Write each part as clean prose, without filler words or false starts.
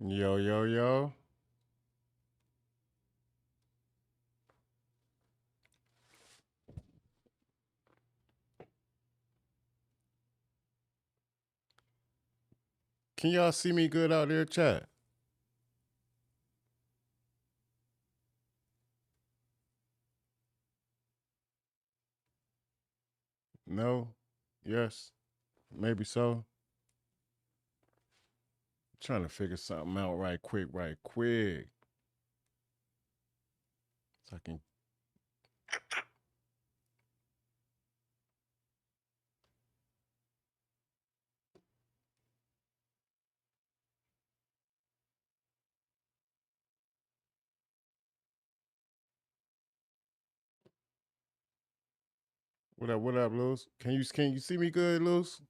Yo, yo, yo. Can y'all see me good out there, chat? No? Yes? Maybe so? Trying to figure something out right quick, right quick. So I can. What up, Luz? Can you see me good, Luz?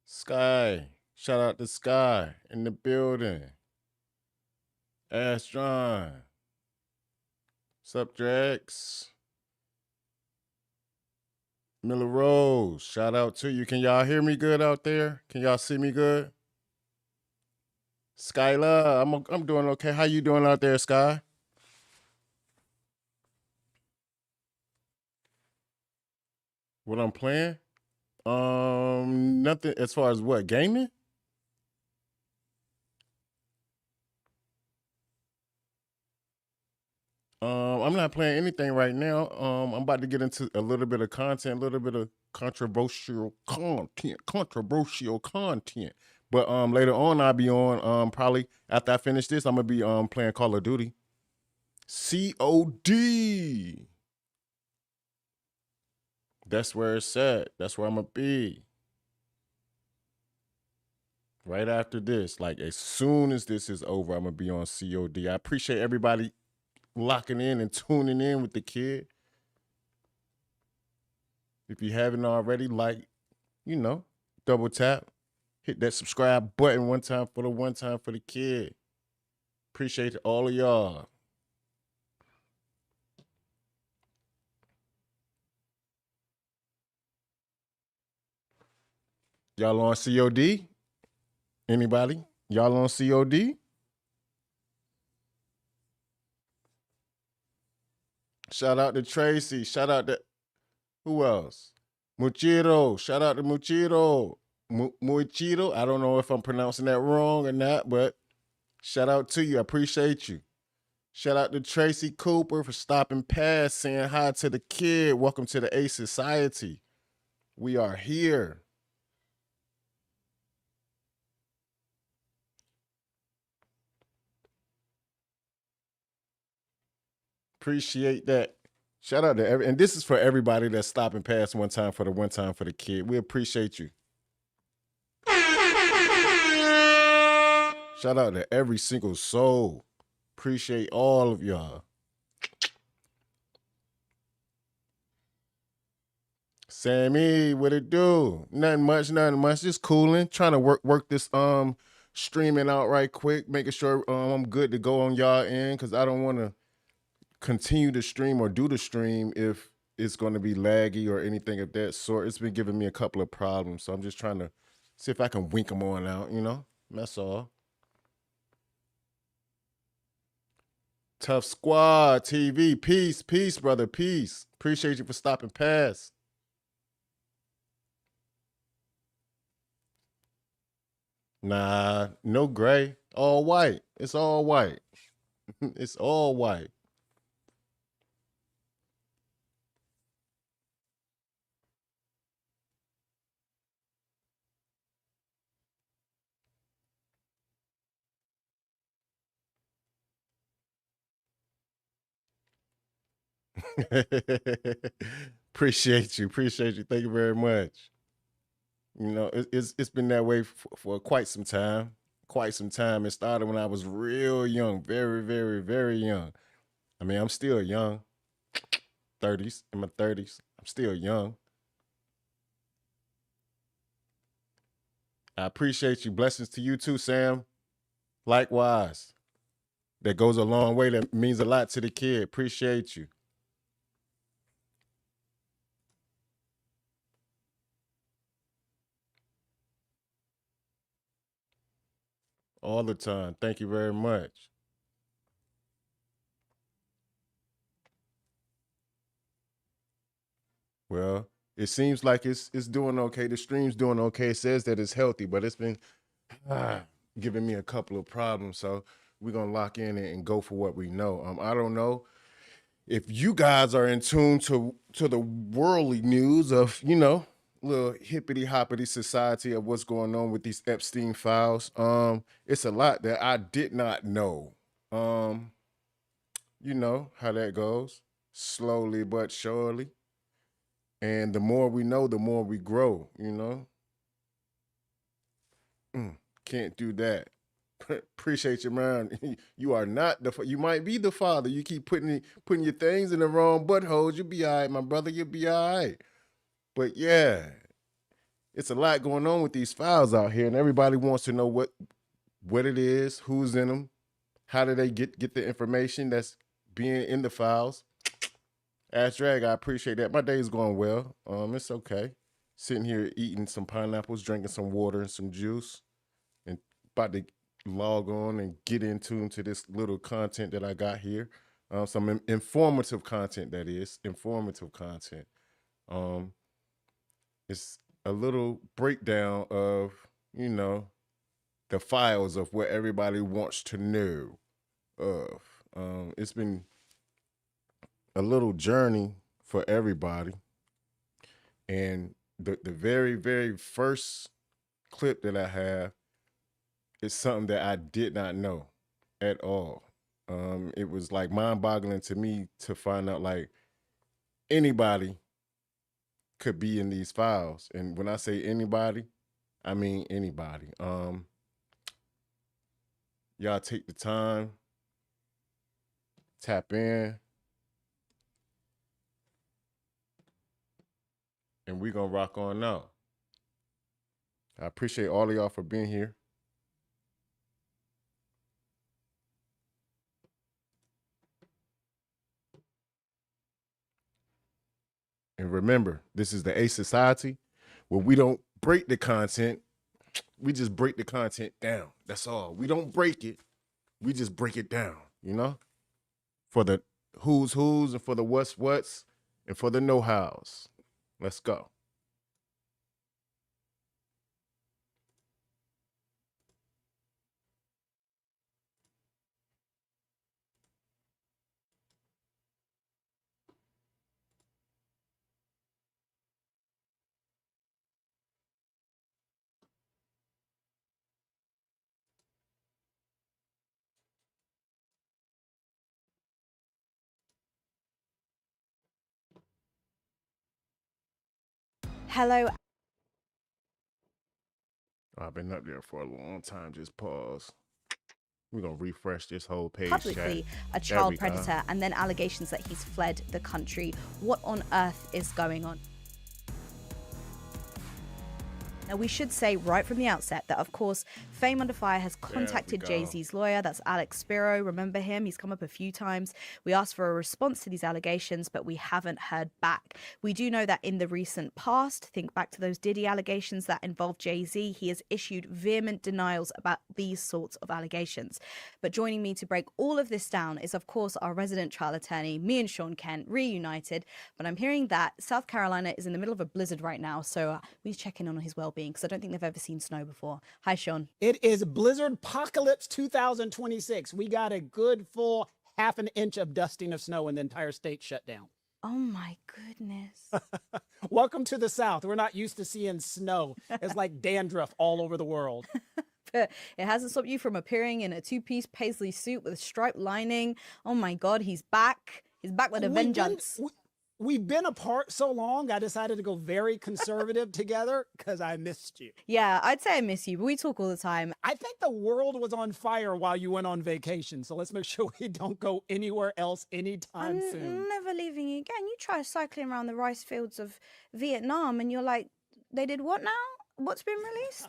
Sky. Shout out to Sky in the building. Astron. Sup, Drax? Miller Rose. Shout out to you. Can y'all hear me good out there? Can y'all see me good? Skyla, I'm doing okay. How you doing out there, Sky? What I'm playing? Nothing as far as what gaming. I'm not playing anything right now. I'm about to get into a little bit of content, a little bit of controversial content. But later on, I'll be on. Probably after I finish this, I'm gonna be playing Call of Duty. COD. That's where it's at. That's where I'm gonna be. Right after this, like as soon as this is over, I'm gonna be on COD. I appreciate everybody locking in and tuning in with the kid. If you haven't already, like, double tap, hit that subscribe button one time for the kid. Appreciate all of y'all. Y'all on COD? Anybody? Y'all on COD? Shout out to Tracy. Shout out to who else? Muchiro. Shout out to Muchiro. Muichiro. I don't know if I'm pronouncing that wrong or not, but shout out to you. I appreciate you. Shout out to Tracy Cooper for stopping past, saying hi to the kid. Welcome to the A Society. We are here. Appreciate that. Shout out to and this is for everybody that's stopping past one time for the kid. We appreciate you. Shout out to every single soul. Appreciate all of y'all. Sammy, what it do? Nothing much, nothing much. Just cooling. Trying to work this streaming out right quick, making sure I'm good to go on y'all end because I don't want to continue to stream or do the stream if it's going to be laggy or anything of that sort. It's been giving me a couple of problems, so I'm just trying to see if I can wink them on out. That's all. Tough Squad TV, peace, brother, peace. Appreciate you for stopping past. Nah, no gray, all white. It's all white. It's all white. Appreciate you. Thank you very much. It's been that way for quite some time. Quite some time. It started when I was real young, very, very, very young. I mean, I'm still young, 30s, in my 30s. I'm still young. I appreciate you. Blessings to you too, Sam. Likewise. That goes a long way. That means a lot to the kid. Appreciate you. All the time. Thank you very much. Well, it seems like it's doing okay. The stream's doing okay. It says that it's healthy, but it's been ah, giving me a couple of problems. So we're gonna lock in and go for what we know. I don't know if you guys are in tune to the worldly news of little hippity hoppity society of what's going on with these Epstein files. It's a lot that I did not know. Um, you know how that goes, slowly but surely. And the more we know, the more we grow. Mm, can't do that. Appreciate you, man. You are not you might be the father. You keep putting your things in the wrong buttholes. You'll be all right, my brother. You'll be all right. But yeah, it's a lot going on with these files out here, and everybody wants to know what it is, who's in them, how do they get the information that's being in the files. Ash Drag, I appreciate that. My day's going well. It's okay. Sitting here eating some pineapples, drinking some water and some juice, and about to log on and get into this little content that I got here. Some informative content, that is informative content. Um, it's a little breakdown of you know the files of what everybody wants to know of. It's been a little journey for everybody, and the very very first clip that I have is something that I did not know at all. It was like mind-boggling to me to find out like anybody could be in these files, and when I say anybody, I mean anybody. Y'all take the time, tap in, and we gonna rock on now. I appreciate all of y'all for being here. And remember, this is the A Society where we don't break the content, we just break the content down. That's all. We don't break it, we just break it down, For the who's and for the what's and for the know-hows. Let's go. Hello. I've been up there for a long time. Just pause. We're gonna refresh this whole page chat. Publicly a There child we go. predator and then allegations that he's fled the country. What on earth is going on? Now, we should say right from the outset that, of course, Fame Under Fire has contacted Jay-Z's lawyer. That's Alex Spiro. Remember him? He's come up a few times. We asked for a response to these allegations, but we haven't heard back. We do know that in the recent past, think back to those Diddy allegations that involved Jay-Z, he has issued vehement denials about these sorts of allegations. But joining me to break all of this down is, of course, our resident trial attorney, me and Sean Kent, reunited. But I'm hearing that South Carolina is in the middle of a blizzard right now, so we need to check in on his well-being because I don't think they've ever seen snow before. Hi, Sean. It is Blizzard Apocalypse 2026. We got a good full half an inch of dusting of snow and the entire state shut down. Oh my goodness. Welcome to the South. We're not used to seeing snow. It's like dandruff all over the world. But it hasn't stopped you from appearing in a two-piece paisley suit with a striped lining. Oh my God, he's back. He's back with a vengeance. We've been apart so long, I decided to go very conservative together because I missed you. Yeah, I'd say I miss you, but we talk all the time. I think the world was on fire while you went on vacation, so let's make sure we don't go anywhere else anytime soon. I'm never leaving you again. You try cycling around the rice fields of Vietnam and you're like, they did what now? What's been released?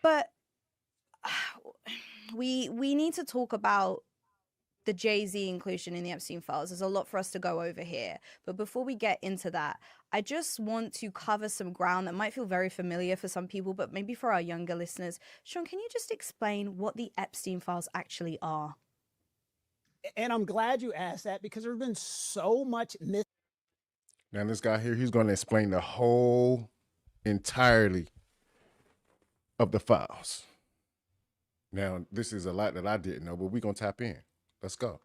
But we need to talk about the Jay-Z inclusion in the Epstein files. There's a lot for us to go over here. But before we get into that, I just want to cover some ground that might feel very familiar for some people, but maybe for our younger listeners. Sean, can you just explain what the Epstein files actually are? And I'm glad you asked that, because there's been so much Now this guy here, he's going to explain the whole entirety of the files. Now, this is a lot that I didn't know, but we're going to tap in. Let's go.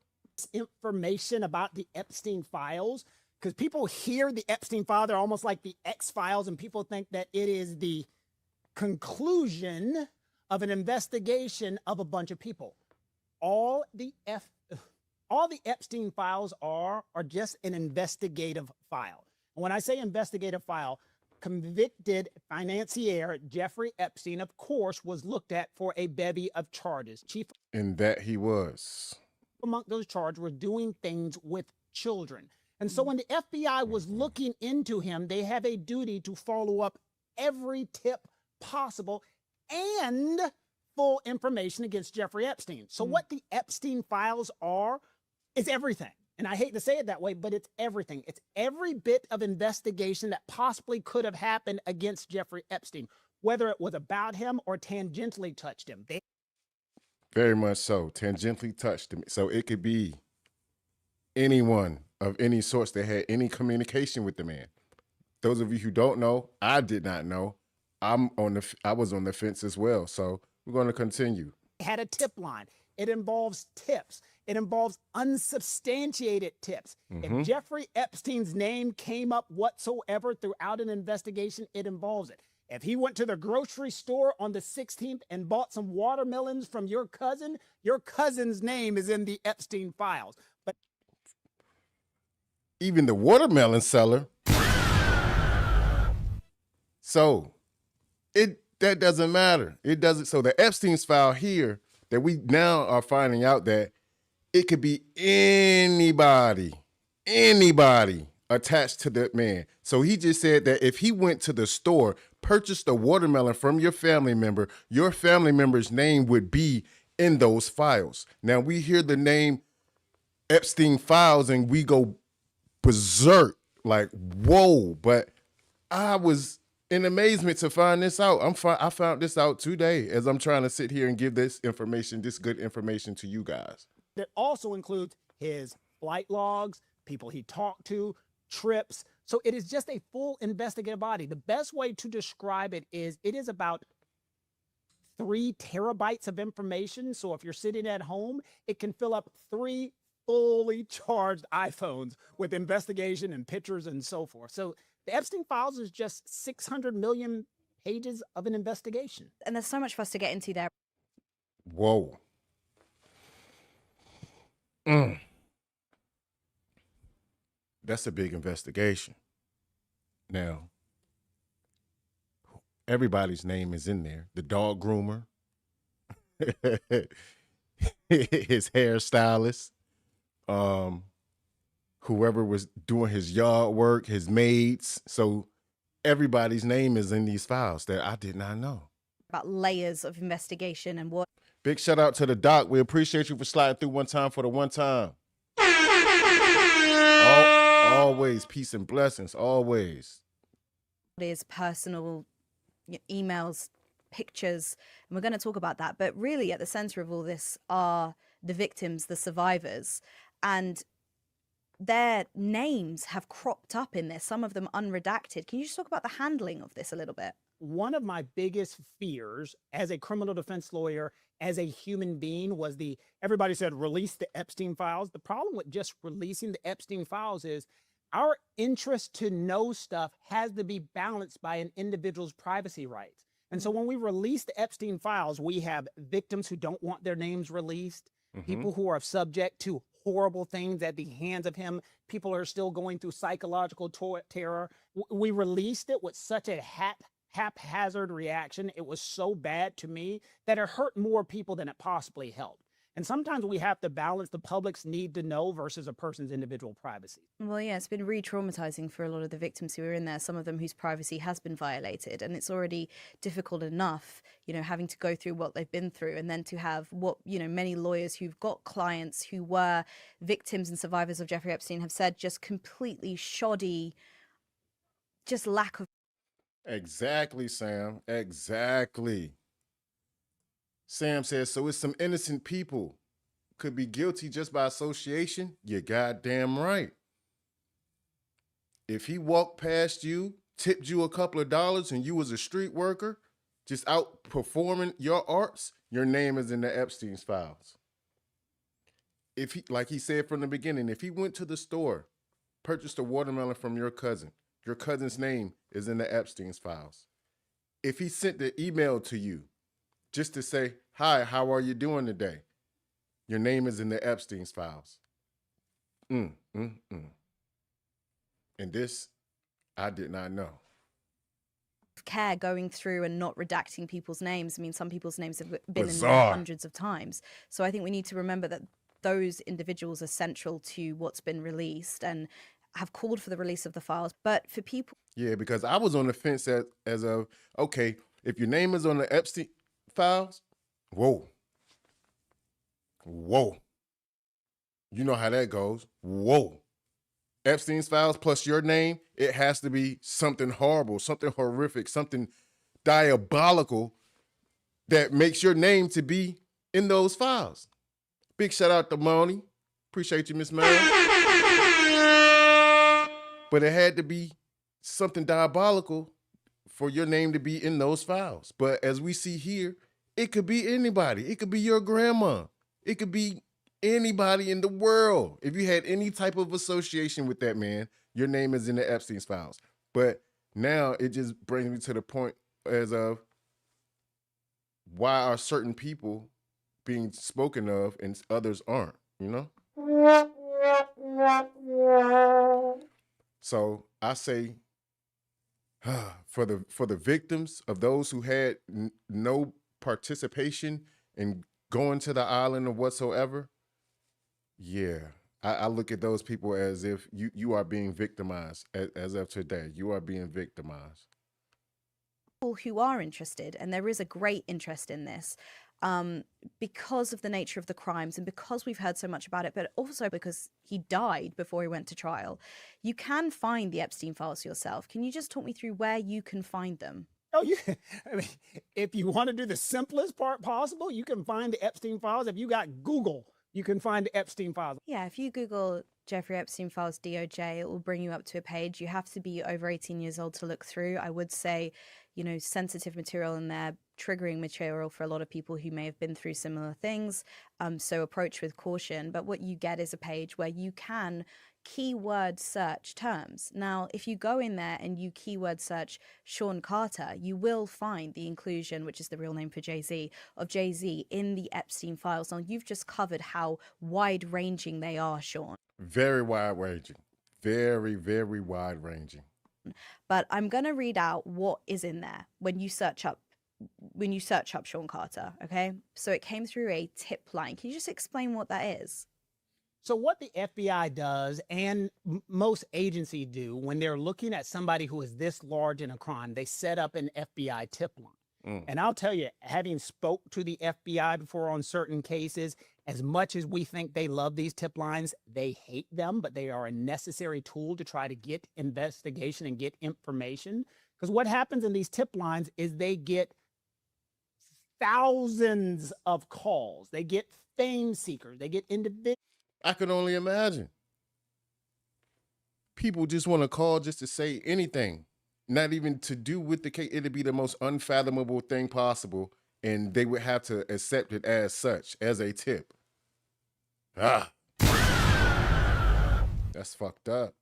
information about the Epstein files, because people hear the Epstein file, they're almost like the X files, and people think that it is the conclusion of an investigation of a bunch of people. All the Epstein files are just an investigative file. And when I say investigative file, convicted financier Jeffrey Epstein, of course, was looked at for a bevy of charges. Chief And that he was. among those charged were doing things with children. And so when the FBI was looking into him, they have a duty to follow up every tip possible and full information against Jeffrey Epstein. So what the Epstein files are is everything. And I hate to say it that way, but it's everything. It's every bit of investigation that possibly could have happened against Jeffrey Epstein, whether it was about him or tangentially touched him. Very much so. Tangentially touched him. So it could be anyone of any sorts that had any communication with the man. Those of you who don't know, I did not know. I was on the fence as well. So we're going to continue. Had a tip line. It involves tips. It involves unsubstantiated tips. If Jeffrey Epstein's name came up whatsoever throughout an investigation, it involves it. If he went to the grocery store on the 16th and bought some watermelons from your cousin's name is in the Epstein files. But Even the watermelon seller. So that doesn't matter. It doesn't. So the Epstein's file here that we now are finding out that it could be anybody attached to that man. So he just said that if he went to the store, purchased a watermelon from your family member's name would be in those files. Now we hear the name Epstein files and we go berserk, like, whoa. But I was in amazement to find this out. I found this out today as I'm trying to sit here and give this good information to you guys. that also includes his flight logs, people he talked to, trips. So it is just a full investigative body. The best way to describe it is about 3 terabytes of information. So if you're sitting at home, it can fill up 3 fully charged iPhones with investigation and pictures and so forth. So the Epstein files is just 600 million pages of an investigation. And there's so much for us to get into there. Whoa. That's a big investigation. Now, everybody's name is in there. The dog groomer, his hairstylist, whoever was doing his yard work, his maids. So everybody's name is in these files that I did not know. About layers of investigation and what Big shout out to the doc. We appreciate you for sliding through one time for the one time. Always peace and blessings, always. is personal emails, pictures, and we're going to talk about that. But really at the center of all this are the victims, the survivors, and their names have cropped up in this, some of them unredacted. Can you just talk about the handling of this a little bit? One of my biggest fears as a criminal defense lawyer, as a human being, was everybody said, release the Epstein files. The problem with just releasing the Epstein files is our interest to know stuff has to be balanced by an individual's privacy rights. And so when we release the Epstein files, we have victims who don't want their names released, people who are subject to horrible things at the hands of him. People are still going through psychological terror. We released it with such a haphazard reaction. It was so bad to me that it hurt more people than it possibly helped. And sometimes we have to balance the public's need to know versus a person's individual privacy. Well, yeah, it's been re-traumatizing for a lot of the victims who are in there, some of them whose privacy has been violated. And it's already difficult enough, having to go through what they've been through, and then to have what, many lawyers who've got clients who were victims and survivors of Jeffrey Epstein have said, just completely shoddy, just lack of. Exactly, Sam. Exactly. Sam says, so it's some innocent people could be guilty just by association? You're goddamn right. If he walked past you, tipped you a couple of dollars, and you was a street worker, just out performing your arts, your name is in the Epstein's files. If he, like he said from the beginning, if he went to the store, purchased a watermelon from your cousin's name is in the Epstein's files. If he sent the email to you just to say, hi, how are you doing today? Your name is in the Epstein's files. And this, I did not know. Care going through and not redacting people's names. I mean, some people's names have been Bizarre. in there hundreds of times. So I think we need to remember that those individuals are central to what's been released and have called for the release of the files. But for people... Yeah, because I was on the fence as of, okay, if your name is on the Epstein files, whoa. You know how that goes. Whoa. Epstein's files plus your name, it has to be something horrible, something horrific, something diabolical that makes your name to be in those files. Big shout out to Moni. Appreciate you, Miss Mary. But it had to be something diabolical for your name to be in those files. But as we see here, it could be anybody. It could be your grandma. It could be anybody in the world. If you had any type of association with that man, your name is in the Epstein's files. But now it just brings me to the point as of why are certain people being spoken of and others aren't, So I say for the victims of those who had no participation in going to the island or whatsoever, yeah, I look at those people as if you are being victimized as of today. You are being victimized. People who are interested, and there is a great interest in this, because of the nature of the crimes and because we've heard so much about it, but also because he died before he went to trial, you can find the Epstein files yourself. Can you just talk me through where you can find them? Oh, I mean, if you want to do the simplest part possible, you can find the Epstein files. If you got Google, you can find the Epstein files. Yeah, if you Google Jeffrey Epstein files DOJ, it will bring you up to a page. You have to be over 18 years old to look through. I would say, sensitive material in there, triggering material for a lot of people who may have been through similar things. So approach with caution. But what you get is a page where you can keyword search terms. Now, if you go in there and you keyword search Sean Carter, you will find the inclusion, which is the real name for Jay-Z, of Jay-Z in the Epstein files. Now, you've just covered how wide-ranging they are, Sean. Very wide-ranging. Very, very wide-ranging. But I'm going to read out what is in there when you search up Sean Carter, okay? So it came through a tip line. Can you just explain what that is? So what the FBI does, and most agencies do, when they're looking at somebody who is this large in a crime, they set up an FBI tip line. And I'll tell you, having spoke to the FBI before on certain cases, as much as we think they love these tip lines, they hate them, but they are a necessary tool to try to get investigation and get information. Because what happens in these tip lines is they get thousands of calls. They get fame seekers. They get individuals. I can only imagine. People just want to call just to say anything, not even to do with the case. It'd be the most unfathomable thing possible, and they would have to accept it as such, as a tip. That's fucked up.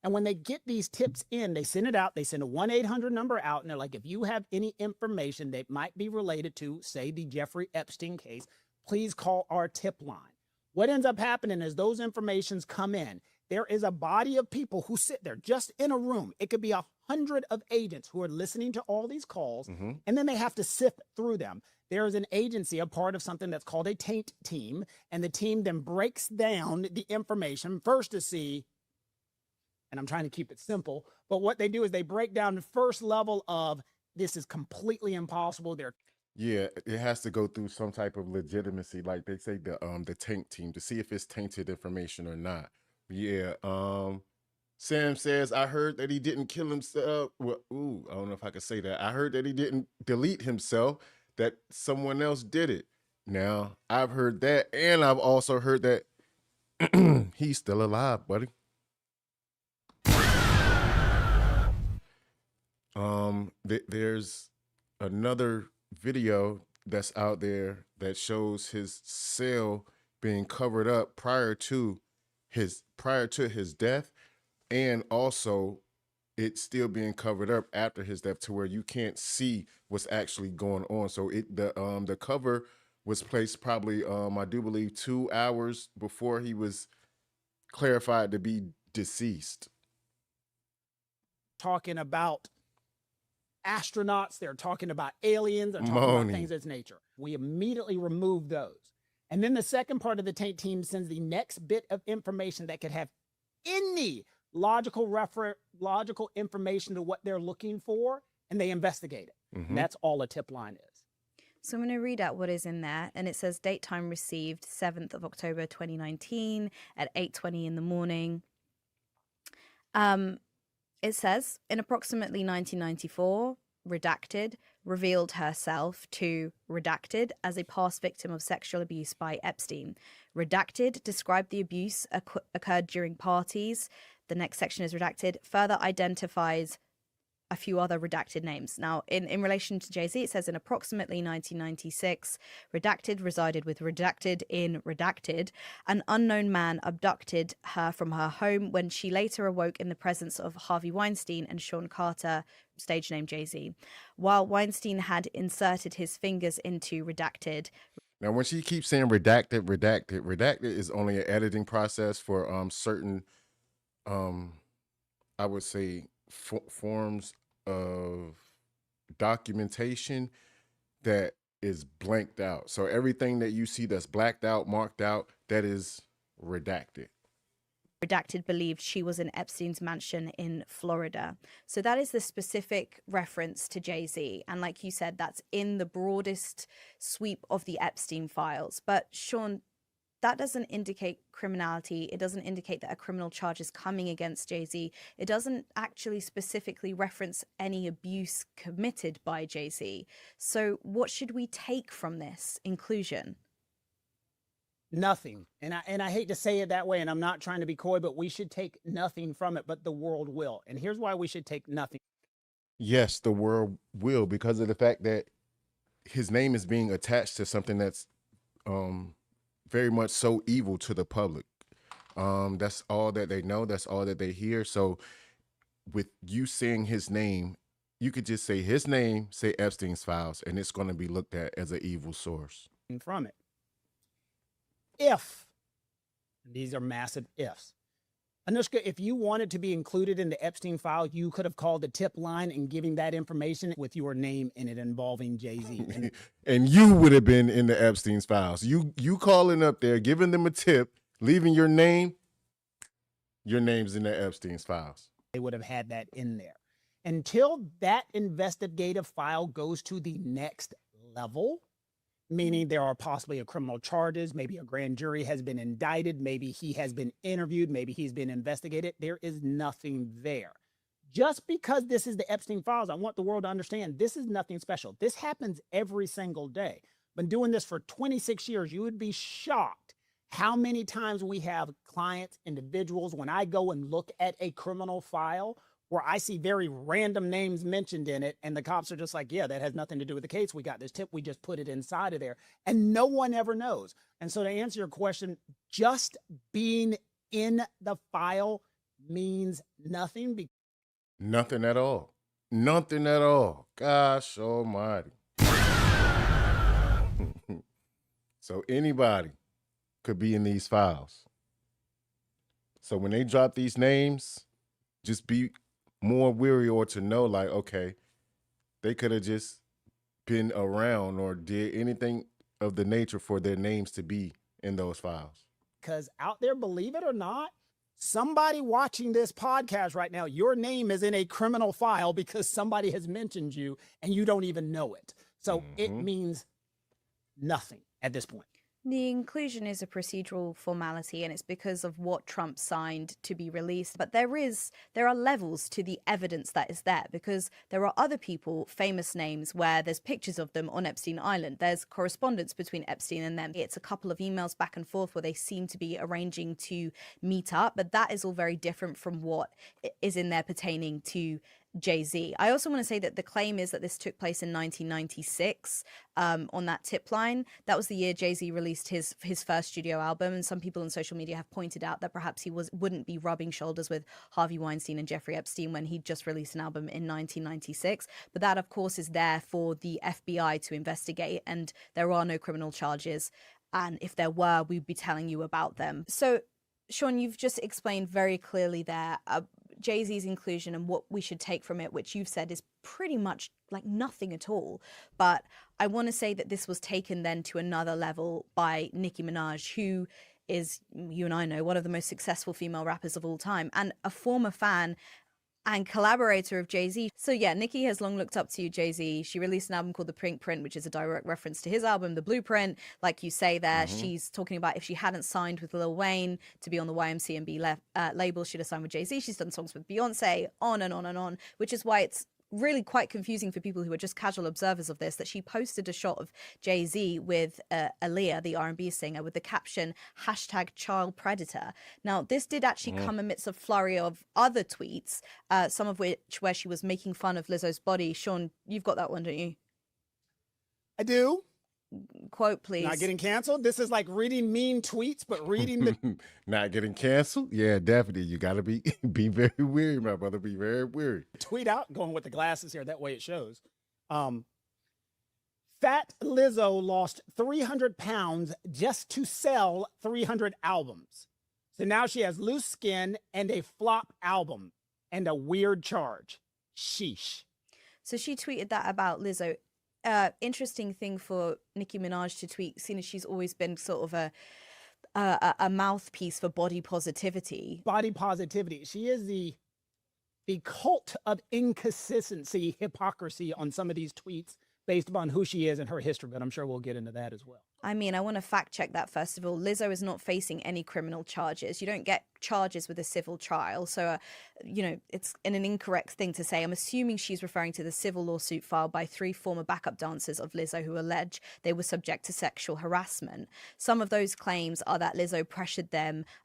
And when they get these tips in, they send it out. They send a 1-800 number out, and they're like, if you have any information that might be related to, say, the Jeffrey Epstein case, please call our tip line. What ends up happening is those informations come in. There is a body of people who sit there just in a room. It could be hundred of agents who are listening to all these calls, Mm-hmm. and then they have to sift through them. There is an agency, a part of something that's called a taint team, and the team then breaks down the information first to see, and I'm trying to keep it simple, but what they do is they break down the first level of this is completely impossible. Yeah, it has to go through some type of legitimacy, like they say the taint team, to see if it's tainted information or not. Yeah. Sam says, I heard that he didn't kill himself. Well, ooh, I don't know if I could say that. I heard that he didn't delete himself, that someone else did it. Now, I've heard that, and I've also heard that he's still alive, buddy. There's another video that's out there that shows his cell being covered up prior to his death, and also it's still being covered up after his death to where you can't see what's actually going on. So the cover was placed probably I do believe 2 hours before he was clarified to be deceased. Talking about astronauts, they're talking about aliens, they're talking about things of this nature. We immediately remove those. And then the second part of the taint team sends the next bit of information that could have any logical information to what they're looking for, and they investigate it. Mm-hmm. And that's all a tip line is. So I'm going to read out what is in there, and it says date time received 7th of October 2019 at 8:20 in the morning. It says, in approximately 1994, redacted, revealed herself to redacted as a past victim of sexual abuse by Epstein. Redacted described the abuse occurred during parties. The next section is redacted, further identifies a few other redacted names. Now, in relation to Jay-Z, it says in approximately 1996, redacted resided with redacted in redacted. An unknown man abducted her from her home when she later awoke in the presence of Harvey Weinstein and Sean Carter, stage name Jay-Z. While Weinstein had inserted his fingers into redacted. Now, when she keeps saying redacted is only an editing process for certain, I would say, forms of documentation that is blanked out. So everything that you see that's blacked out, marked out, that is redacted. Redacted believed she was in Epstein's mansion in Florida. So that is the specific reference to Jay-Z. And like you said, that's in the broadest sweep of the Epstein files. But Sean, that doesn't indicate criminality. It doesn't indicate that a criminal charge is coming against Jay-Z. It doesn't actually specifically reference any abuse committed by Jay-Z. So what should we take from this inclusion? Nothing. And I hate to say it that way, and I'm not trying to be coy, but we should take nothing from it, but the world will. And here's why we should take nothing. Yes, the world will, because of the fact that his name is being attached to something that's very much so evil to the public. That's all that they know. That's all that they hear. So with you saying his name, you could just say his name, say Epstein's files, and it's going to be looked at as an evil source. From it. If, these are massive ifs. Anushka, if you wanted to be included in the Epstein file, you could have called the tip line and giving that information with your name in it involving Jay-Z. And you would have been in the Epstein's files. You calling up there, giving them a tip, leaving your name's in the Epstein's files. They would have had that in there. Until that investigative file goes to the next level, meaning there are possibly criminal charges, maybe a grand jury has been indicted, maybe he has been interviewed, maybe he's been investigated, there is nothing there. Just because this is the Epstein files, I want the world to understand this is nothing special. This happens every single day. Been doing this for 26 years. You would be shocked how many times we have clients, individuals, when I go and look at a criminal file where I see very random names mentioned in it, and the cops are just like, yeah, that has nothing to do with the case. We got this tip. We just put it inside of there, and no one ever knows. And so to answer your question, just being in the file means nothing. Nothing at all. Nothing at all. Gosh almighty. So anybody could be in these files. So when they drop these names, just be more weary or to know like, okay, they could have just been around or did anything of the nature for their names to be in those files. Because out there, believe it or not, somebody watching this podcast right now, your name is in a criminal file because somebody has mentioned you and you don't even know it. So it means nothing at this point. The inclusion is a procedural formality, and it's because of what Trump signed to be released. But there are levels to the evidence that is there, because there are other people, famous names, where there's pictures of them on Epstein Island. There's correspondence between Epstein and them. It's a couple of emails back and forth where they seem to be arranging to meet up, but that is all very different from what is in there pertaining to Jay-Z. I also want to say that the claim is that this took place in 1996 on that tip line. That was the year Jay-Z released his first studio album, and some people on social media have pointed out that perhaps he wouldn't be rubbing shoulders with Harvey Weinstein and Jeffrey Epstein when he just released an album in 1996. But that, of course, is there for the FBI to investigate, and there are no criminal charges. And if there were, we'd be telling you about them. So, Sean, you've just explained very clearly there Jay-Z's inclusion and what we should take from it, which you've said is pretty much like nothing at all. But I want to say that this was taken then to another level by Nicki Minaj, who is, you and I know, one of the most successful female rappers of all time and a former fan and collaborator of Jay-Z. So yeah, Nicki has long looked up to you, Jay-Z. She released an album called The Pink Print, which is a direct reference to his album, The Blueprint. Like you say there, she's talking about if she hadn't signed with Lil Wayne to be on the YMCMB label, she'd have signed with Jay-Z. She's done songs with Beyonce, on and on and on, which is why it's really quite confusing for people who are just casual observers of this, that she posted a shot of Jay-Z with Aaliyah, the R&B singer, with the caption #child predator. Now, this did actually come amidst a flurry of other tweets, some of which where she was making fun of Lizzo's body. Sean, you've got that one, don't you? I do. Quote, please. Not getting canceled. This is like reading mean tweets, but reading the Not getting canceled? Yeah, definitely. You got to be very weary, my brother. Be very weary. tweet out, going with the glasses here. That way it shows. Fat Lizzo lost 300 pounds just to sell 300 albums. So now she has loose skin and a flop album and a weird charge. Sheesh. So she tweeted that about Lizzo. Interesting thing for Nicki Minaj to tweet, seeing as she's always been sort of a mouthpiece for body positivity. Body positivity. She is the cult of inconsistency, hypocrisy on some of these tweets based upon who she is and her history, but I'm sure we'll get into that as well. I mean, I want to fact check that first of all. Lizzo is not facing any criminal charges. You don't get charges with a civil trial. So, it's an incorrect thing to say. I'm assuming she's referring to the civil lawsuit filed by 3 former backup dancers of Lizzo who allege they were subject to sexual harassment. Some of those claims are that Lizzo pressured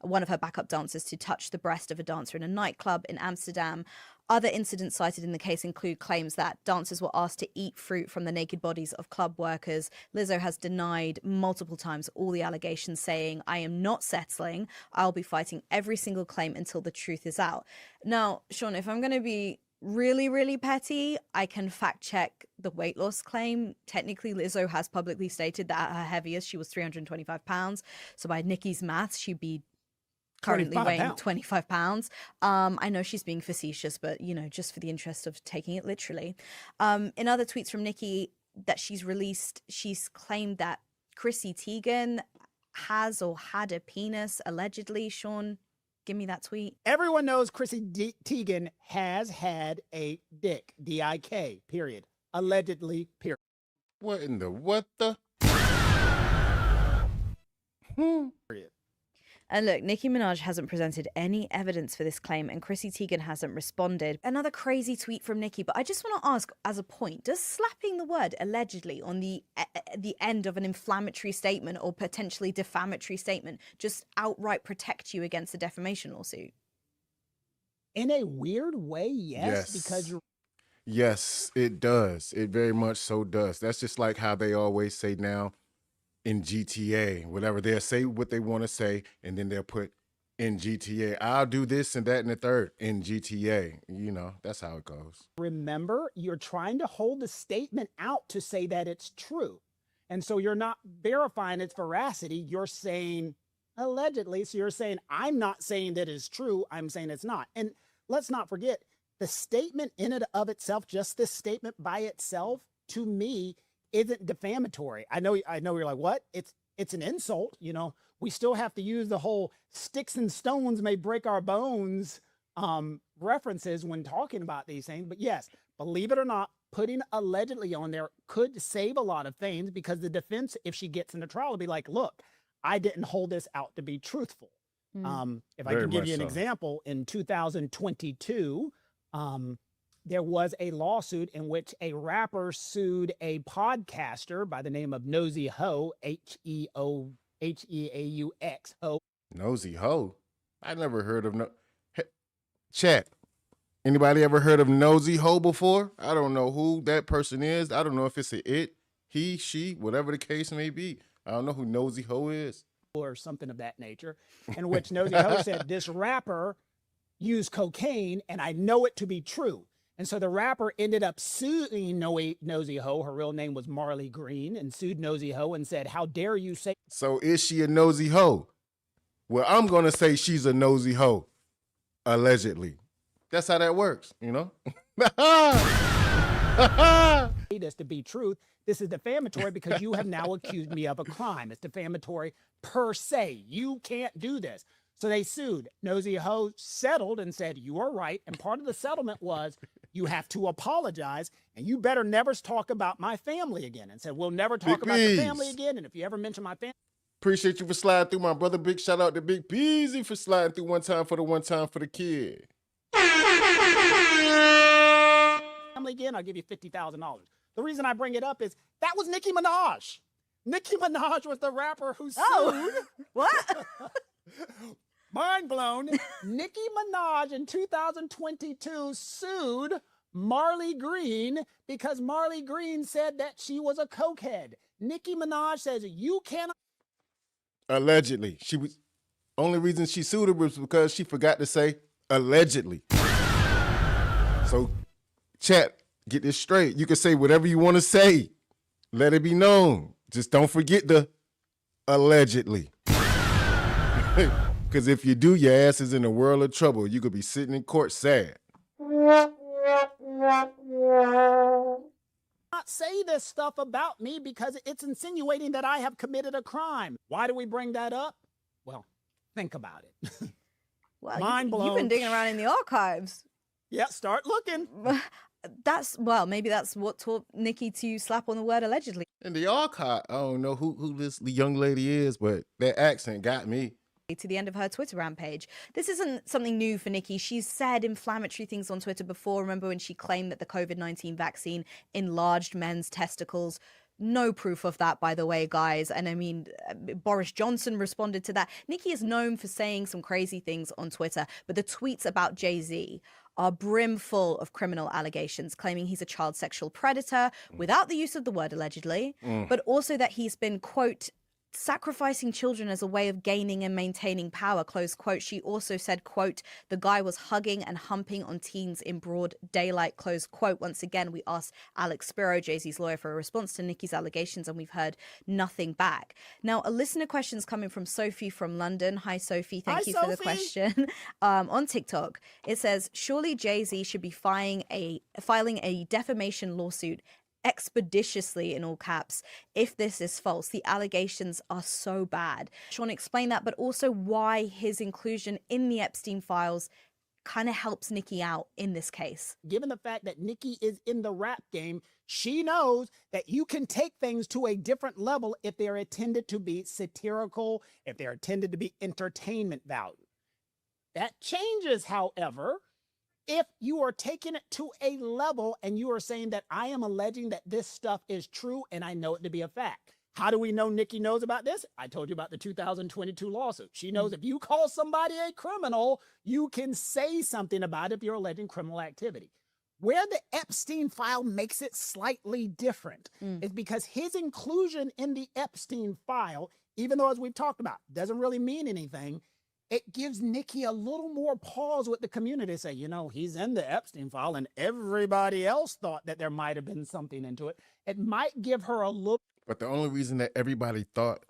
one of her backup dancers, to touch the breast of a dancer in a nightclub in Amsterdam. Other incidents cited in the case include claims that dancers were asked to eat fruit from the naked bodies of club workers. Lizzo has denied multiple times all the allegations, saying, "I am not settling. I'll be fighting every single claim until the truth is out." Now, Sean, if I'm going to be really, really petty, I can fact check the weight loss claim. Technically, Lizzo has publicly stated that at her heaviest, she was 325 pounds. So by Nicki's maths, she'd be currently weighing 25 pounds. I know she's being facetious, but, just for the interest of taking it literally. In other tweets from Nicki that she's released, she's claimed that Chrissy Teigen has or had a penis, allegedly. Sean, give me that tweet. Everyone knows Chrissy Teigen has had a dick, D-I-K, period. Allegedly, period. What in the what the? Period. And look, Nicki Minaj hasn't presented any evidence for this claim, and Chrissy Teigen hasn't responded. Another crazy tweet from Nicki, but I just want to ask, as a point, does slapping the word allegedly on the end of an inflammatory statement or potentially defamatory statement just outright protect you against a defamation lawsuit? In a weird way, yes. Because you're... Yes, it does. It very much so does. That's just like how they always say now, in GTA, whatever, they'll say what they want to say, and then they'll put in GTA, I'll do this and that and the third in GTA. That's how it goes. Remember, you're trying to hold the statement out to say that it's true. And so you're not verifying its veracity. You're saying allegedly. So you're saying, I'm not saying that it's true. I'm saying it's not. And let's not forget, the statement in and of itself, just this statement by itself, to me, isn't defamatory. I know you're like, what? It's an insult. You know, we still have to use the whole sticks and stones may break our bones references when talking about these things. But yes, believe it or not, putting allegedly on there could save a lot of things, because the defense, if she gets into trial, will be like, look, I didn't hold this out to be truthful. If I can give you an example, in 2022, there was a lawsuit in which a rapper sued a podcaster by the name of Nosy Ho, Heaux, Ho. Nosy Ho? I never heard of Chat. Anybody ever heard of Nosy Ho before? I don't know who that person is. I don't know if it's a it, he, she, whatever the case may be. I don't know who Nosy Ho is. Or something of that nature, in which Nosy Ho said, this rapper used cocaine and I know it to be true. And so the rapper ended up suing Nosy Ho. Her real name was Marley Green, and sued Nosy Ho and said, how dare you say. So is she a nosy hoe? Well, I'm going to say she's a nosy hoe, allegedly. That's how that works, you know? This to be truth. This is defamatory because you have now accused me of a crime. It's defamatory per se. You can't do this. So they sued. Nosy Ho settled and said, you are right. And part of the settlement was, you have to apologize, and you better never talk about my family again. And said, we'll never talk about the family again. And if you ever mention my family. Appreciate you for sliding through, my brother. Big shout out to Big Peasy for sliding through one time for the kid. Again, I'll give you $50,000. The reason I bring it up is that was Nicki Minaj. Nicki Minaj was the rapper who sued. Oh, what? Mind blown. Nicki Minaj in 2022 sued Marley Green because Marley Green said that she was a cokehead. Nicki Minaj says you cannot. Allegedly. She was only reason she sued her was because she forgot to say allegedly. So chat, get this straight. You can say whatever you want to say. Let it be known. Just don't forget the allegedly. Because if you do, your ass is in a world of trouble. You could be sitting in court sad. Not say this stuff about me because it's insinuating that I have committed a crime. Why do we bring that up? Well, think about it. Well, Mind blown. You've been digging around in the archives. Yeah, start looking. Maybe that's what taught Nicki to slap on the word allegedly. In the archive, I don't know who this young lady is, but that accent got me. To the end of her Twitter rampage. This isn't something new for Nicki. She's said inflammatory things on Twitter before. Remember when she claimed that the COVID-19 vaccine enlarged men's testicles? No proof of that, by the way, guys. And I mean, Boris Johnson responded to that. Nicki is known for saying some crazy things on Twitter, but the tweets about Jay-Z are brimful of criminal allegations, claiming he's a child sexual predator without the use of the word allegedly, but also that he's been, quote, sacrificing children as a way of gaining and maintaining power, close quote. She also said, quote, the guy was hugging and humping on teens in broad daylight, close quote. Once again, we asked Alex Spiro, Jay-Z's lawyer, for a response to Nicki's allegations, and we've heard nothing back. Now, a listener question's coming from Sophie from London. Hi, Sophie. Thank you for the question. On TikTok, it says, surely Jay-Z should be filing a defamation lawsuit expeditiously, in all caps, if this is false. The allegations are so bad. Sean, explain that, but also why his inclusion in the Epstein files kind of helps Nicki out in this case. Given the fact that Nicki is in the rap game, she knows that you can take things to a different level if they're intended to be satirical, if they're intended to be entertainment value. That changes, however, if you are taking it to a level and you are saying that I am alleging that this stuff is true and I know it to be a fact. How do we know Nicki knows about this? I told you about the 2022 lawsuit. She knows if you call somebody a criminal, you can say something about it if you're alleging criminal activity. Where the Epstein file makes it slightly different is because his inclusion in the Epstein file, even though, as we've talked about, doesn't really mean anything, it gives Nicki a little more pause with the community. Say, you know, he's in the Epstein file and everybody else thought that there might have been something into it. It might give her a look. But the only reason that everybody thought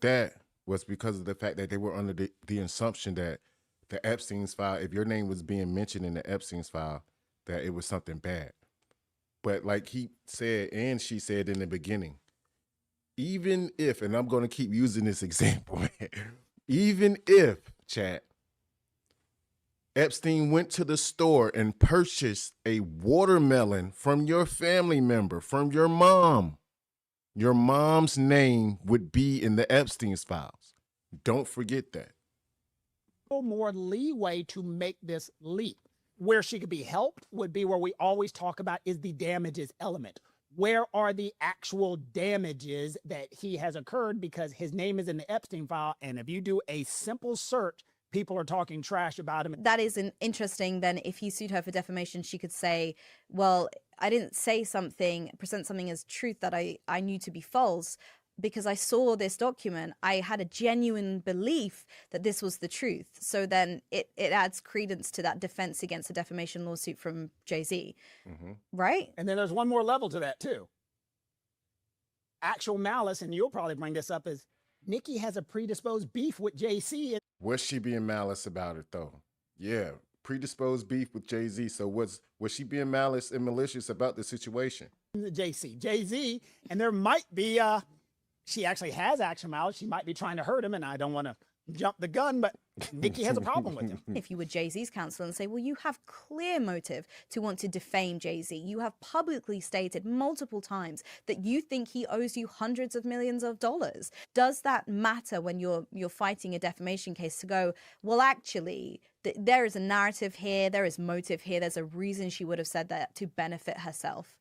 that was because of the fact that they were under the assumption that the Epstein's file, if your name was being mentioned in the Epstein's file, that it was something bad. But like he said, and she said in the beginning, even if, and I'm going to keep using this example, even if, chat, Epstein went to the store and purchased a watermelon from your family member, from your mom's name would be in the Epstein's files. Don't forget that. More leeway to make this leap. Where she could be helped would be where we always talk about is the damages element. Where are the actual damages that he has occurred because his name is in the Epstein file? And if you do a simple search, people are talking trash about him. That is interesting. Then if he sued her for defamation, she could say, well, I didn't say something, present something as truth that I knew to be false. Because I saw this document, I had a genuine belief that this was the truth. So then it adds credence to that defense against a defamation lawsuit from Jay-Z, right? And then there's one more level to that too. Actual malice, and you'll probably bring this up, is Nicki has a predisposed beef with JC. Was she being malice about it though? Yeah, predisposed beef with Jay-Z. So was she being malice and malicious about the situation? Jay-Z, and there might be she actually has actual malice. She might be trying to hurt him, and I don't want to jump the gun, but Nicki has a problem with him. If you were Jay-Z's counsel and say, well, you have clear motive to want to defame Jay-Z. You have publicly stated multiple times that you think he owes you hundreds of millions of dollars. Does that matter when you're fighting a defamation case to go, well, actually, there is a narrative here, there is motive here, there's a reason she would have said that to benefit herself?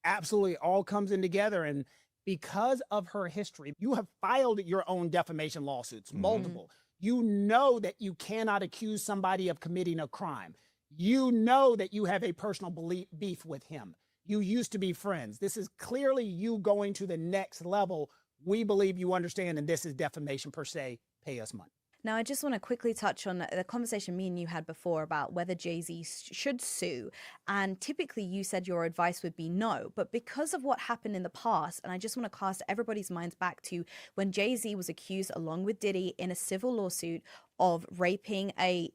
Absolutely, all comes in together, and because of her history, you have filed your own defamation lawsuits, multiple. You know that you cannot accuse somebody of committing a crime. You know that you have a personal beef with him. You used to be friends. This is clearly you going to the next level. We believe you understand, and this is defamation per se. Pay us money. Now, I just want to quickly touch on the conversation me and you had before about whether Jay-Z should sue. And typically you said your advice would be no. But because of what happened in the past, and I just want to cast everybody's minds back to when Jay-Z was accused along with Diddy in a civil lawsuit of raping a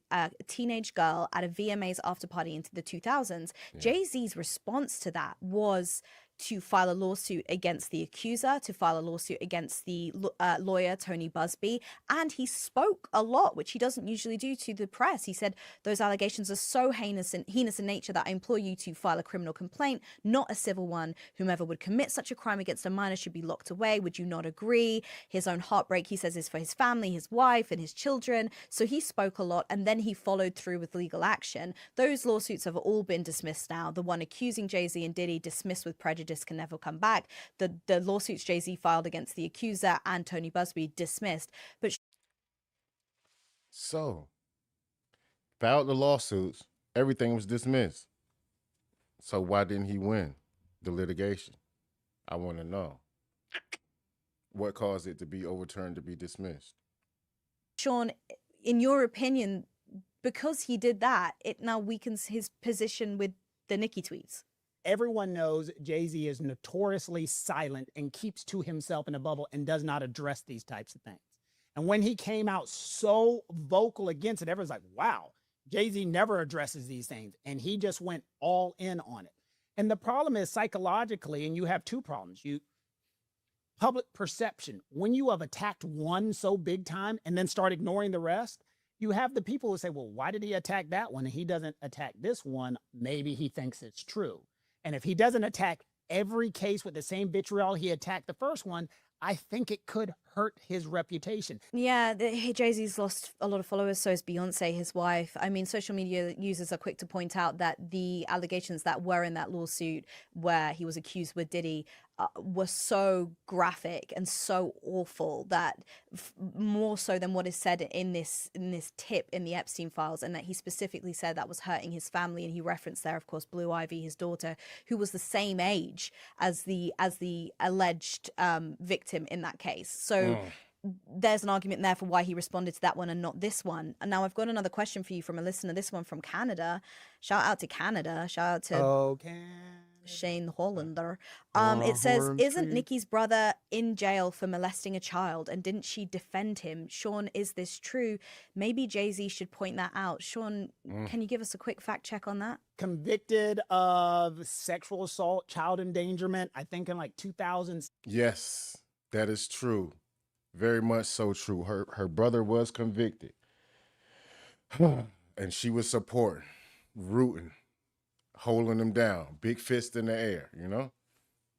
teenage girl at a VMA's after party into the 2000s, Jay-Z's response to that was to file a lawsuit against the accuser, to file a lawsuit against the lawyer, Tony Busby. And he spoke a lot, which he doesn't usually do, to the press. He said, those allegations are so heinous in nature that I implore you to file a criminal complaint, not a civil one. Whomever would commit such a crime against a minor should be locked away. Would you not agree? His own heartbreak, he says, is for his family, his wife, and his children. So he spoke a lot, and then he followed through with legal action. Those lawsuits have all been dismissed now. The one accusing Jay-Z and Diddy, dismissed with prejudice, can never come back. The lawsuits Jay-Z filed against the accuser and Tony Busby, dismissed. But so filed the lawsuits, everything was dismissed. So why didn't he win the litigation? I want to know. What caused it to be overturned, to be dismissed? Sean, in your opinion, because he did that, it now weakens his position with the Nicki tweets. Everyone knows Jay-Z is notoriously silent and keeps to himself in a bubble and does not address these types of things. And when he came out so vocal against it, everyone's like, wow, Jay-Z never addresses these things. And he just went all in on it. And the problem is psychologically, and you have two problems. Public perception. When you have attacked one so big time and then start ignoring the rest, you have the people who say, well, why did he attack that one and he doesn't attack this one? Maybe he thinks it's true. And if he doesn't attack every case with the same vitriol he attacked the first one, I think it could hurt his reputation. Yeah, Jay-Z's lost a lot of followers, so has Beyonce, his wife. I mean, social media users are quick to point out that the allegations that were in that lawsuit where he was accused with Diddy were so graphic and so awful that more so than what is said in this tip in the Epstein files, and that he specifically said that was hurting his family. And he referenced there, of course, Blue Ivy, his daughter, who was the same age as the alleged victim in that case. So there's an argument there for why he responded to that one and not this one. And now I've got another question for you from a listener, this one from Canada. Shout out to Canada. Shout out to Shane Hollander. Oh, It says, I'm isn't intrigued. Nikki's brother in jail for molesting a child? And didn't she defend him? Sean, is this true? Maybe Jay-Z should point that out. Sean, can you give us a quick fact check on that? Convicted of sexual assault, child endangerment, I think in like 2000. Yes, that is true. Very much so true. Her brother was convicted. And she was supporting, rooting, holding him down, big fist in the air, you know?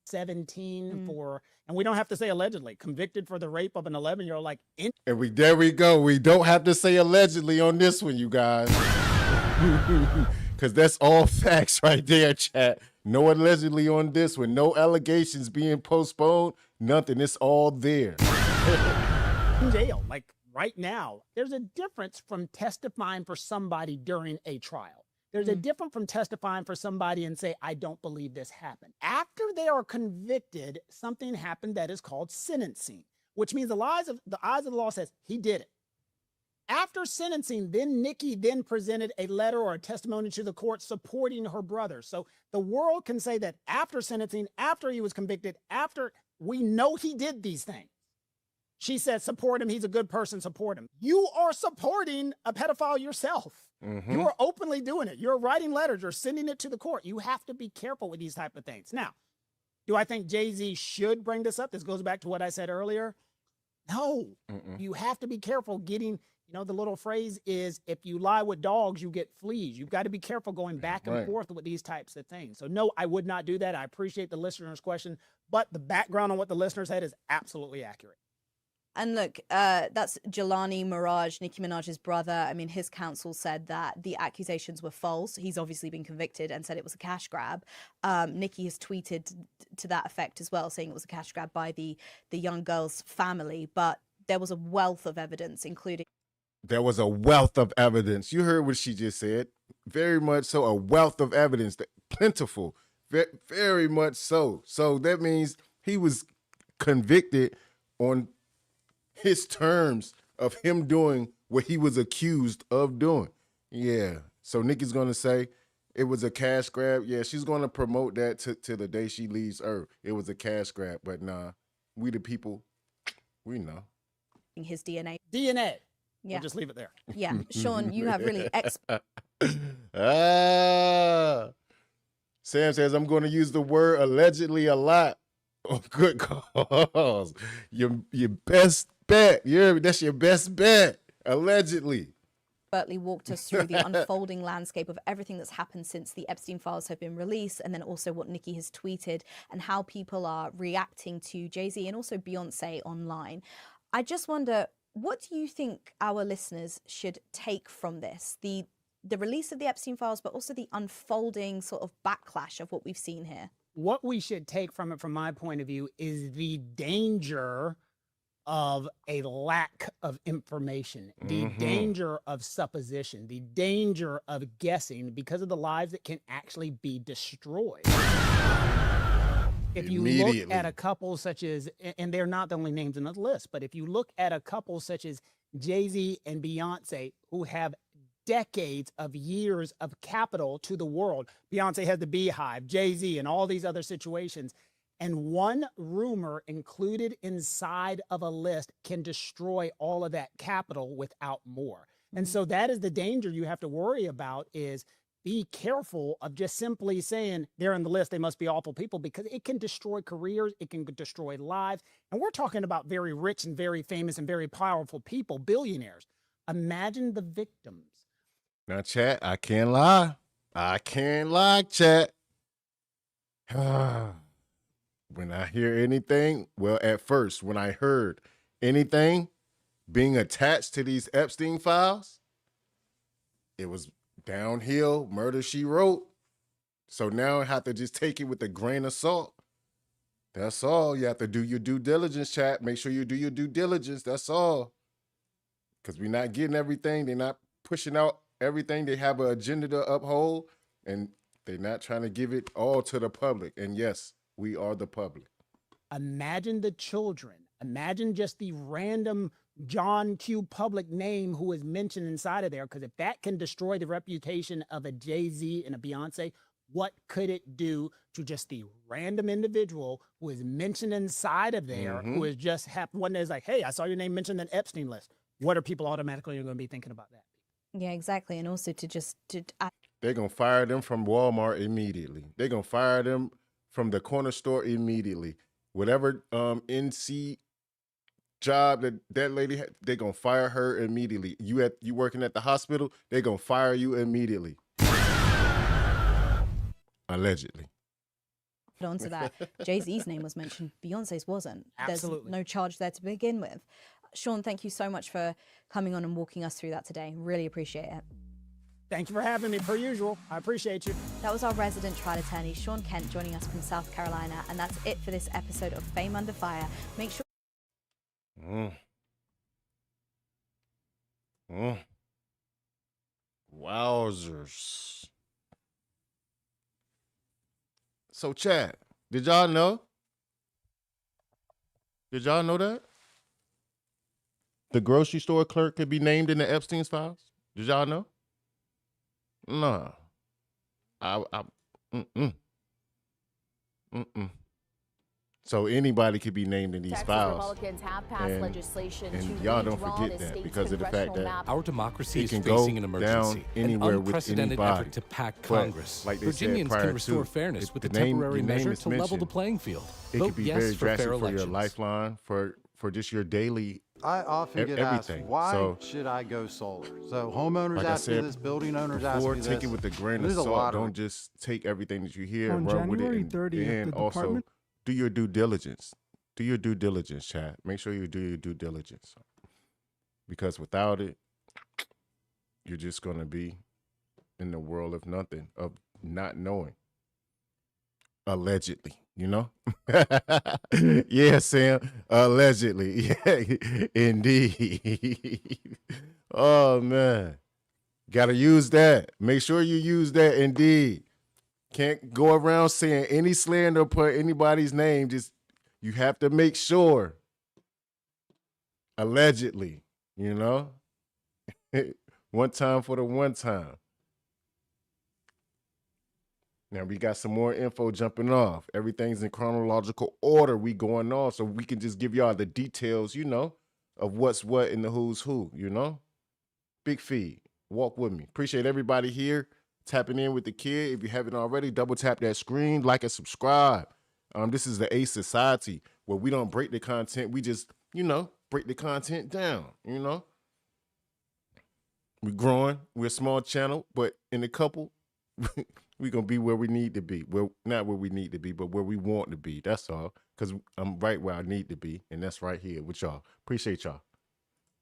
17 for, and we don't have to say allegedly, convicted for the rape of an 11-year-old, like in. And there we go. We don't have to say allegedly on this one, you guys. Because that's all facts right there, chat. No allegedly on this one. No allegations being postponed. Nothing. It's all there. In jail, like right now. There's a difference from testifying for somebody during a trial. There's a difference from testifying for somebody and say, I don't believe this happened. After they are convicted, something happened that is called sentencing, which means the eyes of the law says he did it. After sentencing, then Nikki then presented a letter or a testimony to the court supporting her brother. So the world can say that after sentencing, after he was convicted, after we know he did these things, she said, support him. He's a good person. Support him. You are supporting a pedophile yourself. You are openly doing it. You're writing letters. You're sending it to the court. You have to be careful with these type of things. Now, do I think Jay-Z should bring this up? This goes back to what I said earlier. No, you have to be careful getting, you know, the little phrase is, if you lie with dogs, you get fleas. You've got to be careful going back and forth with these types of things. So no, I would not do that. I appreciate the listener's question, but the background on what the listener said is absolutely accurate. And look, that's Jelani Mirage, Nicki Minaj's brother. I mean, his counsel said that the accusations were false. He's obviously been convicted and said it was a cash grab. Nicki has tweeted to that effect as well, saying it was a cash grab by the young girl's family. But there was a wealth of evidence, including... There was a wealth of evidence. You heard what she just said. Very much so, a wealth of evidence. Plentiful. Very much so. So that means he was convicted on his terms of him doing what he was accused of doing. Yeah. So Nikki's going to say it was a cash grab. Yeah, she's going to promote that to the day she leaves Earth. It was a cash grab. But nah, we the people, we know. His DNA. DNA. Yeah. We'll just leave it there. Yeah. Sean, you have really... Sam says, I'm going to use the word allegedly a lot. Oh, good cause. Your best bet. That's your best bet. Allegedly. Bertley walked us through the unfolding landscape of everything that's happened since the Epstein files have been released, and then also what Nikki has tweeted and how people are reacting to Jay-Z and also Beyonce online. I just wonder, what do you think our listeners should take from this? The release of the Epstein files, but also the unfolding sort of backlash of what we've seen here. What we should take from it, from my point of view, is the danger of a lack of information, the danger of supposition, the danger of guessing because of the lives that can actually be destroyed. If you look at a couple such as, and they're not the only names in the list, but if you look at a couple such as Jay-Z and Beyonce, who have decades of years of capital to the world. Beyonce has the Beehive, Jay-Z, and all these other situations. And one rumor included inside of a list can destroy all of that capital without more. And so that is the danger you have to worry about, is be careful of just simply saying they're in the list, they must be awful people, because it can destroy careers, it can destroy lives. And we're talking about very rich and very famous and very powerful people, billionaires. Imagine the victims. Now, chat, I can't lie. I can't lie, chat. When I hear anything, well, at first, when I heard anything being attached to these Epstein files, it was downhill, Murder, She Wrote. So now I have to just take it with a grain of salt. That's all. You have to do your due diligence, chat. Make sure you do your due diligence. That's all. Because we're not getting everything. They're not pushing out everything. They have an agenda to uphold, and they're not trying to give it all to the public. And yes, we are the public. Imagine the children. Imagine just the random John Q. Public name who is mentioned inside of there, because if that can destroy the reputation of a Jay-Z and a Beyonce, what could it do to just the random individual who is mentioned inside of there, who is just one day is like, hey, I saw your name mentioned in the Epstein list. What are people automatically going to be thinking about that? Yeah, exactly. And also they're going to fire them from Walmart immediately. They're going to fire them from the corner store immediately. Whatever NC job that lady had, they're going to fire her immediately. You working at the hospital, they're going to fire you immediately. Allegedly. onto that. Jay-Z's name was mentioned. Beyonce's wasn't. Absolutely. There's no charge there to begin with. Sean, thank you so much for coming on and walking us through that today. Really appreciate it. Thank you for having me, per usual. I appreciate you. That was our resident trial attorney, Sean Kent, joining us from South Carolina. And that's it for this episode of Fame Under Fire. Make sure... Wowzers. So, chat, did y'all know? Did y'all know that? The grocery store clerk could be named in the Epstein's files? Did y'all know? Nah. So anybody could be named in these Texas files. Republicans have passed legislation and to y'all don't redraw forget the that state's because of the fact that map. Our democracy it is can facing go an emergency, down anywhere an with unprecedented anybody. effort to pack But, Congress. like they said Virginians prior can restore to, fairness if with the a temporary your name measure is to level the mentioned, playing field. It Vote could be yes very for drastic fair for your elections. lifeline, for just your daily I often get asked, everything. why So, should I go solar? So homeowners like I ask me said this, building owners ask before, me this. take it with a grain of There's a salt. lot of Don't just take everything that you hear On and run with it. January And 30th, the also department- do your due diligence. Do your due diligence, chat. Make sure you do your due diligence. Because without it, you're just going to be in the world of nothing, of not knowing. Allegedly, you know? Yeah, Sam. Allegedly. Yeah, indeed. Oh, man. Got to use that. Make sure you use that, indeed. Can't go around saying any slander or put anybody's name. Just, you have to make sure. Allegedly, you know? One time for the one time. Now we got some more info jumping off. Everything's in chronological order. We going off so we can just give y'all the details, you know, of what's what in the who's who, you know? Big feed. Walk with me. Appreciate everybody here tapping in with the kid. If you haven't already, double tap that screen, like and subscribe. This is the A Society where we don't break the content. We just, you know, break the content down, you know? We're growing. We're a small channel, but in a couple, we're going to be where we need to be. Well, not where we need to be, but where we want to be. That's all. Because I'm right where I need to be, and that's right here with y'all. Appreciate y'all.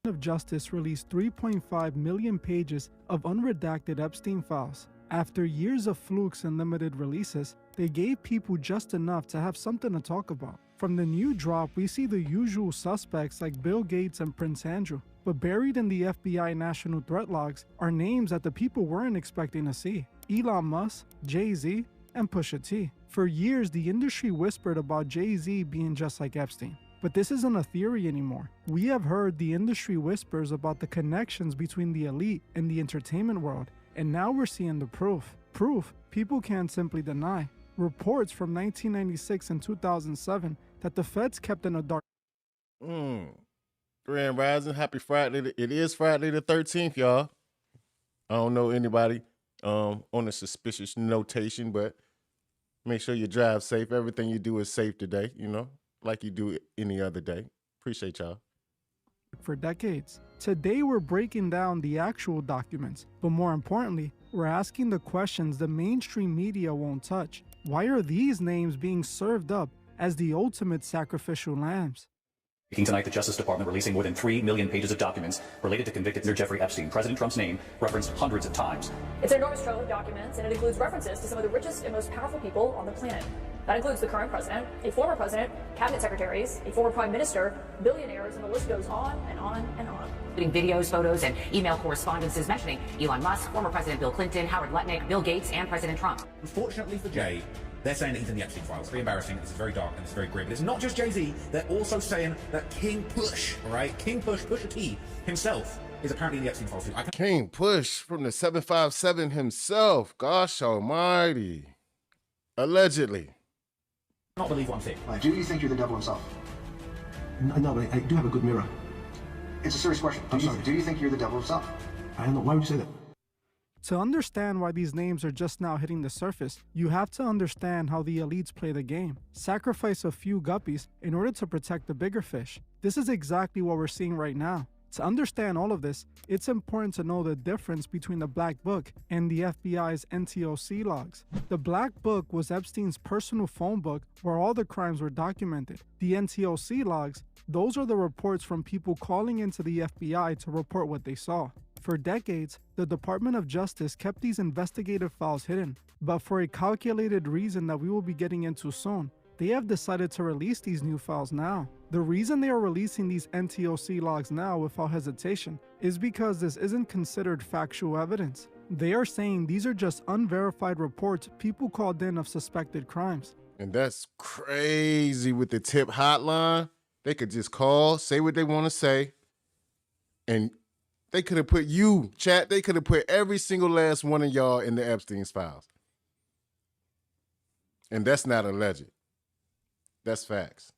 of Justice released 3.5 million pages of unredacted Epstein files. After years of flukes and limited releases, they gave people just enough to have something to talk about. From the new drop, we see the usual suspects like Bill Gates and Prince Andrew, but buried in the FBI national threat logs are names that the people weren't expecting to see. Elon Musk, Jay-Z, and Pusha T. For years, the industry whispered about Jay-Z being just like Epstein. But this isn't a theory anymore. We have heard the industry whispers about the connections between the elite and the entertainment world, and now we're seeing the proof. Proof people can't simply deny. Reports from 1996 and 2007 that the feds kept in a dark... Grand Rising, happy Friday. It is Friday the 13th, y'all. I don't know anybody on a suspicious notation, but make sure you drive safe. Everything you do is safe today, you know, like you do any other day. Appreciate y'all. for decades. Today we're breaking down the actual documents, but more importantly, we're asking the questions the mainstream media won't touch. Why are these names being served up as the ultimate sacrificial lambs? Speaking tonight, the Justice Department releasing more than 3 million pages of documents related to convicted Senator Jeffrey Epstein. President Trump's name referenced hundreds of times. It's an enormous trove of documents, and it includes references to some of the richest and most powerful people on the planet. That includes the current president, a former president, cabinet secretaries, a former prime minister, billionaires, and the list goes on and on and on. Including videos, photos, and email correspondences mentioning Elon Musk, former President Bill Clinton, Howard Lutnick, Bill Gates, and President Trump. Unfortunately for Jay, they're saying that he's in the Epstein files. It's very embarrassing. This is very dark and it's very grim. But it's not just Jay-Z. They're also saying that King Push, all right, King Push, Pusha T himself is apparently in the Epstein files too. King Push from the 757 himself. Gosh almighty. Allegedly. Not believe what I'm saying. Do you think you're the devil himself? No, but I do have a good mirror. It's a serious question. Do you think you're the devil himself? I don't know. Why would you say that? To understand why these names are just now hitting the surface, you have to understand how the elites play the game. Sacrifice a few guppies in order to protect the bigger fish. This is exactly what we're seeing right now. To understand all of this, it's important to know the difference between the Black Book and the FBI's NTOC logs. The Black Book was Epstein's personal phone book where all the crimes were documented. The NTOC logs, those are the reports from people calling into the FBI to report what they saw. For decades, the Department of Justice kept these investigative files hidden, but for a calculated reason that we will be getting into soon, they have decided to release these new files now. The reason they are releasing these NTOC logs now without hesitation is because this isn't considered factual evidence. They are saying these are just unverified reports people called in of suspected crimes. And that's crazy with the tip hotline. They could just call, say what they want to say, and they could have put you, chat, they could have put every single last one of y'all in the Epstein's files. And that's not alleged. That's facts.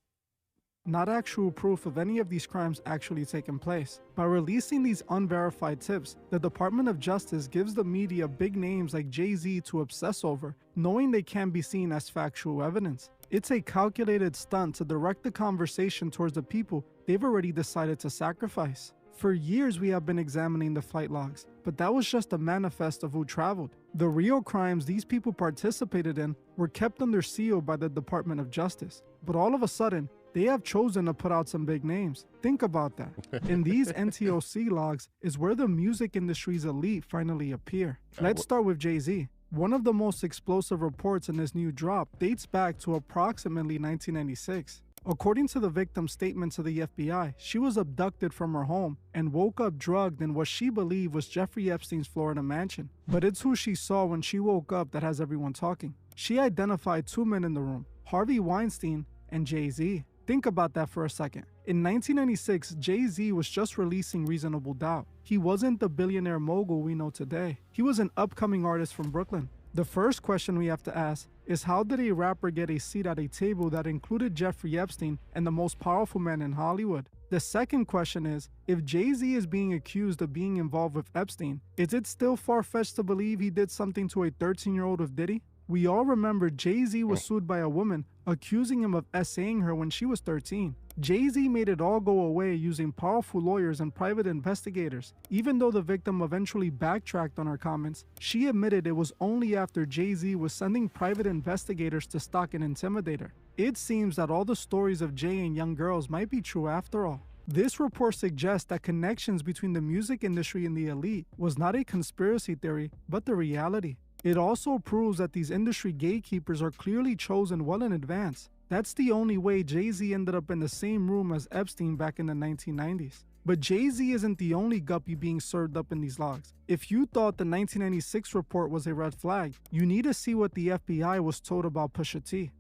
Not actual proof of any of these crimes actually taking place. By releasing these unverified tips, the Department of Justice gives the media big names like Jay-Z to obsess over, knowing they can be seen as factual evidence. It's a calculated stunt to direct the conversation towards the people they've already decided to sacrifice. For years we have been examining the flight logs, but that was just a manifest of who traveled. The real crimes these people participated in were kept under seal by the Department of Justice. But all of a sudden, they have chosen to put out some big names. Think about that. In these NTOC logs is where the music industry's elite finally appear. Let's start with Jay-Z. One of the most explosive reports in this new drop dates back to approximately 1996. According to the victim's statement to the FBI, she was abducted from her home and woke up drugged in what she believed was Jeffrey Epstein's Florida mansion. But it's who she saw when she woke up that has everyone talking. She identified two men in the room, Harvey Weinstein and Jay-Z. Think about that for a second. In 1996, Jay-Z was just releasing Reasonable Doubt. He wasn't the billionaire mogul we know today. He was an upcoming artist from Brooklyn. The first question we have to ask is, how did a rapper get a seat at a table that included Jeffrey Epstein and the most powerful man in Hollywood? The second question is, if Jay-Z is being accused of being involved with Epstein, is it still far-fetched to believe he did something to a 13-year-old with Diddy? We all remember Jay-Z was sued by a woman accusing him of essaying her when she was 13. Jay-Z made it all go away using powerful lawyers and private investigators. Even though the victim eventually backtracked on her comments, she admitted it was only after Jay-Z was sending private investigators to stalk and intimidate her. It seems that all the stories of Jay and young girls might be true after all. This report suggests that connections between the music industry and the elite was not a conspiracy theory, but the reality. It also proves that these industry gatekeepers are clearly chosen well in advance. That's the only way Jay-Z ended up in the same room as Epstein back in the 1990s. But Jay-Z isn't the only guppy being served up in these logs. If you thought the 1996 report was a red flag, you need to see what the FBI was told about Pusha T.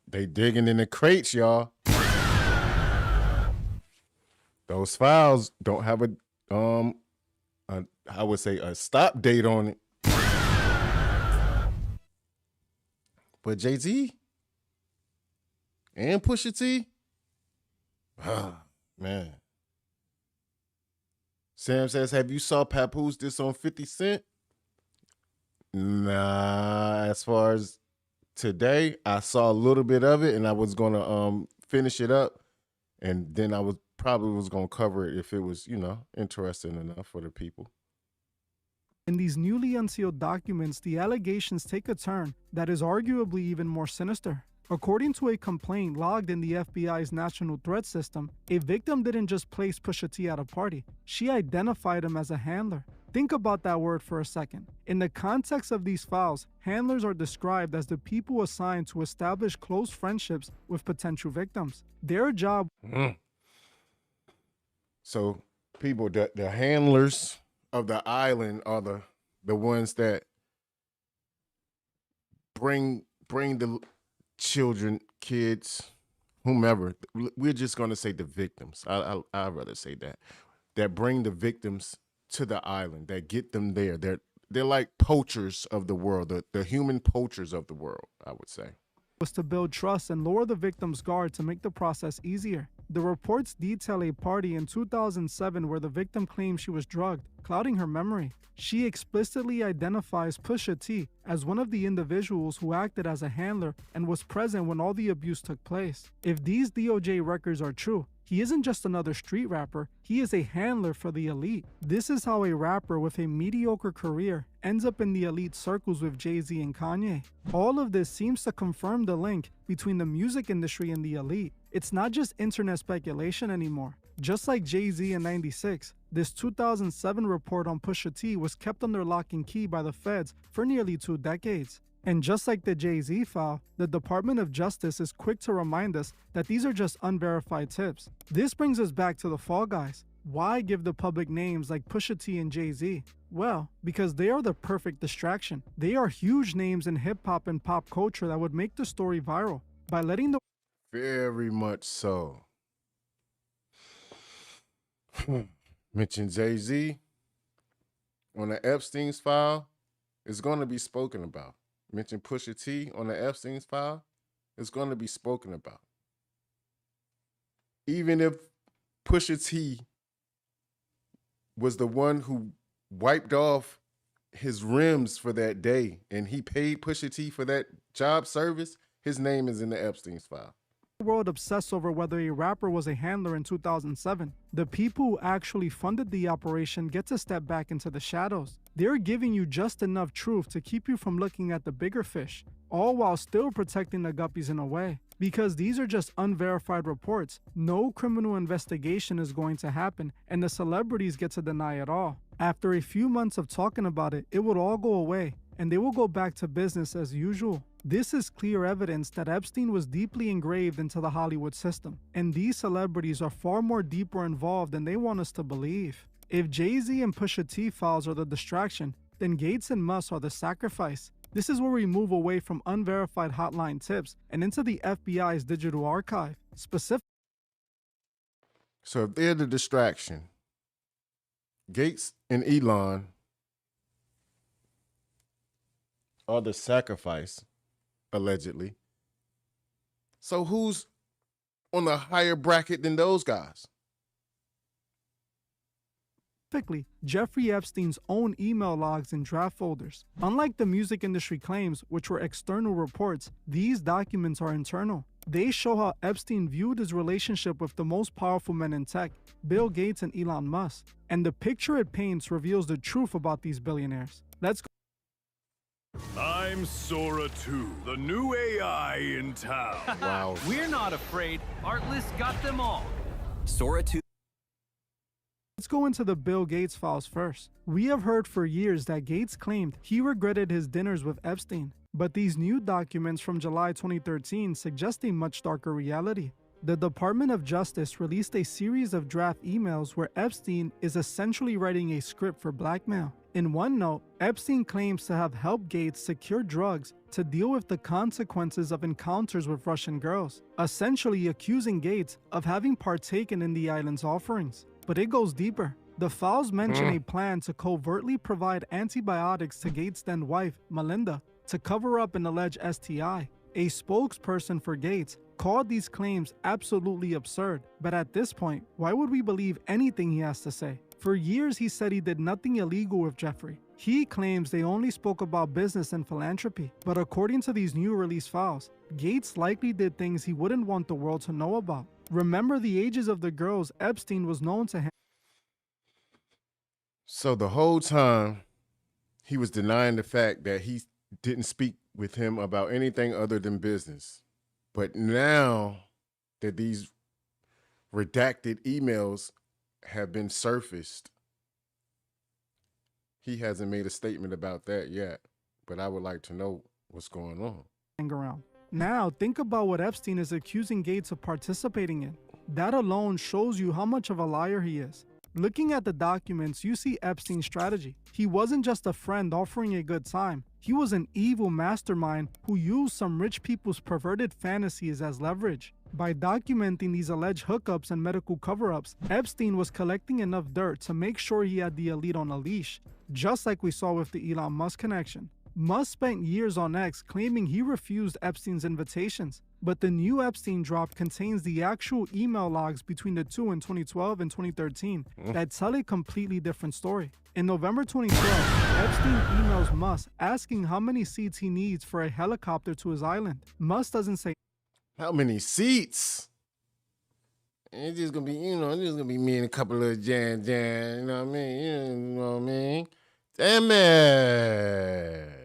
They digging in the crates, y'all. Those files don't have I would say a stop date on it. But Jay-Z and Pusha T, man. Sam says, have you saw Papoose this on 50 Cent? Nah, as far as today, I saw a little bit of it and I was gonna finish it up, and then I was probably gonna cover it if it was, interesting enough for the people. In these newly unsealed documents, the allegations take a turn that is arguably even more sinister. According to a complaint logged in the FBI's National Threat System, a victim didn't just place Pusha T at a party, she identified him as a handler. Think about that word for a second. In the context of these files, handlers are described as the people assigned to establish close friendships with potential victims. Their job... So people, the handlers of the island are the ones that bring the children, kids, whomever. We're just gonna say the victims. I'd rather say that bring the victims to the island, that get them there. they're like poachers of the world, the human poachers of the world, I would say. Was to build trust and lower the victim's guard to make the process easier. The reports detail a party in 2007 where the victim claims she was drugged, clouding her memory. She explicitly identifies Pusha T as one of the individuals who acted as a handler and was present when all the abuse took place. If these DOJ records are true, he isn't just another street rapper, he is a handler for the elite. This is how a rapper with a mediocre career ends up in the elite circles with Jay-Z and Kanye. All of this seems to confirm the link between the music industry and the elite. It's not just internet speculation anymore. Just like Jay-Z in '96, this 2007 report on Pusha T was kept under lock and key by the feds for nearly 2 decades. And just like the Jay-Z file, the Department of Justice is quick to remind us that these are just unverified tips. This brings us back to the fall guys. Why give the public names like Pusha T and Jay-Z? Well, because they are the perfect distraction. They are huge names in hip-hop and pop culture that would make the story viral. By letting the Very much so. Mention Jay-Z on the Epstein's file, it's going to be spoken about. Mention Pusha T on the Epstein's file, it's going to be spoken about. Even if Pusha T was the one who wiped off his rims for that day and he paid Pusha T for that job service, his name is in the Epstein's file. World obsessed over whether a rapper was a handler in 2007. The people who actually funded the operation get to step back into the shadows. They're giving you just enough truth to keep you from looking at the bigger fish, all while still protecting the guppies in a way. Because these are just unverified reports, no criminal investigation is going to happen, and the celebrities get to deny it all. After a few months of talking about it, it would all go away, and they will go back to business as usual. This is clear evidence that Epstein was deeply engraved into the Hollywood system, and these celebrities are far more deeper involved than they want us to believe. If Jay-Z and Pusha T files are the distraction, then Gates and Musk are the sacrifice. This is where we move away from unverified hotline tips and into the FBI's digital archive. So if they're the distraction, Gates and Elon are the sacrifice, allegedly. So who's on the higher bracket than those guys? Specifically, Jeffrey Epstein's own email logs and draft folders. Unlike the music industry claims, which were external reports, these documents are internal. They show how Epstein viewed his relationship with the most powerful men in tech, Bill Gates and Elon Musk. And the picture it paints reveals the truth about these billionaires. Let's go. I'm Sora 2, the new AI in town. Wow. We're not afraid. Artlist got them all. Sora 2. Let's go into the Bill Gates files first. We have heard for years that Gates claimed he regretted his dinners with Epstein, but these new documents from July 2013 suggest a much darker reality. The Department of Justice released a series of draft emails where Epstein is essentially writing a script for blackmail. In one note, Epstein claims to have helped Gates secure drugs to deal with the consequences of encounters with Russian girls, essentially accusing Gates of having partaken in the island's offerings. But it goes deeper. The files mention a plan to covertly provide antibiotics to Gates' then wife, Melinda, to cover up an alleged STI. A spokesperson for Gates called these claims absolutely absurd, but at this point, why would we believe anything he has to say? For years, he said he did nothing illegal with Jeffrey. He claims they only spoke about business and philanthropy, but according to these new release files, Gates likely did things he wouldn't want the world to know about. Remember the ages of the girls Epstein was known to him. So the whole time, he was denying the fact that he didn't speak with him about anything other than business. But now that these redacted emails have been surfaced, he hasn't made a statement about that yet. But I would like to know what's going on. Around. Now, think about what Epstein is accusing Gates of participating in. That alone shows you how much of a liar he is. Looking at the documents, you see Epstein's strategy. He wasn't just a friend offering a good time. He was an evil mastermind who used some rich people's perverted fantasies as leverage. By documenting these alleged hookups and medical cover-ups, Epstein was collecting enough dirt to make sure he had the elite on a leash. just like we saw with the Elon Musk connection. Musk spent years on X claiming he refused Epstein's invitations, but the new Epstein drop contains the actual email logs between the two in 2012 and 2013 that tell a completely different story. In November 2012, Epstein emails Musk asking how many seats he needs for a helicopter to his island. Musk doesn't say how many seats. It's just gonna be, it's just gonna be me and a couple of Jan, you know what I mean? You know what I mean? Damn it.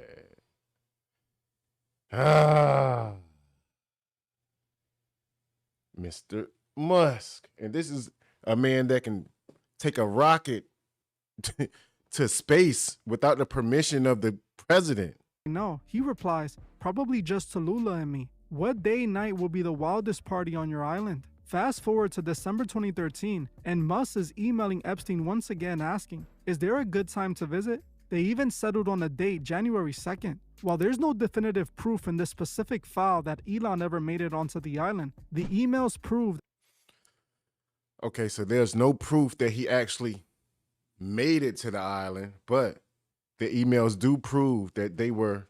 Mr. Musk. And this is a man that can take a rocket to space without the permission of the president. No, he replies, probably just Tallulah and me. What day night will be the wildest party on your island? Fast forward to December 2013, and Musk is emailing Epstein once again asking, is there a good time to visit? They even settled on a date, January 2nd. While there's no definitive proof in this specific file that Elon ever made it onto the island, the emails prove. Okay, so there's no proof that he actually made it to the island, but the emails do prove that they were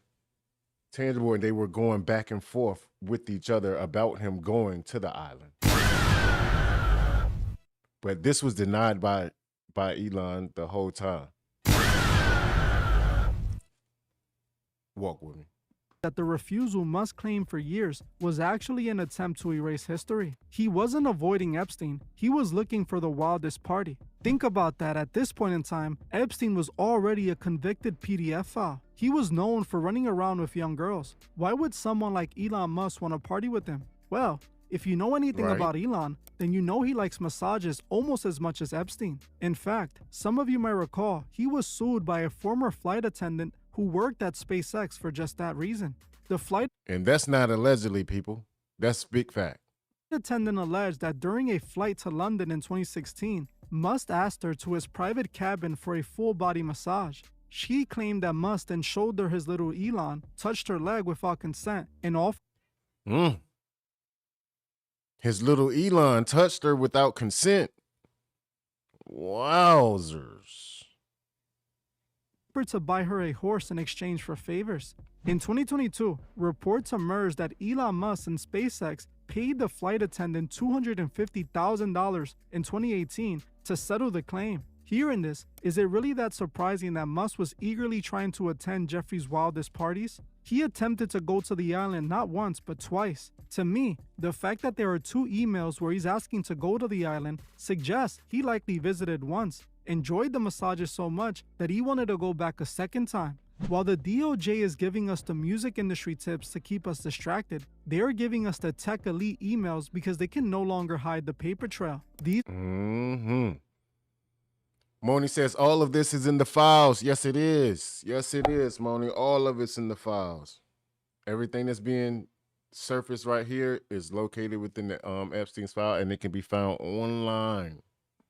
tangible and they were going back and forth with each other about him going to the island. But this was denied by Elon the whole time. Walk with me. That the refusal Musk claimed for years was actually an attempt to erase history. He wasn't avoiding Epstein, he was looking for the wildest party. Think about that. At this point in time, Epstein was already a convicted PDF file. He was known for running around with young girls. Why would someone like Elon Musk want to party with him? Well, if you know anything about Elon, then you know he likes massages almost as much as Epstein. In fact, some of you might recall, he was sued by a former flight attendant who worked at SpaceX for just that reason. The flight And that's not allegedly, people. That's big fact. attendant alleged that during a flight to London in 2016, Musk asked her to his private cabin for a full-body massage. She claimed that Musk then showed her his little Elon, touched her leg without consent, and offered His little Elon touched her without consent. Wowzers. to buy her a horse in exchange for favors. In 2022, reports emerged that Elon Musk and SpaceX paid the flight attendant $250,000 in 2018 to settle the claim. Hearing this, is it really that surprising that Musk was eagerly trying to attend Jeffrey's wildest parties? He attempted to go to the island not once, but twice. To me, the fact that there are two emails where he's asking to go to the island suggests he likely visited once, enjoyed the massages so much that he wanted to go back a second time. While the DOJ is giving us the music industry tips to keep us distracted, they are giving us the tech elite emails because they can no longer hide the paper trail. These Moni says all of this is in the files. Yes, it is. Yes, it is, Moni. All of it's in the files. Everything that's being surfaced right here is located within the Epstein's file, and it can be found online.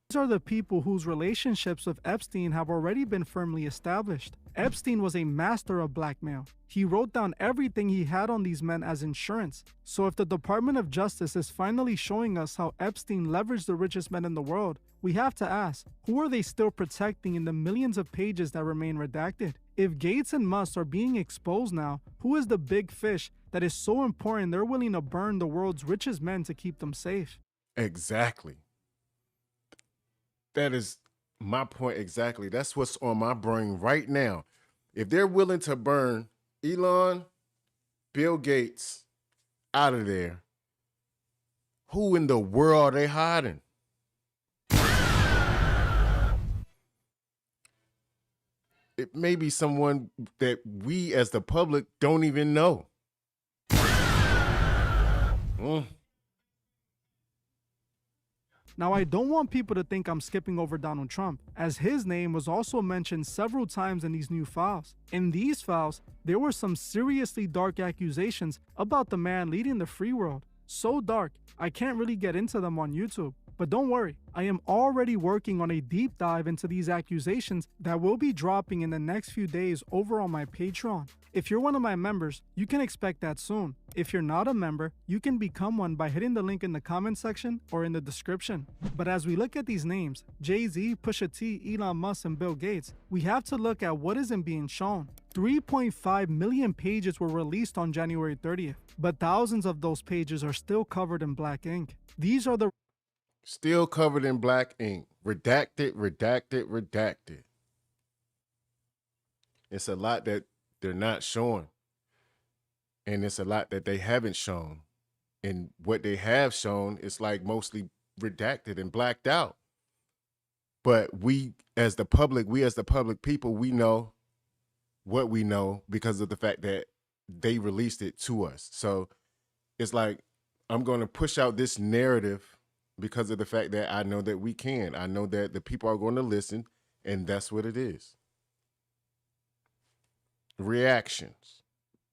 These are the people whose relationships with Epstein have already been firmly established. Epstein was a master of blackmail. He wrote down everything he had on these men as insurance. So if the Department of Justice is finally showing us how Epstein leveraged the richest men in the world, we have to ask, who are they still protecting in the millions of pages that remain redacted? If Gates and Musk are being exposed now, who is the big fish that is so important they're willing to burn the world's richest men to keep them safe? Exactly. That is my point exactly. That's what's on my brain right now. If they're willing to burn Elon, Bill Gates out of there, who in the world are they hiding? It may be someone that we as the public don't even know. Now, I don't want people to think I'm skipping over Donald Trump, as his name was also mentioned several times in these new files. In these files, there were some seriously dark accusations about the man leading the free world. So dark, I can't really get into them on YouTube. But don't worry, I am already working on a deep dive into these accusations that will be dropping in the next few days over on my Patreon. If you're one of my members, you can expect that soon. If you're not a member, you can become one by hitting the link in the comment section or in the description. But as we look at these names, Jay-Z, Pusha T, Elon Musk, and Bill Gates, we have to look at what isn't being shown. 3.5 million pages were released on January 30th, but thousands of those pages are still covered in black ink. These are the Still covered in black ink. Redacted, redacted, redacted. It's a lot that they're not showing. And it's a lot that they haven't shown. And what they have shown is like mostly redacted and blacked out. But we as the public people, we know what we know because of the fact that they released it to us. So it's like, I'm going to push out this narrative because of the fact that I know that we can. I know that the people are going to listen, and that's what it is. Reactions.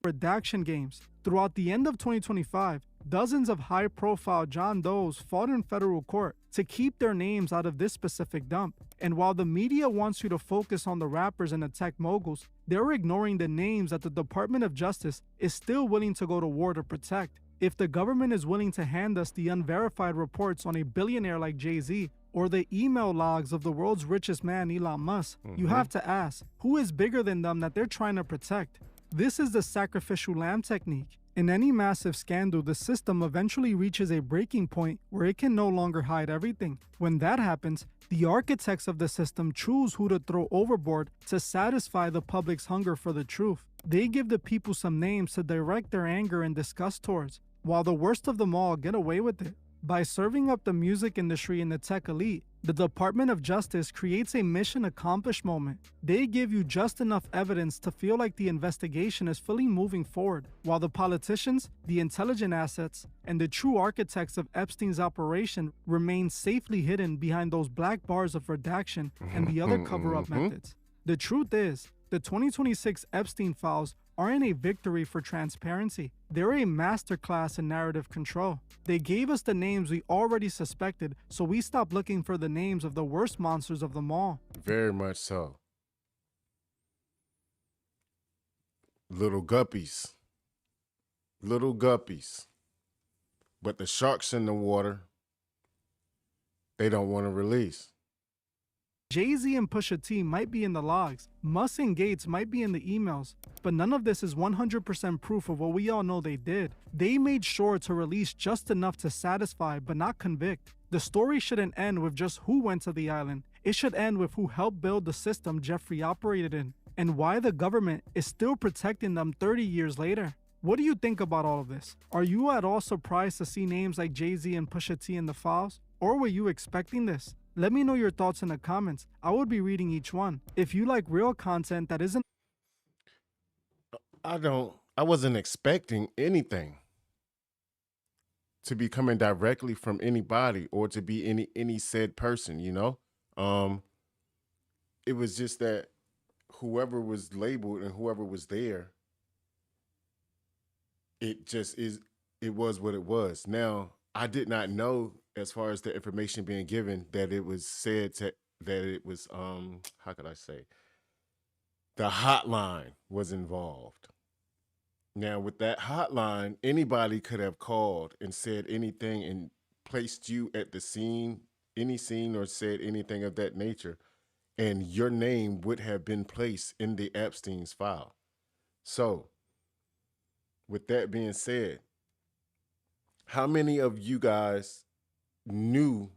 redaction games. Throughout the end of 2025, dozens of high-profile John Does fought in federal court to keep their names out of this specific dump. And while the media wants you to focus on the rappers and the tech moguls, they're ignoring the names that the Department of Justice is still willing to go to war to protect. If the government is willing to hand us the unverified reports on a billionaire like Jay-Z, or the email logs of the world's richest man, Elon Musk, you have to ask, who is bigger than them that they're trying to protect? This is the sacrificial lamb technique. In any massive scandal, the system eventually reaches a breaking point where it can no longer hide everything. When that happens, the architects of the system choose who to throw overboard to satisfy the public's hunger for the truth. They give the people some names to direct their anger and disgust towards, while the worst of them all get away with it. By serving up the music industry and the tech elite, the Department of Justice creates a mission accomplished moment. They give you just enough evidence to feel like the investigation is fully moving forward, while the politicians, the intelligent assets, and the true architects of Epstein's operation remain safely hidden behind those black bars of redaction and the other cover-up methods. The truth is, the 2026 Epstein files aren't a victory for transparency. They're a masterclass in narrative control. They gave us the names we already suspected, so we stopped looking for the names of the worst monsters of them all. Very much so. Little guppies. Little guppies. But the sharks in the water, they don't want to release. Jay-Z and Pusha T might be in the logs, Musk and Gates might be in the emails, but none of this is 100% proof of what we all know they did. They made sure to release just enough to satisfy but not convict. The story shouldn't end with just who went to the island. It should end with who helped build the system Jeffrey operated in, and why the government is still protecting them 30 years later. What do you think about all of this? Are you at all surprised to see names like Jay-Z and Pusha T in the files? Or were you expecting this? Let me know your thoughts in the comments. I would be reading each one. If you like real content that isn't... I wasn't expecting anything to be coming directly from anybody or to be any said person, you know? It was just that whoever was labeled and whoever was there, it was what it was. Now, I did not know, as far as the information being given, that it was said that it was, how could I say, the hotline was involved. Now, with that hotline, anybody could have called and said anything and placed you at the scene, any scene, or said anything of that nature, and your name would have been placed in the Epstein's file. So, with that being said, how many of you guys knew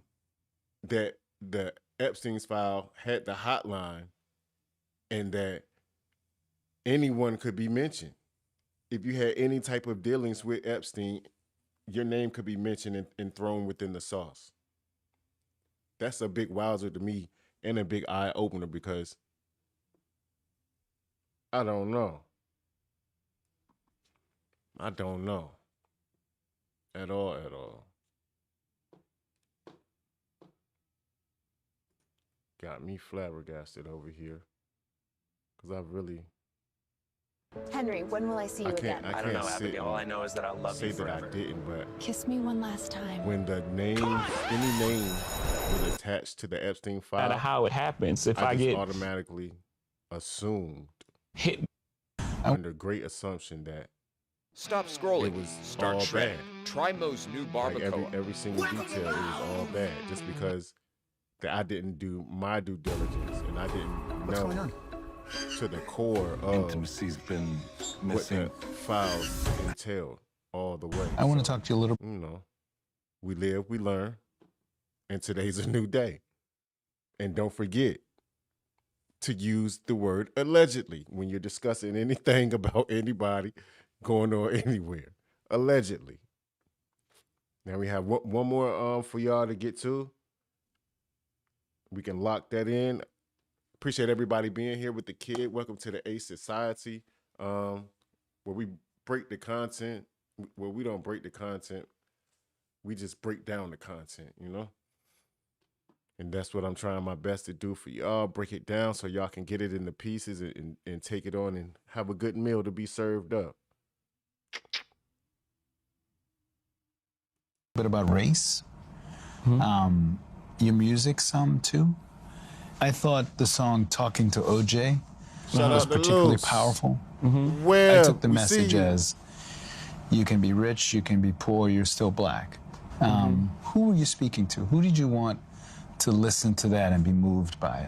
that the Epstein's file had the hotline and that anyone could be mentioned? If you had any type of dealings with Epstein, your name could be mentioned and thrown within the sauce. That's a big wowzer to me and a big eye opener, because I don't know. I don't know. At all. Got me flabbergasted over here, because I really Henry, when will I see you again? I don't know, can't Abigail. All I know is that I love you say that forever. I didn't, but Kiss me one last time. when the name, any name was attached to the Epstein file, No matter how it happens, if I just get automatically assumed hit under great assumption that Stop scrolling. it was Start all shredding. bad. Try Mo's new Like barbacoa. every single detail, it was all bad, just because that I didn't do my due diligence and I didn't What's know going on? to the core of Intimacy's been what missing. the files entailed all the way. I want to talk to you a little. You know, we live, we learn, and today's a new day. And don't forget to use the word allegedly when you're discussing anything about anybody going on anywhere. Allegedly. Now we have one more for y'all to get to. We can lock that in. Appreciate everybody being here with the kid. Welcome to the A Society, where we break the content. Well, we don't break the content. We just break down the content, you know? And that's what I'm trying my best to do for y'all. Break it down so y'all can get it in the pieces and take it on and have a good meal to be served up. Bit about race. Your music some too. I thought the song "Talking to OJ" was particularly powerful. Well, I took the we message see you. as you can be rich, you can be poor, you're still black. Who were you speaking to? Who did you want to listen to that and be moved by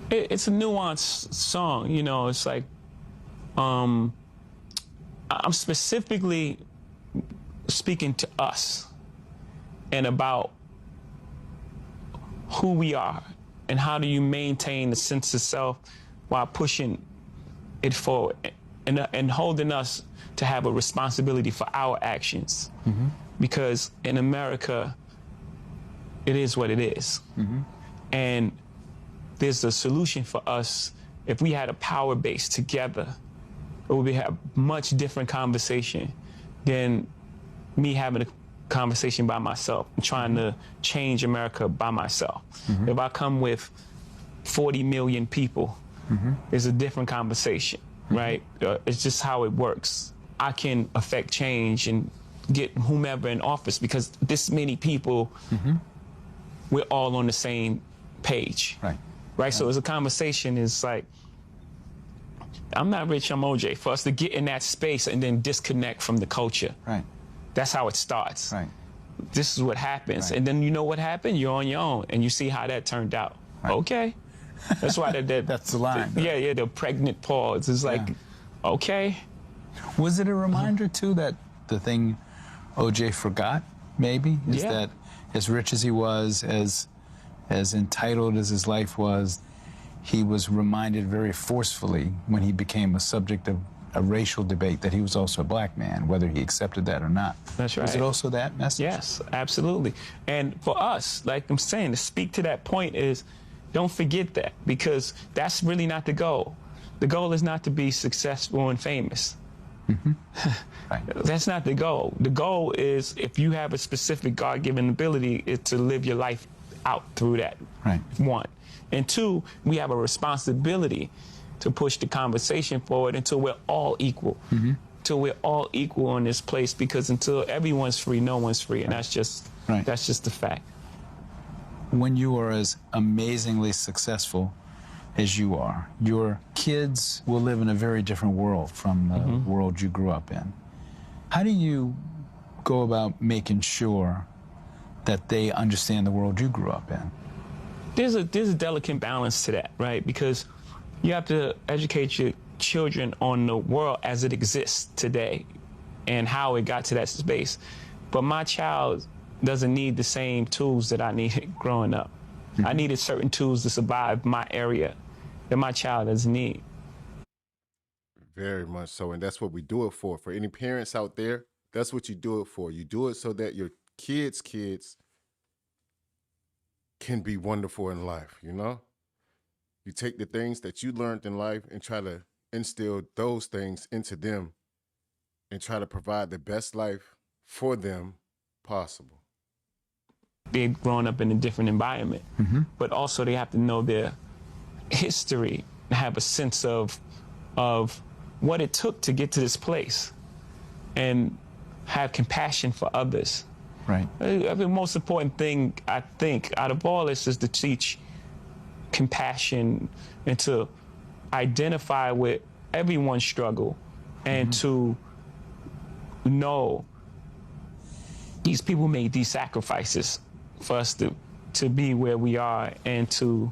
it? It's a nuanced song, you know. It's like I'm specifically speaking to us and about who we are and how do you maintain the sense of self while pushing it forward and holding us to have a responsibility for our actions. Because in America, it is what it is. And there's a solution for us. If we had a power base together, it would be a much different conversation than me having a conversation by myself and trying to change America by myself. If I come with 40 million people, it's a different conversation, right? It's just how it works. I can affect change and get whomever in office because this many people, we're all on the same page. Right? So as a conversation, it's like, I'm not rich, I'm OJ. For us to get in that space and then disconnect from the culture. That's how it starts. This is what happens. And then you know what happened? You're on your own and you see how that turned out. Okay. That's why that's the line. Yeah, the pregnant pause. It's like, okay. Was it a reminder too that the thing OJ forgot, maybe, is that as rich as he was, as entitled as his life was, he was reminded very forcefully when he became a subject of a racial debate that he was also a black man, whether he accepted that or not. That's right. Was it also that message? Yes, absolutely. And for us, like I'm saying, to speak to that point is, don't forget that, because that's really not the goal. The goal is not to be successful and famous. That's not the goal. The goal is, if you have a specific God-given ability, is to live your life out through that. One. And two, we have a responsibility to push the conversation forward until we're all equal. Until we're all equal in this place, because until everyone's free, no one's free. And that's just the fact. When you are as amazingly successful as you are, your kids will live in a very different world from the world you grew up in. How do you go about making sure that they understand the world you grew up in? There's a delicate balance to that, right? Because you have to educate your children on the world as it exists today and how it got to that space. But my child doesn't need the same tools that I needed growing up. I needed certain tools to survive my area that my child doesn't need. Very much so, and that's what we do it for. For any parents out there, that's what you do it for. You do it so that your kids' kids can be wonderful in life, you know? You take the things that you learned in life and try to instill those things into them and try to provide the best life for them possible. They've grown up in a different environment, but also they have to know their history, have a sense of what it took to get to this place and have compassion for others. Right. The most important thing, I think, out of all this is to teach compassion and to identify with everyone's struggle and to know these people made these sacrifices for us to be where we are and to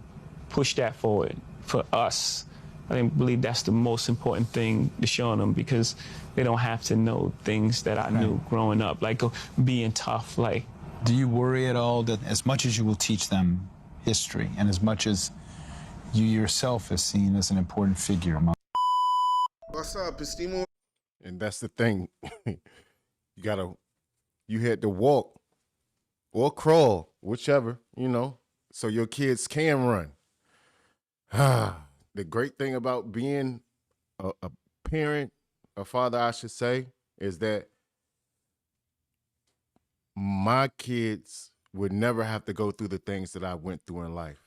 push that forward for us. I believe that's the most important thing to show them, because they don't have to know things that I knew growing up, like being tough. Like, do you worry at all that as much as you will teach them history and as much as you yourself is seen as an important figure among? What's up, Estimo? And that's the thing. You had to walk or crawl, whichever, so your kids can run. The great thing about being a parent, a father, I should say, is that my kids would never have to go through the things that I went through in life.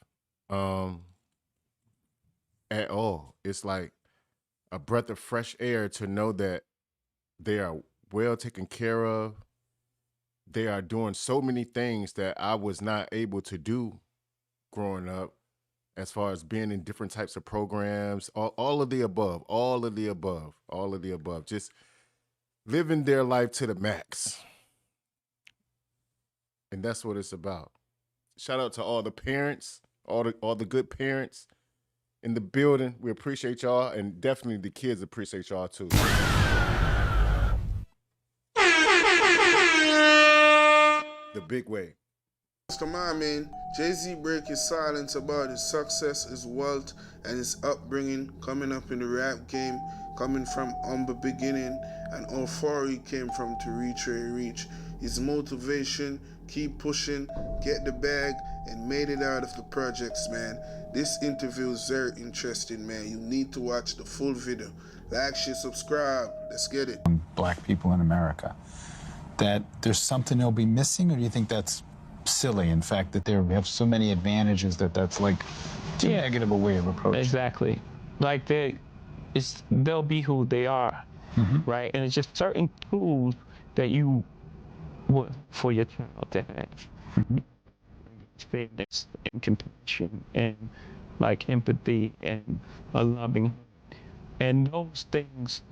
At all. It's like a breath of fresh air to know that they are well taken care of. They are doing so many things that I was not able to do growing up, as far as being in different types of programs, all of the above, just living their life to the max. And that's what it's about. Shout out to all the parents, all the good parents in the building. We appreciate y'all, and definitely the kids appreciate y'all too. The big way. Come on, man. Jay-Z break his silence about his success, his wealth, and his upbringing, coming up in the rap game, coming from humble beginning, and how far he came from to reach where he reached. His motivation, keep pushing, get the bag, and made it out of the projects, man. This interview is very interesting, man. You need to watch the full video. Like, share, subscribe. Let's get it. Black people in America, that there's something they'll be missing, or do you think that's silly, in fact, that they have so many advantages that's like too negative a way of approaching? Exactly. Like they'll be who they are, right? And it's just certain tools that you want for your child to have. Fairness and compassion and like empathy and a loving, and those things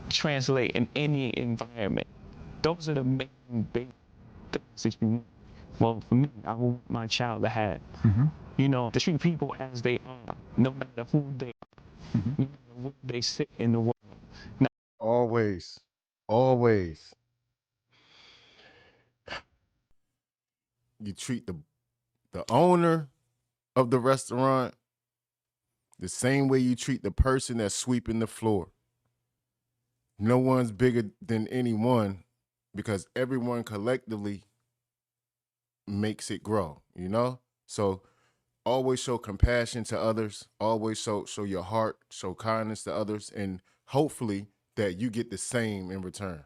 translate in any environment. Those are the main things that you want. Well, for me, I want my child to have. To treat people as they are, no matter who they are, no matter where they sit in the world. Now, always. You treat the owner of the restaurant the same way you treat the person that's sweeping the floor. No one's bigger than anyone, because everyone collectively makes it grow, So always show compassion to others, always show your heart, show kindness to others, and hopefully that you get the same in return.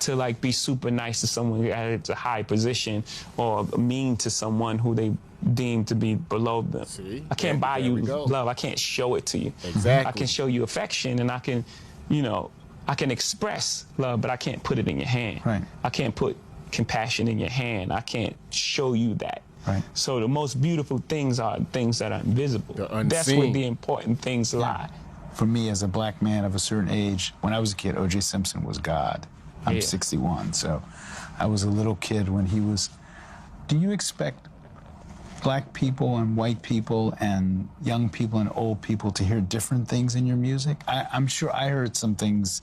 To be super nice to someone at a high position, or mean to someone who they deem to be below them. See? I can't buy you love. I can't show it to you. Exactly. I can show you affection, and I can, I can express love, but I can't put it in your hand. Right. I can't put compassion in your hand. I can't show you that. Right. So the most beautiful things are things that are invisible. The unseen. That's where the important things lie. For me, as a black man of a certain age, when I was a kid, O.J. Simpson was God. I'm 61, so I was a little kid when he was. Do you expect black people and white people and young people and old people to hear different things in your music? I'm sure I heard some things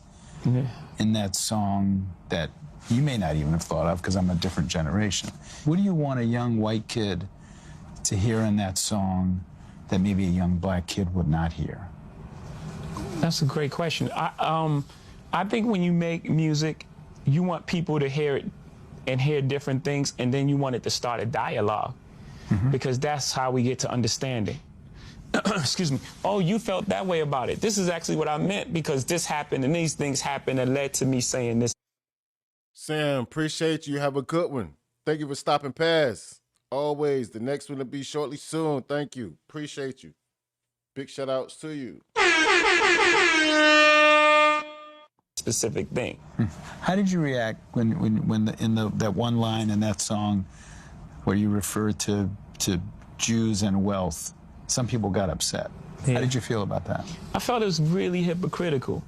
in that song that you may not even have thought of, because I'm a different generation. What do you want a young white kid to hear in that song that maybe a young black kid would not hear? That's a great question. I think when you make music, you want people to hear it and hear different things, and then you want it to start a dialogue, because that's how we get to understanding. Excuse me. Oh, you felt that way about it. This is actually what I meant, because this happened and these things happened that led to me saying this. Sam, appreciate you. Have a good one. Thank you for stopping past. Always. The next one will be shortly soon. Thank you. Appreciate you. Big shout outs to you. Specific thing. How did you react when that one line in that song where you referred to Jews and wealth? Some people got upset. How did you feel about that? I felt it was really hypocritical.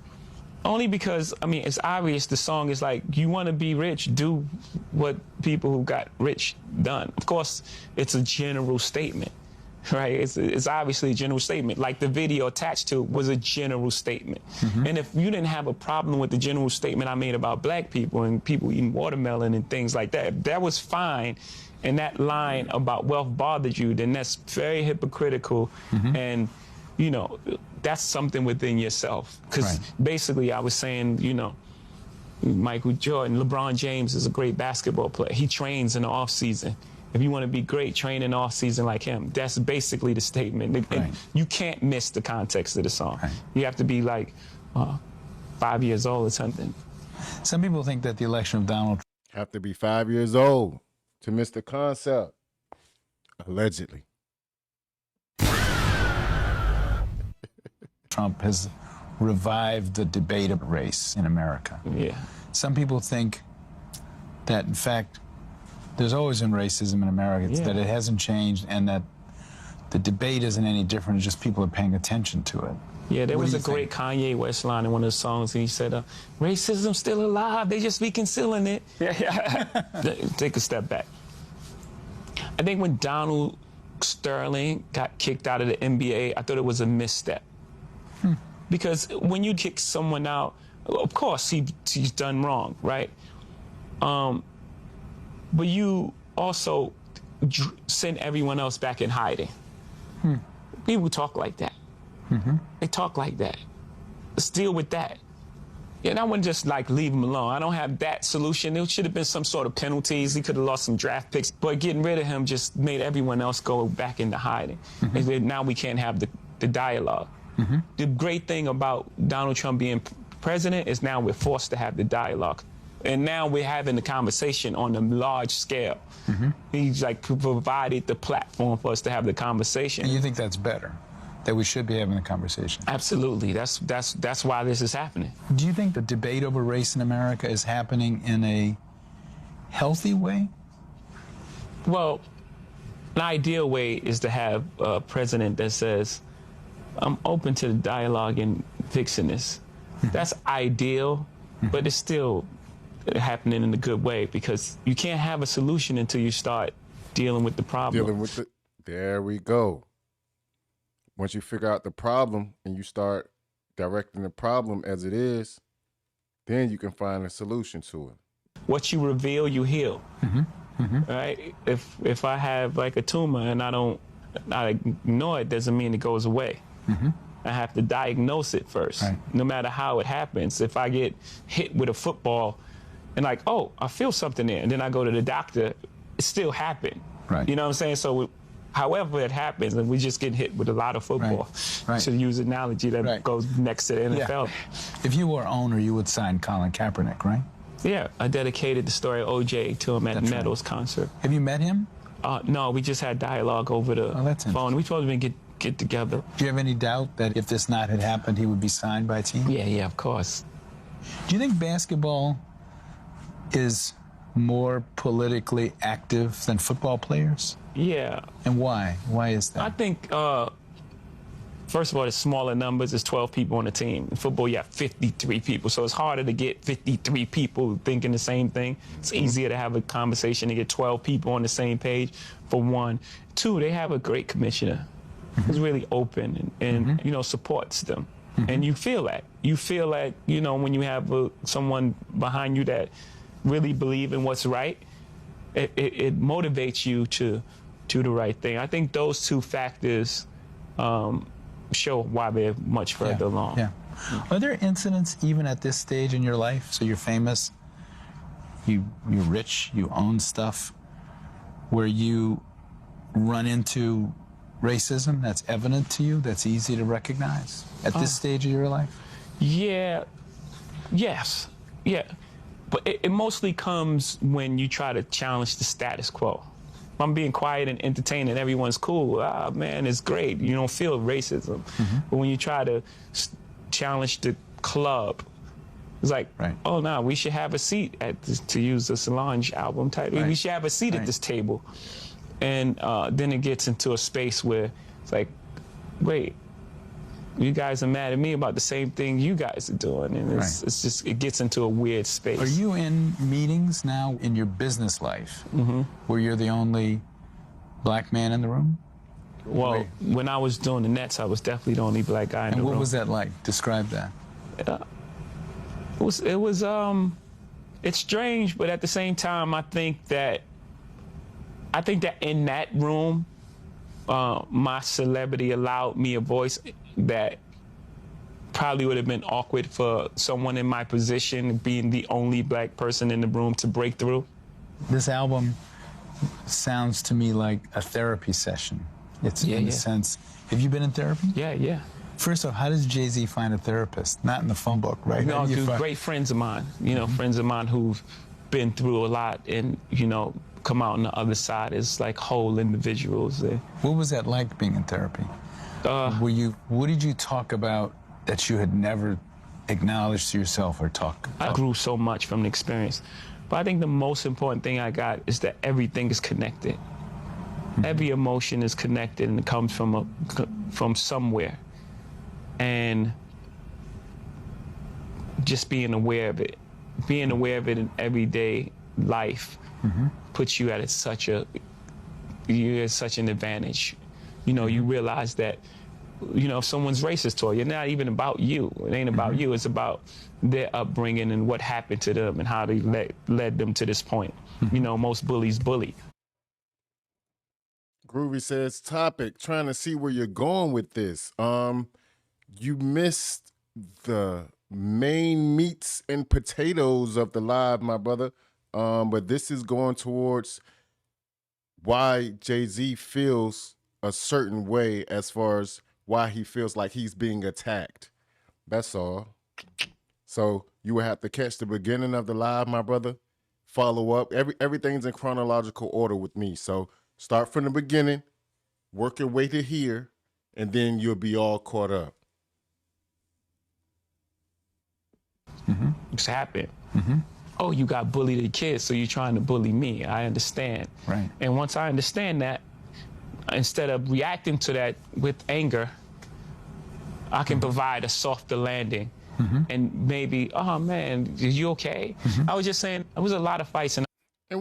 Only because, I mean, it's obvious the song is like, you want to be rich, do what people who got rich done. Of course, it's a general statement, right? It's obviously a general statement. Like the video attached to it was a general statement. And if you didn't have a problem with the general statement I made about black people and people eating watermelon and things like that, that was fine. And that line about wealth bothered you, then that's very hypocritical. And, you know, that's something within yourself. Because basically I was saying, you know, Michael Jordan, LeBron James is a great basketball player. He trains in the off season. If you want to be great, train in the off season like him. That's basically the statement. And you can't miss the context of the song. You have to be like 5 years old or something. Some people think that the election of Donald Have to be 5 years old to miss the concept. Allegedly. Trump has revived the debate of race in America. Some people think that, in fact, there's always been racism in America, that it hasn't changed, and that the debate isn't any different, it's just people are paying attention to it. Yeah, there was a great Kanye West line in one of the songs, and he said, racism's still alive, they just be concealing it. Take a step back. I think when Donald Sterling got kicked out of the NBA, I thought it was a misstep. Because when you kick someone out, of course he's done wrong, right? But you also send everyone else back in hiding. People talk like that. They talk like that. Let's deal with that. And I wouldn't just like leave him alone. I don't have that solution. There should have been some sort of penalties. He could have lost some draft picks. But getting rid of him just made everyone else go back into hiding. And then now we can't have the dialogue. The great thing about Donald Trump being president is now we're forced to have the dialogue. And now we're having the conversation on a large scale. He's like provided the platform for us to have the conversation. And you think that's better? That we should be having the conversation? Absolutely. That's why this is happening. Do you think the debate over race in America is happening in a healthy way? Well, an ideal way is to have a president that says, I'm open to the dialogue and fixing this. That's ideal, but it's still happening in a good way, because you can't have a solution until you start dealing with the problem. There we go. Once you figure out the problem and you start directing the problem as it is, then you can find a solution to it. What you reveal, you heal. Right? If I have like a tumor and I ignore it, doesn't mean it goes away. I have to diagnose it first, no matter how it happens. If I get hit with a football and like, oh, I feel something there, and then I go to the doctor, it still happened. You know what I'm saying? So however it happens, and we just get hit with a lot of football. To use an analogy that goes next to the NFL. If you were owner, you would sign Colin Kaepernick, right? Yeah, I dedicated the story of OJ to him at Meadows concert. Have you met him? No, we just had dialogue over the phone. We supposed to get together. Do you have any doubt that if this not had happened, he would be signed by a team? Yeah, of course. Do you think basketball is more politically active than football players? Yeah. And why? Why is that? I think, first of all, it's smaller numbers. There's 12 people on the team. In football, you have 53 people. So it's harder to get 53 people thinking the same thing. It's easier to have a conversation to get 12 people on the same page, for one. Two, they have a great commissioner who's really open and you know, supports them. And you feel that. You feel that, you know, when you have someone behind you that really believe in what's right, it motivates you to do the right thing. I think those two factors show why they're much further along. Are there incidents even at this stage in your life? So you're famous, you're rich, you own stuff, where you run into racism that's evident to you, that's easy to recognize at this stage of your life? Yeah. Yes. Yeah. But it mostly comes when you try to challenge the status quo. I'm being quiet and entertaining, everyone's cool. Ah, man, it's great. You don't feel racism. But when you try to challenge the club, it's like, oh, no, we should have a seat at this, to use the Solange album title. We should have a seat at this table. And then it gets into a space where it's like, wait, you guys are mad at me about the same thing you guys are doing. And it's just, it gets into a weird space. Are you in meetings now in your business life where you're the only black man in the room? Well, when I was doing the Nets, I was definitely the only black guy in the room. And what was that like? Describe that. It's strange, but at the same time, I think that in that room, my celebrity allowed me a voice that probably would have been awkward for someone in my position, being the only black person in the room, to break through. This album sounds to me like a therapy session. It's in the sense, have you been in therapy? Yeah. First off, how does Jay-Z find a therapist? Not in the phone book, right? No, through great friends of mine, friends of mine who've been through a lot and, come out on the other side as like whole individuals. What was that like being in therapy? What did you talk about that you had never acknowledged to yourself or talked about? I grew so much from the experience. But I think the most important thing I got is that everything is connected. Every emotion is connected and it comes from somewhere. And just being aware of it in everyday life puts you at such an advantage. You realize that, if someone's racist toward you, it's not even about you. It ain't about you. It's about their upbringing and what happened to them and how they led them to this point. Most bullies bully. Groovy says, topic, trying to see where you're going with this. You missed the main meats and potatoes of the live, my brother. But this is going towards why Jay-Z feels a certain way as far as why he feels like he's being attacked. That's all. So you will have to catch the beginning of the live, my brother. Follow up. Everything's in chronological order with me. So start from the beginning, work your way to here, and then you'll be all caught up. It's happened. Oh, you got bullied as kids, so you're trying to bully me. I understand. Right. And once I understand that, instead of reacting to that with anger, I can provide a softer landing. And maybe, oh man, are you okay? I was just saying, there was a lot of fights. And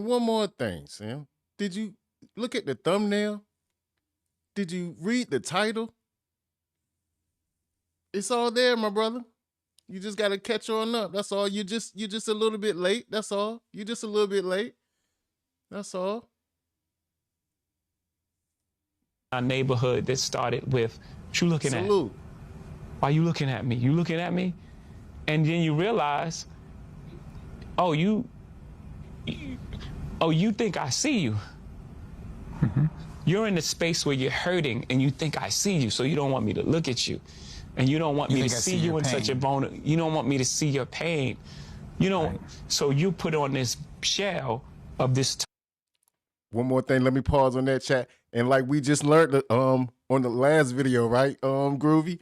one more thing, Sam. Did you look at the thumbnail? Did you read the title? It's all there, my brother. You just got to catch on up. That's all. You're just a little bit late. That's all. You're just a little bit late. That's all. Our neighborhood that started with, what you looking at? Why you looking at me? You looking at me? And then you realize, you think I see you. You're in a space where you're hurting and you think I see you, so you don't want me to look at you. And you don't want me to see you in such a vulnerable, you don't want me to see your pain. You don't, so you put on this shell of this. One more thing, let me pause on that, chat. And like we just learned on the last video, right, Groovy?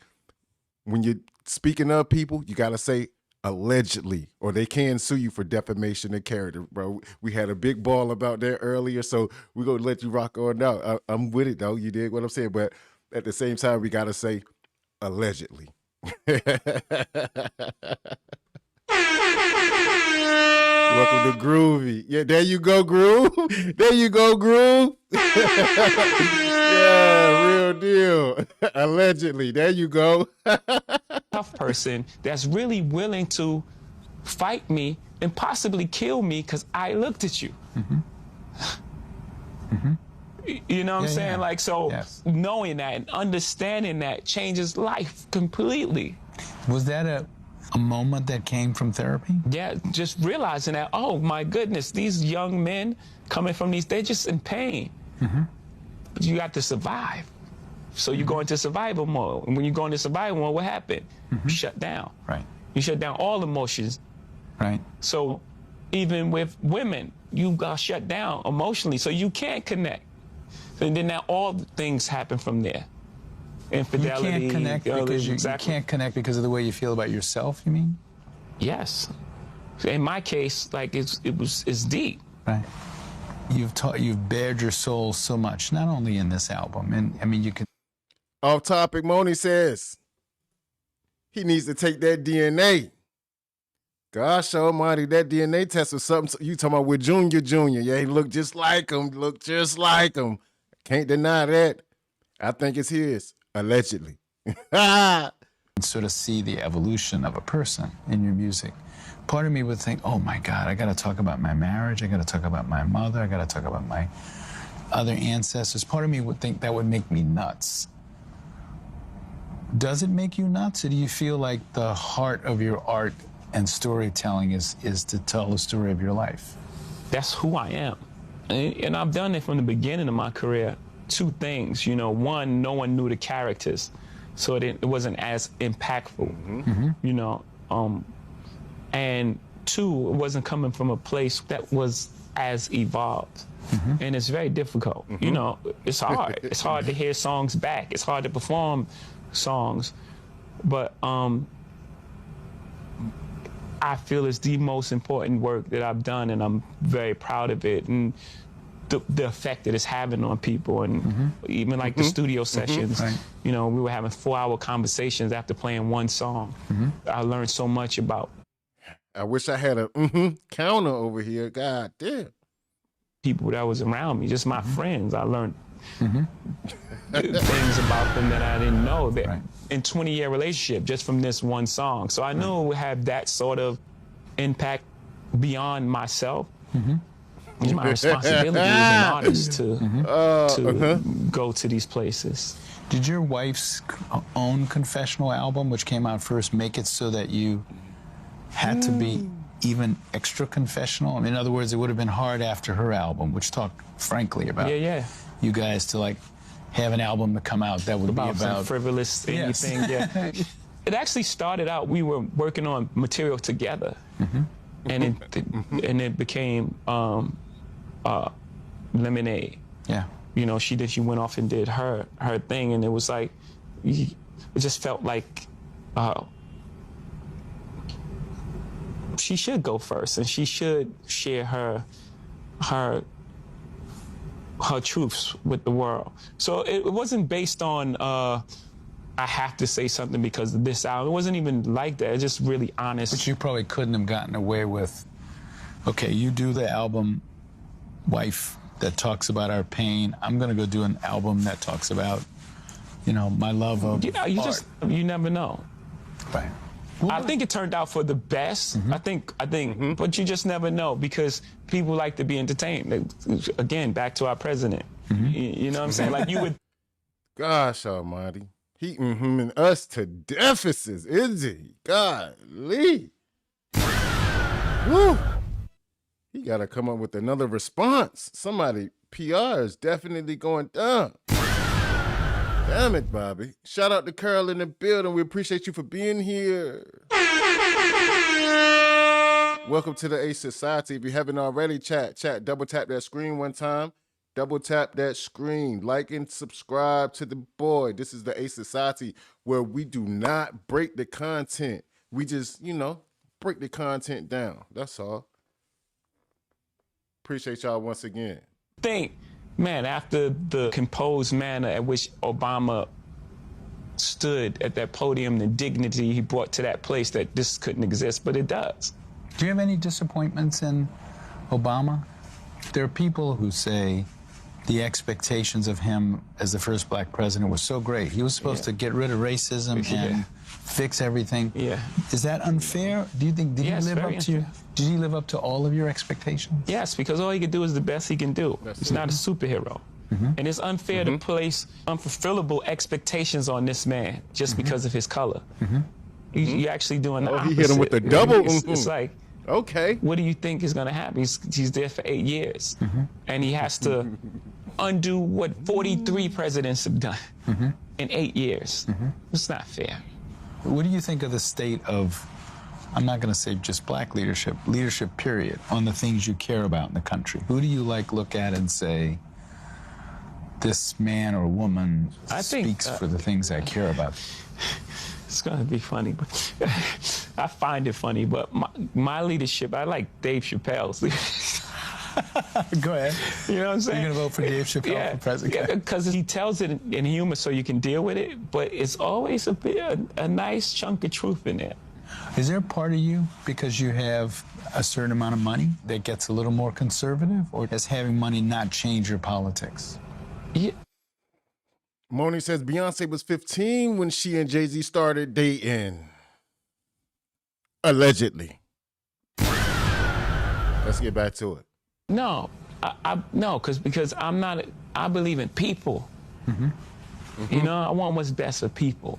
When you're speaking of people, you got to say allegedly, or they can sue you for defamation of character, bro. We had a big ball about that earlier, so we're going to let you rock on now. I'm with it, though. You dig what I'm saying? But at the same time, we got to say allegedly. Welcome to Groovy. Yeah, there you go, Groove. There you go, Groove. Yeah, real deal. Allegedly. There you go. Tough person that's really willing to fight me and possibly kill me because I looked at you. You know what I'm saying? Like, so knowing that and understanding that changes life completely. Was that a moment that came from therapy? Yeah, just realizing that, oh my goodness, these young men coming from they're just in pain. But you got to survive. So you go into survival mode. And when you go into survival mode, what happened? You shut down. Right. You shut down all emotions. Right. So even with women, you got shut down emotionally, so you can't connect. And then now all the things happen from there. Infidelity. You can't connect because you can't connect because of the way you feel about yourself, you mean? Yes. In my case, like it's deep. Right. You've bared your soul so much, not only in this album, and I mean you can. Off topic, Moni says he needs to take that DNA. Gosh almighty, that DNA test was something. You talking about with Junior. Yeah, he looked just like him. Can't deny that. I think it's his, allegedly. Sort of see the evolution of a person in your music. Part of me would think, oh my God, I got to talk about my marriage. I got to talk about my mother. I got to talk about my other ancestors. Part of me would think that would make me nuts. Does it make you nuts, or do you feel like the heart of your art and storytelling is to tell the story of your life? That's who I am. And I've done it from the beginning of my career. Two things, you know, one, no one knew the characters, so it wasn't as impactful, you know, and two, it wasn't coming from a place that was as evolved. And it's very difficult, you know, it's hard. It's hard to hear songs back. It's hard to perform songs, but I feel it's the most important work that I've done, and I'm very proud of it. And the effect that it's having on people, and even like the studio sessions, you know, we were having 4-hour conversations after playing one song. I learned so much about. I wish I had a counter over here. God damn. People that was around me, just my friends. I learned things about them that I didn't know. That in 20-year relationship, just from this one song. So I knew it would have that sort of impact beyond myself. It's my responsibility as an artist to go to these places. Did your wife's own confessional album, which came out first, make it so that you had to be even extra confessional? I mean, in other words, it would have been hard after her album, which talked frankly about you guys to like have an album to come out that would be about some frivolous anything. Yeah. It actually started out, we were working on material together, and it became Lemonade. Yeah. You know, she went off and did her thing, and it was like, it just felt like she should go first, and she should share her truths with the world. So it wasn't based on I have to say something because of this album. It wasn't even like that. It's just really honest. But you probably couldn't have gotten away with, okay, you do the album Wife that talks about our pain. I'm gonna go do an album that talks about, you know, my love of art. You never know. Right. I think it turned out for the best. I think, but you just never know, because people like to be entertained. Again, back to our president. You know what I'm saying? Like you would. Gosh almighty. He and us to deficits, is he? Golly. Woo. He got to come up with another response. Somebody, PR is definitely going down. Damn it, Bobby. Shout out to Carol in the building. We appreciate you for being here. Welcome to the Ace Society. If you haven't already, chat, double tap that screen one time. Double tap that screen. Like and subscribe to the boy. This is the Ace Society, where we do not break the content. We just, you know, break the content down. That's all. Appreciate y'all once again. Man, after the composed manner at which Obama stood at that podium, the dignity he brought to that place, that this couldn't exist, but it does. Do you have any disappointments in Obama? There are people who say the expectations of him as the first black president was so great. He was supposed to get rid of racism and fix everything. Yeah. Is that unfair? Do you think, did he live up to all of your expectations? Yes, because all he could do is the best he can do. He's not a superhero. And it's unfair to place unfulfillable expectations on this man just because of his color. You're actually doing the opposite. He hit him with the double. It's like, okay, what do you think is going to happen? He's there for 8 years, and he has to undo what 43 presidents have done in 8 years. It's not fair. What do you think of the state of, I'm not going to say just black leadership period, on the things you care about in the country? Who do you look at and say, this man or woman speaks for the things I care about. It's going to be funny, but I find it funny. But my leadership, I like Dave Chappelle's. Go ahead. You know what I'm saying? You're going to vote for Dave Chappelle for president? Yeah, because he tells it in humor so you can deal with it, but it's always a nice chunk of truth in there. Is there a part of you, because you have a certain amount of money, that gets a little more conservative, or does having money not change your politics? Yeah. Moni says Beyonce was 15 when she and Jay-Z started dating. Allegedly. Let's get back to it. No, no, because I'm not. I believe in people. You know, I want what's best for people.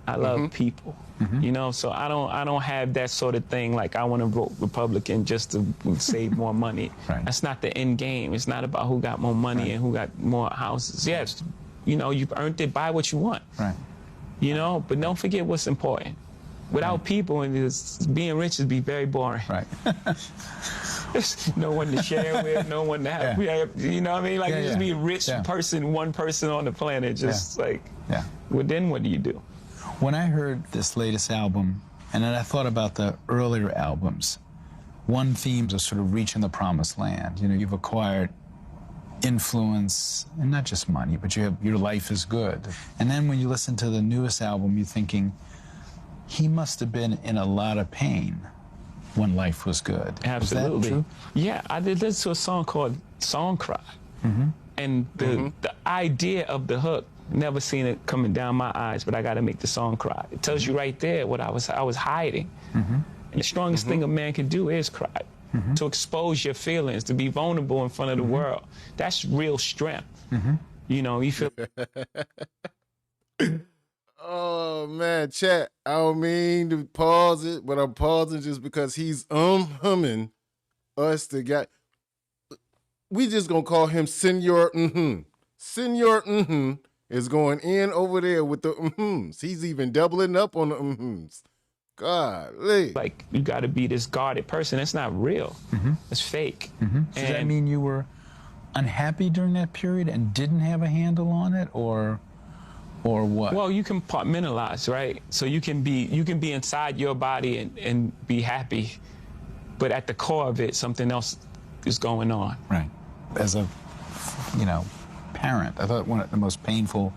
I love people. You know, so I don't have that sort of thing like I want to vote Republican just to save more money. That's not the end game. It's not about who got more money and who got more houses. Yes, you know, you've earned it. Buy what you want. You know, but don't forget what's important. Without people, and being rich would be very boring. No one to share with, no one to have. You know what I mean? Like, you just be a rich person, one person on the planet, just like, well, then what do you do? When I heard this latest album, and then I thought about the earlier albums, one theme was sort of reaching the promised land. You know, you've acquired influence, and not just money, but your life is good. And then when you listen to the newest album, you're thinking, he must have been in a lot of pain when life was good. Absolutely. Is that true? Yeah, I did listen to a song called Song Cry. And the idea of the hook, never seen it coming down my eyes, but I got to make the song cry. It tells you right there what I was hiding. And the strongest thing a man can do is cry. To expose your feelings, to be vulnerable in front of the world. That's real strength. You know, you feel... Oh, man, chat. I don't mean to pause it, but I'm pausing just because he's humming us to get... We just gonna call him Senor Senor is going in over there with the He's even doubling up on the Golly. Like, you got to be this guarded person. That's not real. It's fake. Does that mean you were unhappy during that period and didn't have a handle on it, or what? Well, you compartmentalize, right? So you can be inside your body and be happy, but at the core of it, something else is going on. Right. As a, parent, I thought one of the most painful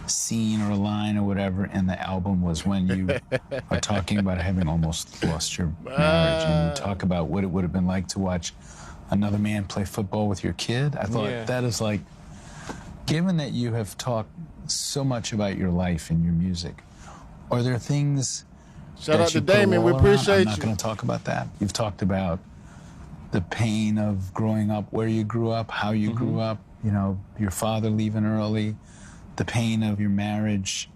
scene or line or whatever in the album was when you are talking about having almost lost your marriage, and you talk about what it would have been like to watch another man play football with your kid. I thought that is like, given that you have talked so much about your life and your music, are there things Shout out to Damon, we appreciate you. I'm not going to talk about that. You've talked about the pain of growing up, where you grew up, how you grew up, your father leaving early, the pain of your marriage,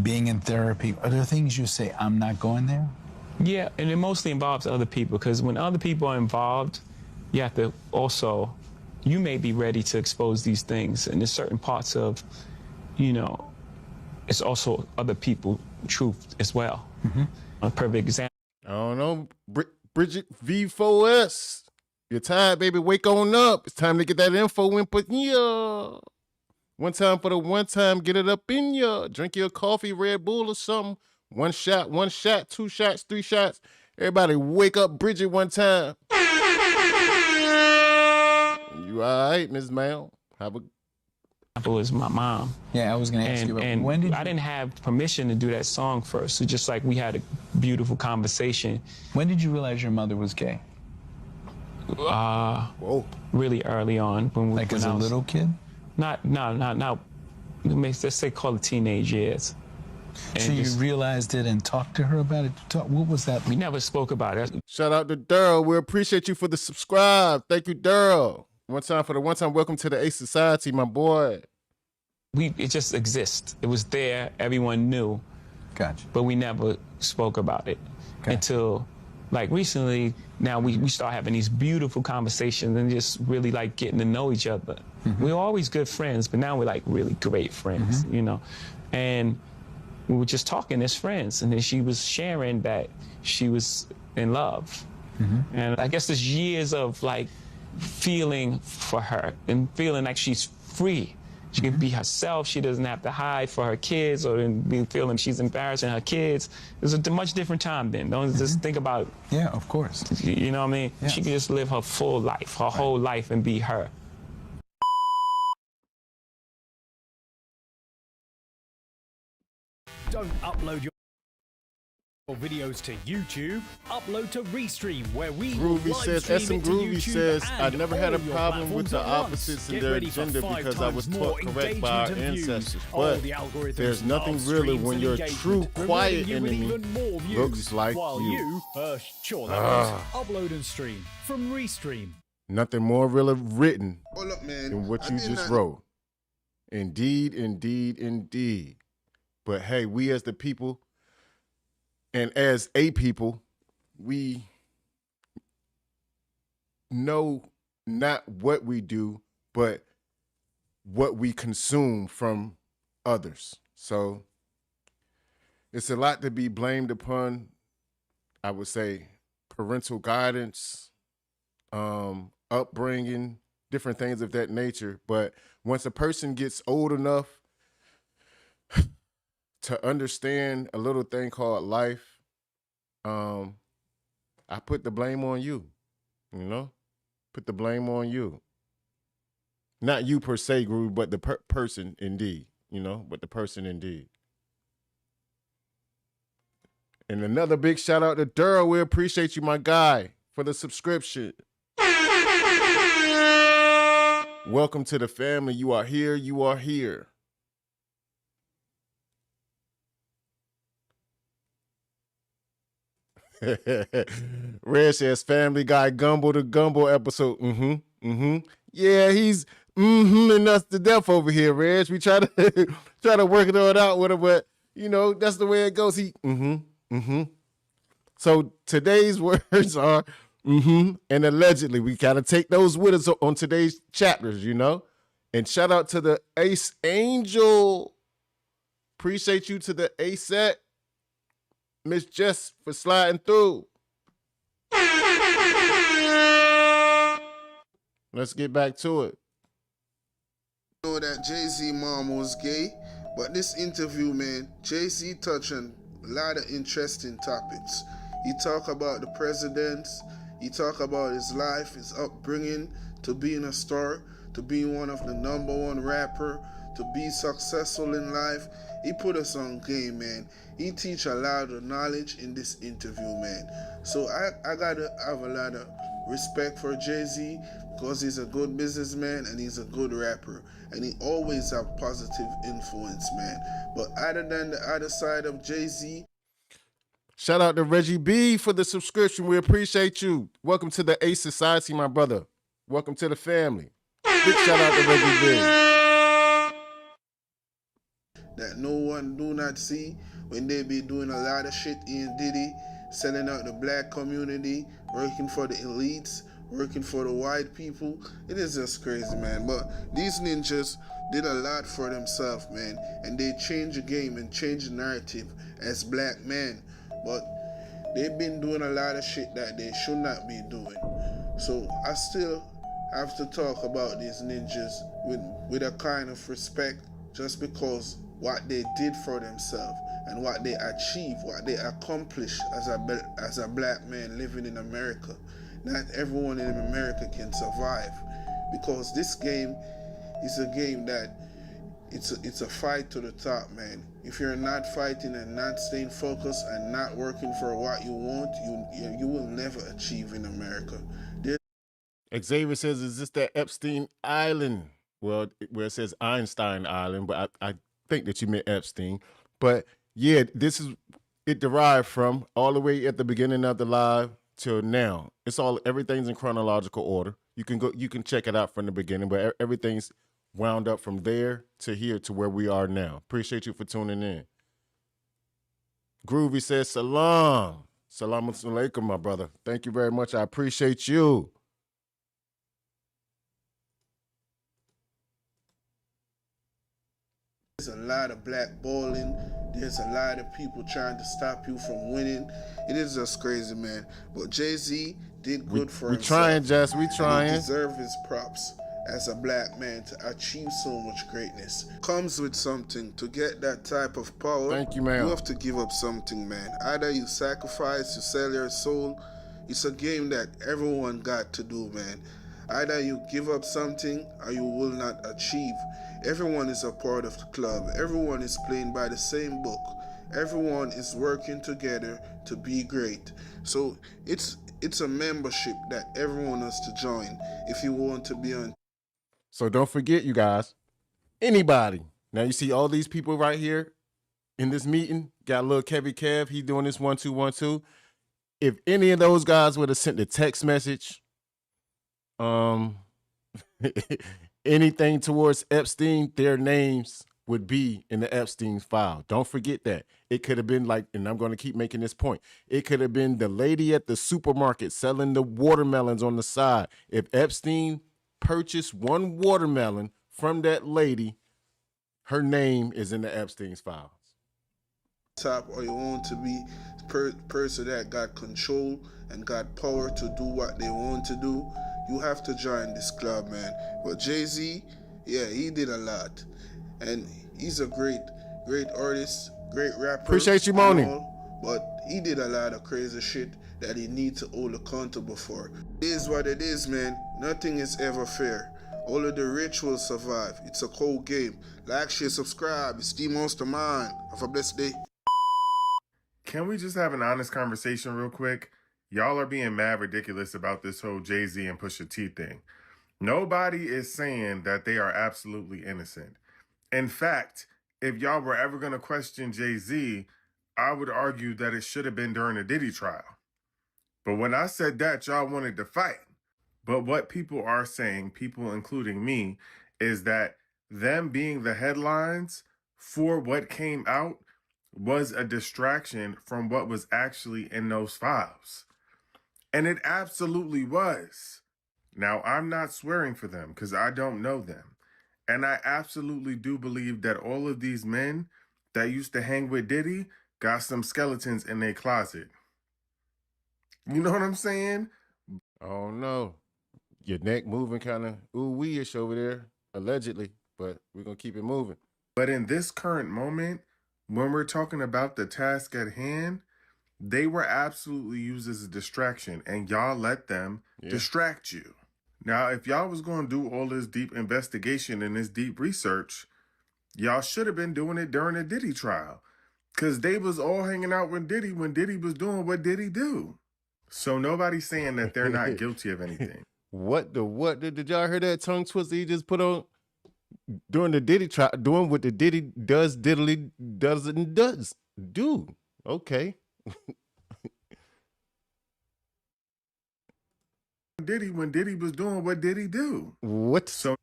being in therapy. Are there things you say, I'm not going there? Yeah, and it mostly involves other people, because when other people are involved, you have to also, you may be ready to expose these things, and there's certain parts of, it's also other people's truth as well. A perfect example. I don't know, Bridget V4S. You're tired, baby. Wake on up. It's time to get that info input in ya. One time for the one time, get it up in ya. Drink your coffee, Red Bull or something. One shot, 2 shots, 3 shots. Everybody wake up Bridget one time. You all right, Ms. Mel? Have a... Example is my mom. Yeah, I was going to ask you about and when did I didn't have permission to do that song first. So just like we had a beautiful conversation. When did you realize your mother was gay? Whoa. Really early on. When as a little kid? Not, let's say call it teenage years. And so you realized it and talked to her about it? What was that? We never spoke about it. Shout out to Daryl. We appreciate you for the subscribe. Thank you, Daryl. One time for the one time. Welcome to the A Society, my boy. It just exists. It was there. Everyone knew. Gotcha. But we never spoke about it until, like, recently. Now we start having these beautiful conversations and just really like getting to know each other. We were always good friends, but now we're like really great friends, And we were just talking as friends, and then she was sharing that she was in love. And I guess there's years of like feeling for her and feeling like she's free. She can be herself. She doesn't have to hide for her kids or be feeling she's embarrassing her kids. It was a much different time then. Don't just think about. Yeah, of course. You know what I mean? Yes. She can just live her full life, her whole life, and be her. Don't upload your videos to YouTube. Upload to Restream, where we Groovy live says, stream SM it to Groovy YouTube says, I and never had a all your problem with platforms the at once. opposites in Get their ready for agenda 5 because I was times more taught correct by our engagement and views. ancestors. Oh, But the algorithms there's nothing love really streams when and your engagement, true quiet rewarding you with enemy even more views, looks like while you. sure that was upload and stream from Restream. Nothing more really written Hold up, man. than what I you did just not- wrote. Indeed, indeed, indeed. But hey, we as the people and as a people, we know not what we do, but what we consume from others. So it's a lot to be blamed upon, I would say, parental guidance, upbringing, different things of that nature. But once a person gets old enough to understand a little thing called life, I put the blame on you, you know? Put the blame on you. Not you per se, Groove, but the person indeed, you know? But the person indeed. And another big shout out to Durrell. We appreciate you, my guy, for the subscription. Welcome to the family. You are here. You are here. Red says Family Guy Gumbo to Gumbo episode. Yeah, he's and us to death over here, Reg. We try to work it all out with him, but you know, that's the way it goes. He So today's words are and allegedly. We gotta take those with us on today's chapters, you know? And shout out to the Ace Angel. Appreciate you to the ASAT. Miss Jess for sliding through. Let's get back to it. Know that Jay-Z mom was gay, but this interview, man, Jay-Z touched on a lot of interesting topics. He talk about the presidents, he talk about his life, his upbringing, to being a star, to being one of the #1 rapper, to be successful in life. He put us on game, man. He teach a lot of knowledge in this interview, man. So I gotta have a lot of respect for Jay-Z because he's a good businessman and he's a good rapper. And he always have positive influence, man. But other than the other side of Jay-Z. Shout out to Reggie B for the subscription. We appreciate you. Welcome to the Ace Society, my brother. Welcome to the family. Big shout out to Reggie B. That no one do not see when they be doing a lot of shit in Diddy, selling out the black community, working for the elites, working for the white people. It is just crazy, man. But these ninjas did a lot for themselves, man, and they changed the game and changed the narrative as black men. But they've been doing a lot of shit that they should not be doing. So I still have to talk about these ninjas with a kind of respect, just because what they did for themselves and what they achieved, what they accomplished as a black man living in America. Not everyone in America can survive, because this game is a game that it's a fight to the top, man. If you're not fighting and not staying focused and not working for what you want, you will never achieve in America. Xavier says, is this that Epstein Island? Well, where it says Einstein Island, but I think that you meant Epstein. But yeah, this is it derived from all the way at the beginning of the live till now. Everything's in chronological order. You can check it out from the beginning, but everything's wound up from there to here to where we are now. Appreciate you for tuning in. Groovy says salam. Salam alaikum, my brother. Thank you very much. I appreciate you. There's a lot of blackballing. There's a lot of people trying to stop you from winning. It is just crazy, man. But Jay-Z did good for himself. We trying, Jess. We trying. And he deserves his props. as a black man to achieve so much greatness. Comes with something. To get that type of power, thank you, ma'am, you have to give up something, man. Either you sacrifice, you sell your soul. It's a game that everyone got to do, man. Either you give up something or you will not achieve. Everyone is a part of the club. Everyone is playing by the same book. Everyone is working together to be great. So it's a membership that everyone has to join if you want to be on. So don't forget, you guys, anybody. Now you see all these people right here in this meeting. Got a little Kevy Kev. He doing this 1 2 1 2. If any of those guys would have sent a text message, anything towards Epstein, their names would be in the Epstein file. Don't forget that. It could have been like, and I'm going to keep making this point, it could have been the lady at the supermarket selling the watermelons on the side. If Epstein purchased one watermelon from that lady, her name is in the Epstein's files. Top, or you want to be person that got control and got power to do what they want to do, you have to join this club, man. But Jay-Z, yeah, he did a lot, and he's a great artist, great rapper. Appreciate you, Moni. But he did a lot of crazy shit that he needs to hold accountable for. It is what it is, man. Nothing is ever fair. All of the rich will survive. It's a cold game. Like, share, subscribe. It's the Monster Mind. Have a blessed day. Can we just have an honest conversation real quick? Y'all are being mad ridiculous about this whole Jay-Z and Pusha T thing. Nobody is saying that they are absolutely innocent. In fact, if y'all were ever going to question Jay-Z, I would argue that it should have been during the Diddy trial. But when I said that, y'all wanted to fight. But what people are saying, people including me, is that them being the headlines for what came out was a distraction from what was actually in those files. And it absolutely was. Now, I'm not swearing for them because I don't know them. And I absolutely do believe that all of these men that used to hang with Diddy got some skeletons in their closet. You know what I'm saying? Oh, no. Your neck moving kind of ooh-wee-ish over there, allegedly. But we're going to keep it moving. But in this current moment, when we're talking about the task at hand, they were absolutely used as a distraction, and y'all let them distract you. Now, if y'all was going to do all this deep investigation and this deep research, y'all should have been doing it during the Diddy trial, because they was all hanging out with Diddy when Diddy was doing what Diddy do. So nobody's saying that they're not guilty of anything. What did y'all hear that tongue twister he just put on? During the Diddy trial, doing what the Diddy does, diddly doesn't does do. Okay. Diddy when Diddy was doing what Diddy do. What? So,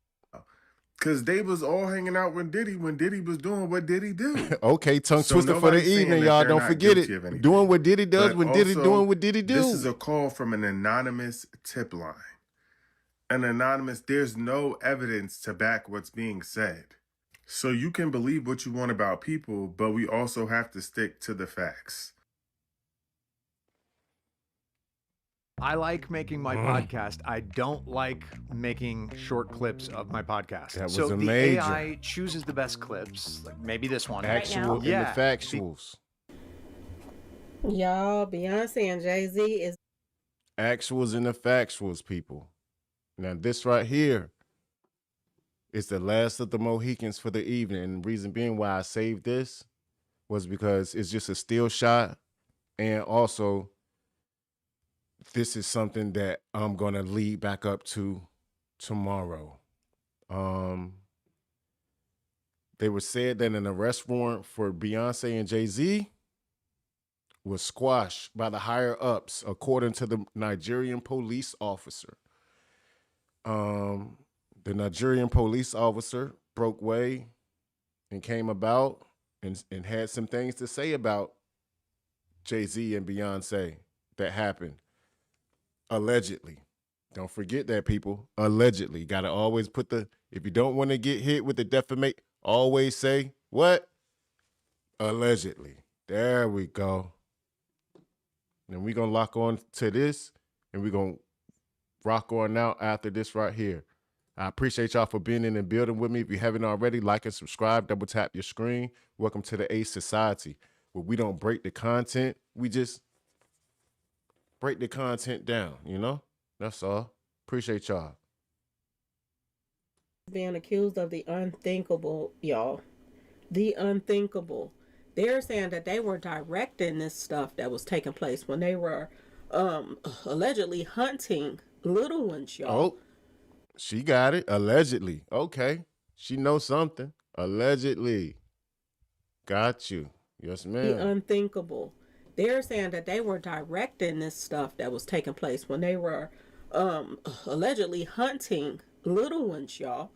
because they was all hanging out with Diddy when Diddy was doing what Diddy do. Okay, tongue twister for the evening, y'all. Don't forget it. Doing what Diddy does when Diddy doing what Diddy do. This is a call from an anonymous tip line. An anonymous, there's no evidence to back what's being said. So you can believe what you want about people, but we also have to stick to the facts. I like making my podcast. I don't like making short clips of my podcast. That was so a the major. AI chooses the best clips, like maybe this one. Actual and the factuals. Y'all, Beyonce and Jay-Z is Actuals and the factuals, people. Now this right here is the last of the Mohicans for the evening. And the reason being why I saved this was because it's just a still shot. And also, this is something that I'm going to lead back up to tomorrow. They were said that an arrest warrant for Beyonce and Jay-Z was squashed by the higher ups, according to the Nigerian police officer. The Nigerian police officer broke way and came about and had some things to say about Jay-Z and Beyonce that happened. Allegedly. Don't forget that, people. Allegedly. Got to always put if you don't want to get hit with the defamation, always say, what? Allegedly. There we go. And we're going to lock on to this, and we're going to rock on out after this right here. I appreciate y'all for being in the building with me. If you haven't already, like and subscribe, double tap your screen. Welcome to the A Society, where we don't break the content. We just break the content down, you know? That's all. Appreciate y'all. Being accused of the unthinkable, y'all. The unthinkable. They're saying that they were directing this stuff that was taking place when they were allegedly hunting little ones, y'all. Oh, she got it. Allegedly. Okay. She knows something. Allegedly. Got you. Yes, ma'am. The unthinkable. They're saying that they were directing this stuff that was taking place when they were allegedly hunting little ones, y'all.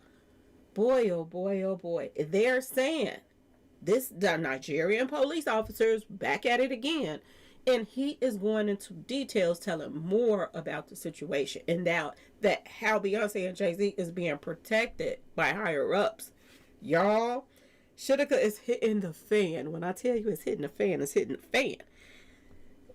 Boy, oh boy, oh boy. They're saying the Nigerian police officers back at it again. And he is going into details telling more about the situation and now that how Beyonce and Jay-Z is being protected by higher ups. Y'all, Shidaka is hitting the fan. When I tell you it's hitting the fan, it's hitting the fan.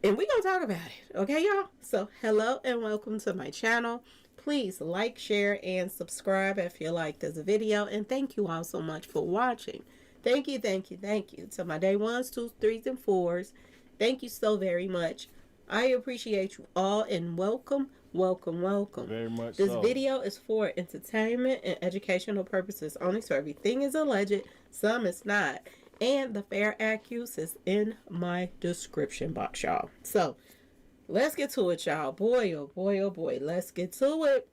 And we're going to talk about it. Okay, y'all? So, hello and welcome to my channel. Please like, share, and subscribe if you like this video. And thank you all so much for watching. Thank you, thank you, thank you. To my day 1s, 2s, 3s, and 4s. Thank you so very much. I appreciate you all and welcome, welcome, welcome. Very much This so. video is for entertainment and educational purposes only, so everything is alleged, some is not. And the fair accuse is in my description box, y'all. So, let's get to it, y'all. Boy, oh boy, oh boy. Let's get to it.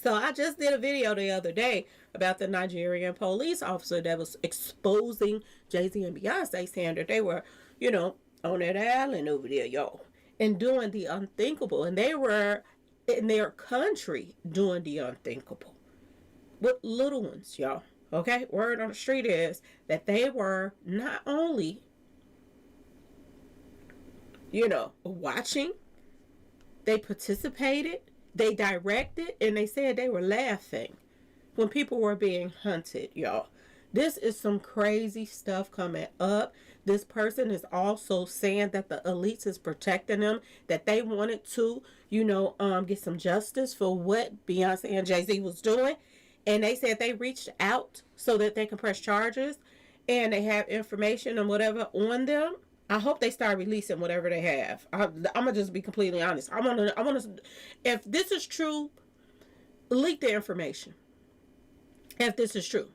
So, I just did a video the other day about the Nigerian police officer that was exposing Jay-Z and Beyonce, saying that they were, you know, on that island over there, y'all, and doing the unthinkable. And they were in their country doing the unthinkable with little ones, y'all. Okay? Word on the street is that they were not only, you know, watching, they participated, they directed, and they said they were laughing when people were being hunted, y'all. This is some crazy stuff coming up. This person is also saying that the elites is protecting them, that they wanted to, you know, get some justice for what Beyonce and Jay-Z was doing. And they said they reached out so that they can press charges and they have information and whatever on them. I hope they start releasing whatever they have. I'm gonna just be completely honest. I wanna, if this is true, leak the information. If this is true,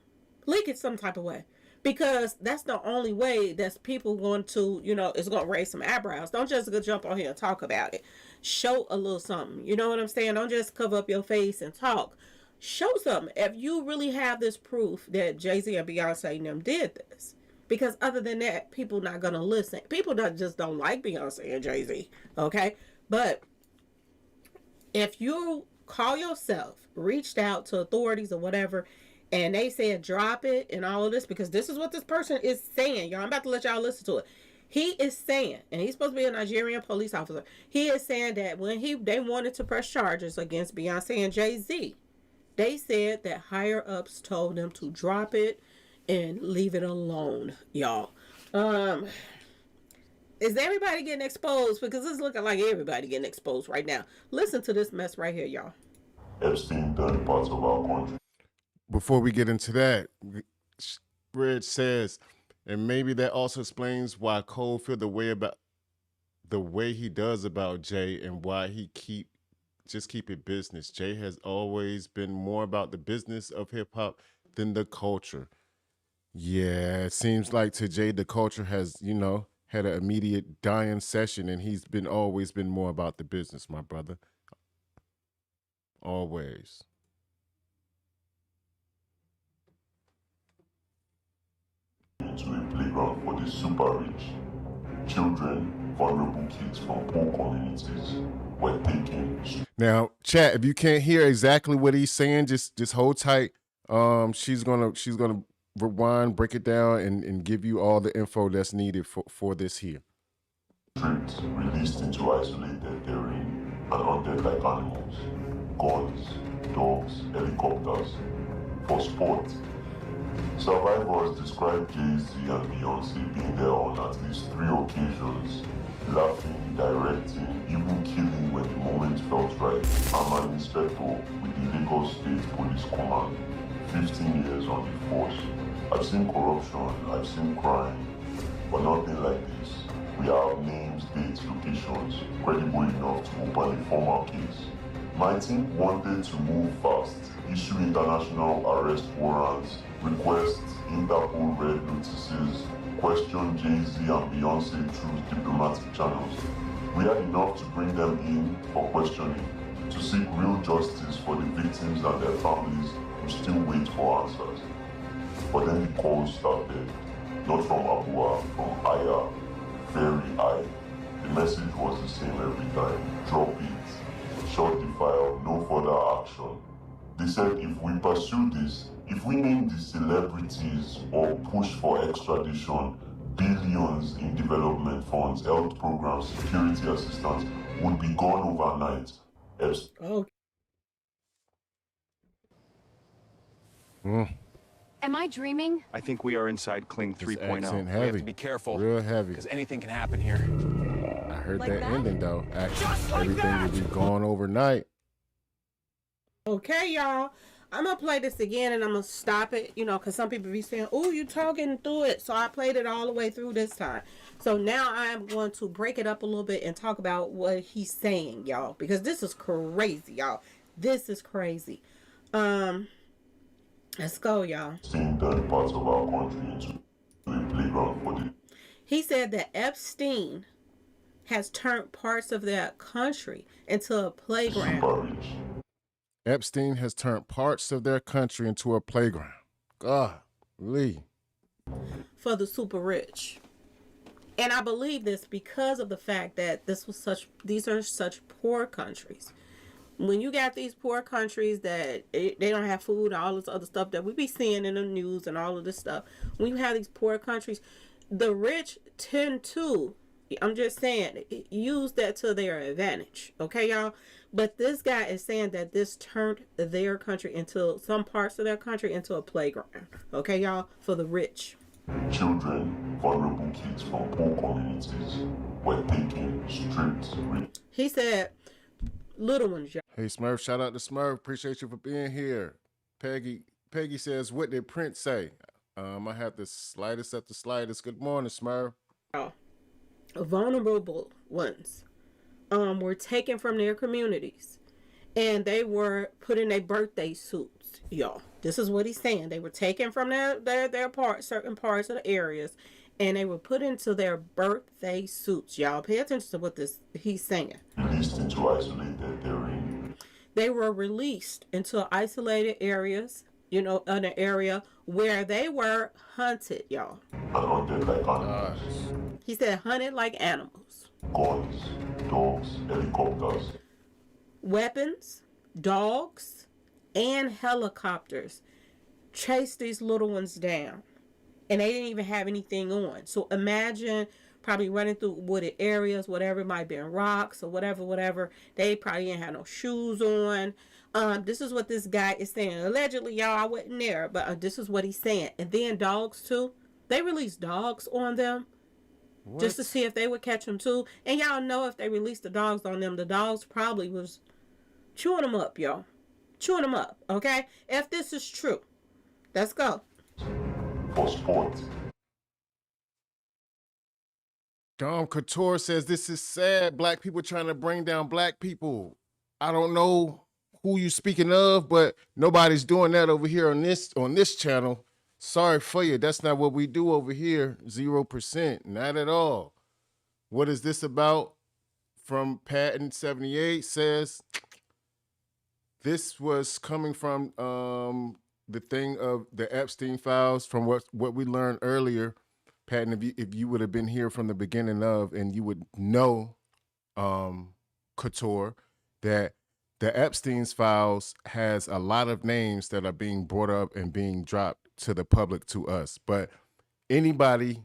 leak it some type of way. Because that's the only way that's people going to, you know, it's going to raise some eyebrows. Don't just go jump on here and talk about it. Show a little something. You know what I'm saying? Don't just cover up your face and talk. Show something. If you really have this proof that Jay-Z and Beyonce and them did this. Because other than that, people not going to listen. People just don't like Beyonce and Jay-Z. Okay? But if you call yourself, reached out to authorities or whatever, and they said drop it and all of this, because this is what this person is saying. Y'all, I'm about to let y'all listen to it. He is saying, and he's supposed to be a Nigerian police officer. He is saying that when they wanted to press charges against Beyonce and Jay-Z, they said that higher ups told them to drop it and leave it alone, y'all. Is everybody getting exposed? Because it's looking like everybody getting exposed right now. Listen to this mess right here, y'all. Epstein done parts of our country. Before we get into that, Red says, and maybe that also explains why Cole feel the way he does about Jay and why he keep it business. Jay has always been more about the business of hip hop than the culture. Yeah, it seems like to Jay the culture has, you know, had an immediate dying session, and he's always been more about the business, my brother. Always. Into a playground for the super rich. Children, vulnerable kids from poor communities were taken. Now, chat, if you can't hear exactly what he's saying, just hold tight. She's gonna rewind, break it down, and give you all the info that's needed for this here. Stripped, released into isolated terrain and hunted like animals. Guns, dogs, helicopters, for sport. Survivors describe Jay-Z and Beyonce being there on at least 3 occasions, laughing, directing, even killing when the moment felt right. A man an inspector with the Lagos State Police Command, 15 years on the force. I've seen corruption, I've seen crime, but nothing like this. We have names, dates, locations, credible enough to open a formal case. My team wanted to move fast, issue international arrest warrants, request Interpol red notices, question Jay-Z and Beyonce through diplomatic channels. We had enough to bring them in for questioning, to seek real justice for the victims and their families who still wait for answers. But then the calls started, not from Abua, from Aya, very high. The message was the same every time: drop it, shut the file, no further action. They said if we pursue this, if we name the celebrities or push for extradition, billions in development funds, health programs, security assistance would be gone overnight. Oh. Am I dreaming? I think we are inside Kling 3.0. Accent We heavy. have to be careful. Real heavy. Because anything can happen here. I heard Like that that? ending though. Actually, everything will be gone overnight. Okay, y'all. I'm gonna play this again and I'm gonna stop it, because some people be saying, "Oh, you talking through it." So I played it all the way through this time. So now I am going to break it up a little bit and talk about what he's saying, y'all, because this is crazy, y'all. This is crazy. Let's go, y'all. Seeing that parts of our country into a playground for the He said that Epstein has turned parts of their country into a playground. super rich. Epstein has turned parts of their country into a playground. God, Lee. For the super rich. And I believe this because of the fact that these are such poor countries. When you got these poor countries that they don't have food and all this other stuff that we be seeing in the news and all of this stuff, when you have these poor countries, the rich tend to, I'm just saying, use that to their advantage. Okay, y'all? But this guy is saying that this turned their country into, some parts of their country into a playground. Okay, y'all? For the rich. Children, vulnerable kids from poor communities were taken, stripped. He said, little ones, y'all. Hey Smurf, shout out to Smurf. Appreciate you for being here. Peggy says, what did Prince say? I have the slightest at the slightest. Good morning, Smurf. Vulnerable ones were taken from their communities and they were put in their birthday suits, y'all. This is what he's saying. They were taken from their certain parts of the areas and they were put into their birthday suits, y'all. Pay attention to what he's saying. Released into isolated areas. They were released into isolated areas, in an area where they were hunted, y'all. And hunted like animals. He said hunted like animals. Guns, dogs, helicopters. Weapons, dogs, and helicopters chased these little ones down. And they didn't even have anything on. So imagine probably running through wooded areas, whatever, it might have been rocks or whatever. They probably didn't have no shoes on. This is what this guy is saying. Allegedly, y'all, I wasn't there, but this is what he's saying. And then dogs too. They released dogs on them. What? Just to see if they would catch them too. And y'all know if they released the dogs on them, the dogs probably was chewing them up, y'all. Chewing them up, okay? If this is true, let's go. For sport. Dom Couture says, this is sad. Black people trying to bring down black people. I don't know who you speaking of, but nobody's doing that over here on this channel. Sorry for you. That's not what we do over here. 0%. Not at all. What is this about? From Patent 78 says, this was coming from the thing of the Epstein files, from what we learned earlier. Patton, if you would have been here from the beginning of, and you would know, Couture, that the Epstein's files has a lot of names that are being brought up and being dropped to the public, to us. But anybody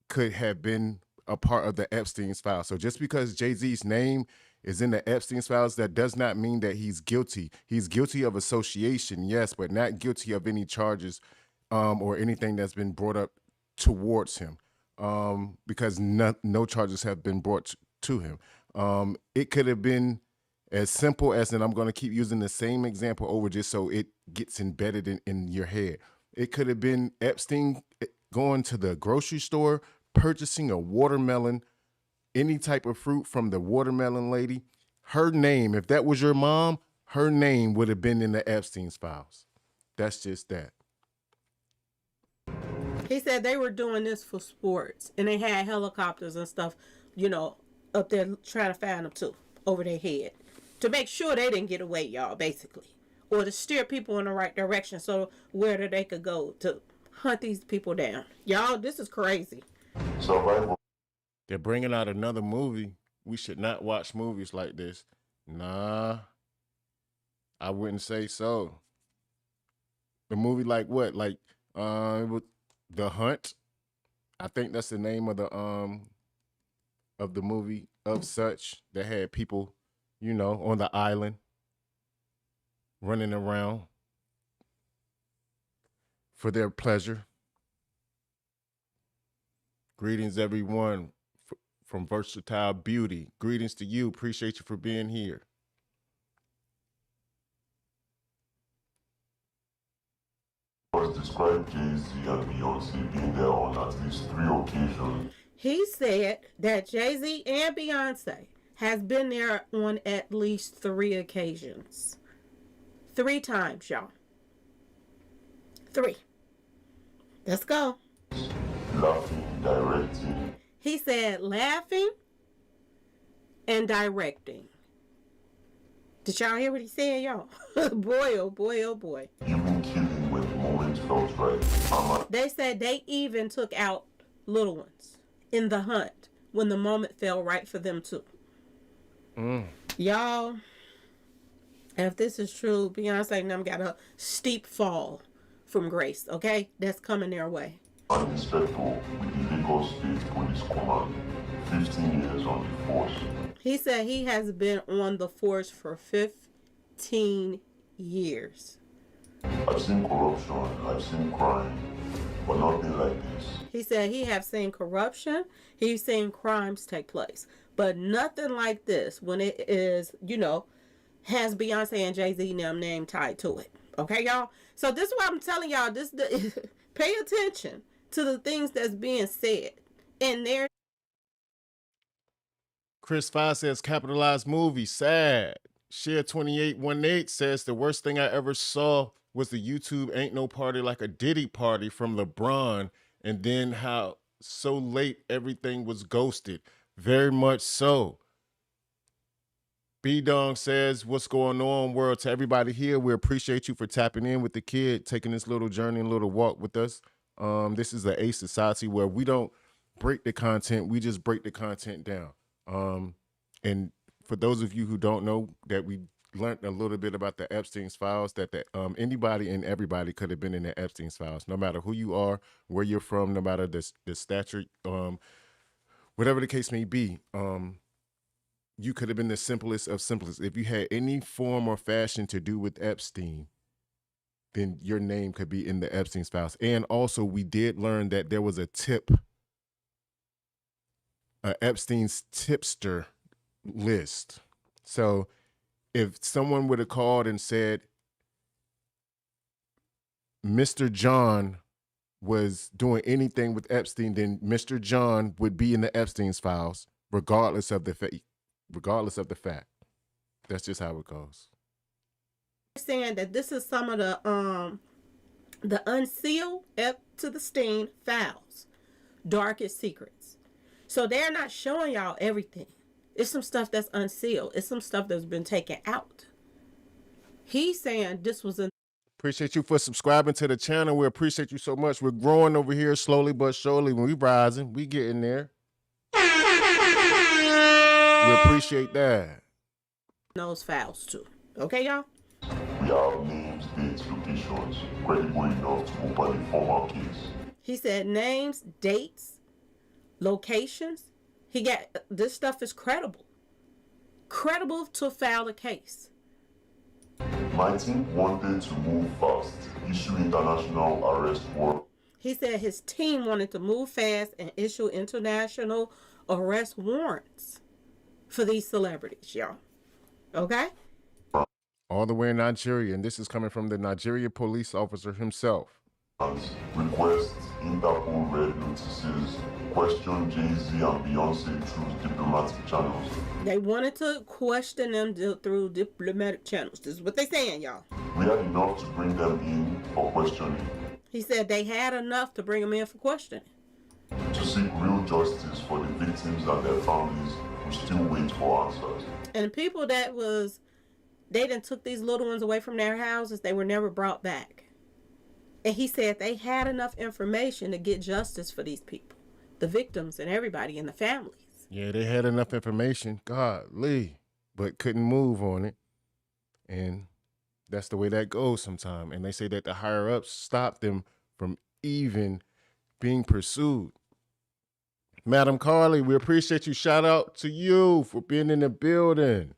could have been a part of the Epstein's files. So just because Jay-Z's name is in the Epstein's files, that does not mean that he's guilty. He's guilty of association, yes, but not guilty of any charges or anything that's been brought up towards him, because no charges have been brought to him. It could have been As simple as, and I'm going to keep using the same example over just so it gets embedded in your head. It could have been Epstein going to the grocery store, purchasing a watermelon, any type of fruit from the watermelon lady. Her name, if that was your mom, her name would have been in the Epstein's files. That's just that. He said they were doing this for sports, and they had helicopters and stuff, you know, up there trying to find them too, over their head, to make sure they didn't get away, y'all, basically, or to steer people in the right direction so where they could go to hunt these people down. Y'all, this is crazy. They're bringing out another movie. We should not watch movies like this. Nah, I wouldn't say so. The movie like what? Like The Hunt. I think that's the name of the movie of such that had people, you know, on the island running around for their pleasure. Greetings, everyone, from Versatile Beauty. Greetings to you. Appreciate you for being here. Described Jay-Z and Beyonce being there on at least 3 occasions. He said that Jay-Z and Beyonce has been there on at least 3 occasions. 3 times, y'all. 3. Let's go. Laughing, directing. He said laughing and directing. Did y'all hear what he said, y'all? Boy, oh boy, oh boy. Even killing when the moment felt right. They said they even took out little ones in the hunt when the moment felt right for them too. Y'all, if this is true, Beyonce and them got a steep fall from grace, okay? That's coming their way. An inspector with the Lagos State Police Command, 15 years on the force. He said he has been on the force for 15 years. I've seen corruption, I've seen crime, but nothing like this. He said he have seen corruption, he's seen crimes take place, but nothing like this when it is, you know, has Beyonce and Jay-Z name tied to it. Okay, y'all? So this is what I'm telling y'all. Pay attention to the things that's being said in there. Chris 5 says capitalized movie, sad. Share 2818 says the worst thing I ever saw was the YouTube Ain't No Party Like a Diddy Party from LeBron, and then how so late everything was ghosted. Very much so. B-Dong says, what's going on, world? To everybody here, we appreciate you for tapping in with the kid, taking this little journey and little walk with us. This is a society where we don't break the content, we just break the content down. And for those of you who don't know, that we learned a little bit about the Epstein's files, that anybody and everybody could have been in the Epstein's files, no matter who you are, where you're from, no matter the stature, whatever the case may be. You could have been the simplest of simplest. If you had any form or fashion to do with Epstein, then your name could be in the Epstein's files. And also, we did learn that there was a Epstein's tipster list. So if someone would have called and said, Mr. John was doing anything with Epstein, then Mr. John would be in the Epstein's files, regardless of the fact. That's just how it goes. Saying that this is some of the unsealed Epstein files, darkest secrets. So they're not showing y'all everything. It's some stuff that's unsealed. It's some stuff that's been taken out. He's saying this was a. Appreciate you for subscribing to the channel. We appreciate you so much. We're growing over here slowly but surely. When we rising, we getting there. We appreciate that. Those files too. Okay, y'all? We have names, dates, locations, credible enough to open a formal case. He said names, dates, locations. He got this stuff is credible. Credible to file a case. My team wanted to move fast, issue international arrest warrant. He said his team wanted to move fast and issue international arrest warrants for these celebrities, y'all. Okay? All the way in Nigeria, and this is coming from the Nigeria police officer himself. Request Interpol red notices, question Jay-Z and Beyonce through diplomatic channels. They wanted to question them through diplomatic channels. This is what they saying, y'all. We had enough to bring them in for questioning. He said they had enough to bring them in for questioning. To seek real justice for the victims and their families who still wait for answers. And people that they done took these little ones away from their houses, they were never brought back. And he said they had enough information to get justice for these people, the victims and everybody and the families. Yeah, they had enough information, golly, but couldn't move on it. And that's the way that goes sometimes. And they say that the higher ups stopped them from even being pursued. Madam Carly, we appreciate you. Shout out to you for being in the building.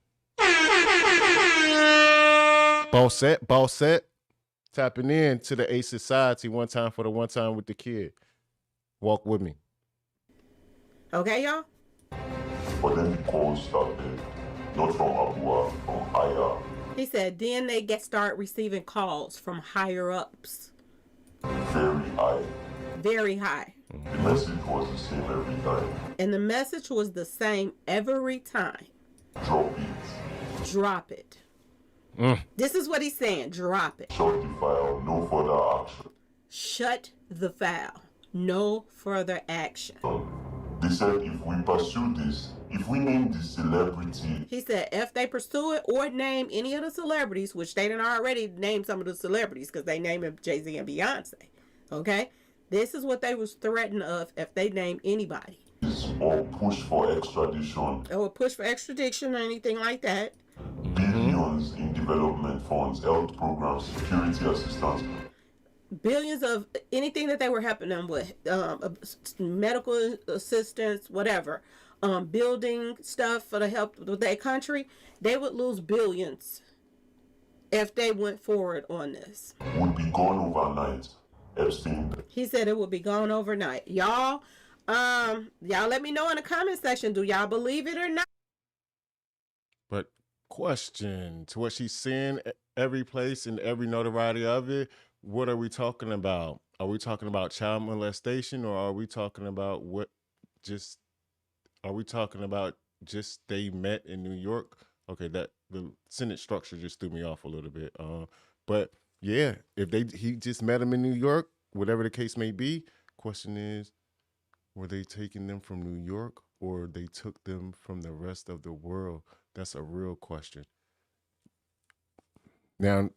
Bossette, tapping in to the A Society one time for the one time with the kid. Walk with me. Okay, y'all? But then the calls started, not from Abua, from Aya. He said then they start receiving calls from higher ups. Very high. Very high. The message was the same every time. And the message was the same every time. Drop it. Drop it. This is what he's saying. Drop it. Shut the file. No further action. Shut the file. No further action. They said if we pursue this, if we name the celebrity. He said if they pursue it or name any of the celebrities, which they done already named some of the celebrities because they named Jay-Z and Beyonce. Okay? This is what they was threatened of if they name anybody. Or push for extradition. Or push for extradition or anything like that. Billions in development funds, health programs, security assistance. Billions of anything that they were helping them with, medical assistance, whatever, building stuff for the help with their country, they would lose billions if they went forward on this. Would be gone overnight. Epstein. He said it would be gone overnight. Y'all let me know in the comment section. Do y'all believe it or not? But question to what she's saying, every place and every notoriety of it, what are we talking about? Are we talking about child molestation, or are we talking about just they met in New York? Okay, that the sentence structure just threw me off a little bit. But yeah, if he just met him in New York, whatever the case may be, question is, were they taking them from New York or they took them from the rest of the world? That's a real question. Now,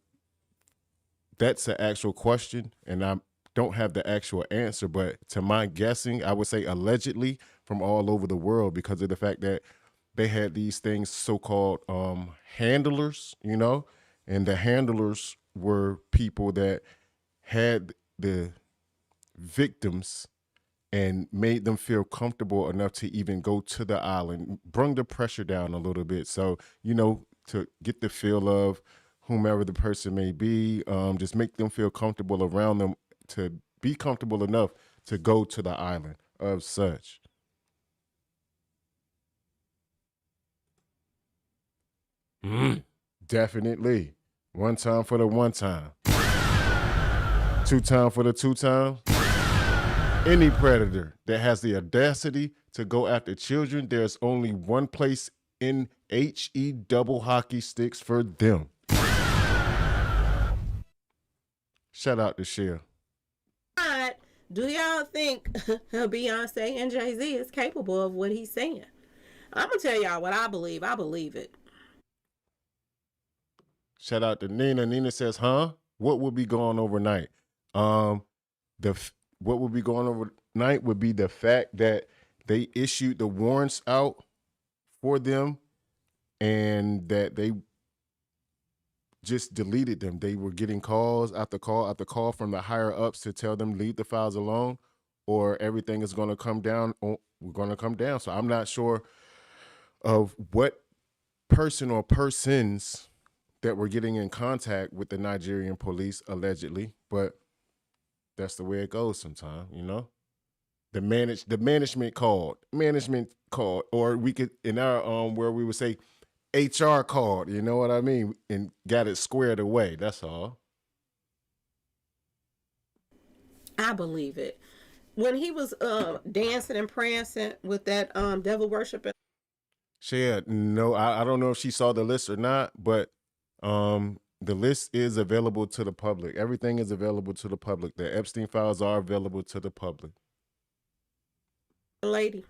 that's an actual question, and I don't have the actual answer, but to my guessing, I would say allegedly from all over the world because of the fact that they had these things, so-called handlers, and the handlers were people that had the victims and made them feel comfortable enough to even go to the island, bring the pressure down a little bit. So, to get the feel of whomever the person may be, just make them feel comfortable around them to be comfortable enough to go to the island of such. Definitely. One time for the one time. Two time for the two time. Any predator that has the audacity to go after children, there's only one place in HE double hockey sticks for them. Shout out to Cher. Do y'all think Beyonce and Jay-Z is capable of what he's saying? I'm going to tell y'all what I believe. I believe it. Shout out to Nina. Nina says, what would be going overnight? What would be going overnight would be the fact that they issued the warrants out for them and that they just deleted them. They were getting calls after call after call from the higher ups to tell them leave the files alone or everything is going to come down. We're going to come down. So I'm not sure of what person or persons that were getting in contact with the Nigerian police allegedly, but that's the way it goes sometimes, The management called, or we could in our where we would say HR called, you know what I mean, and got it squared away. That's all. I believe it. When he was dancing and prancing with that devil worshiping. No, I don't know if she saw the list or not, but the list is available to the public. Everything is available to the public. The Epstein files are available to the public. Lady.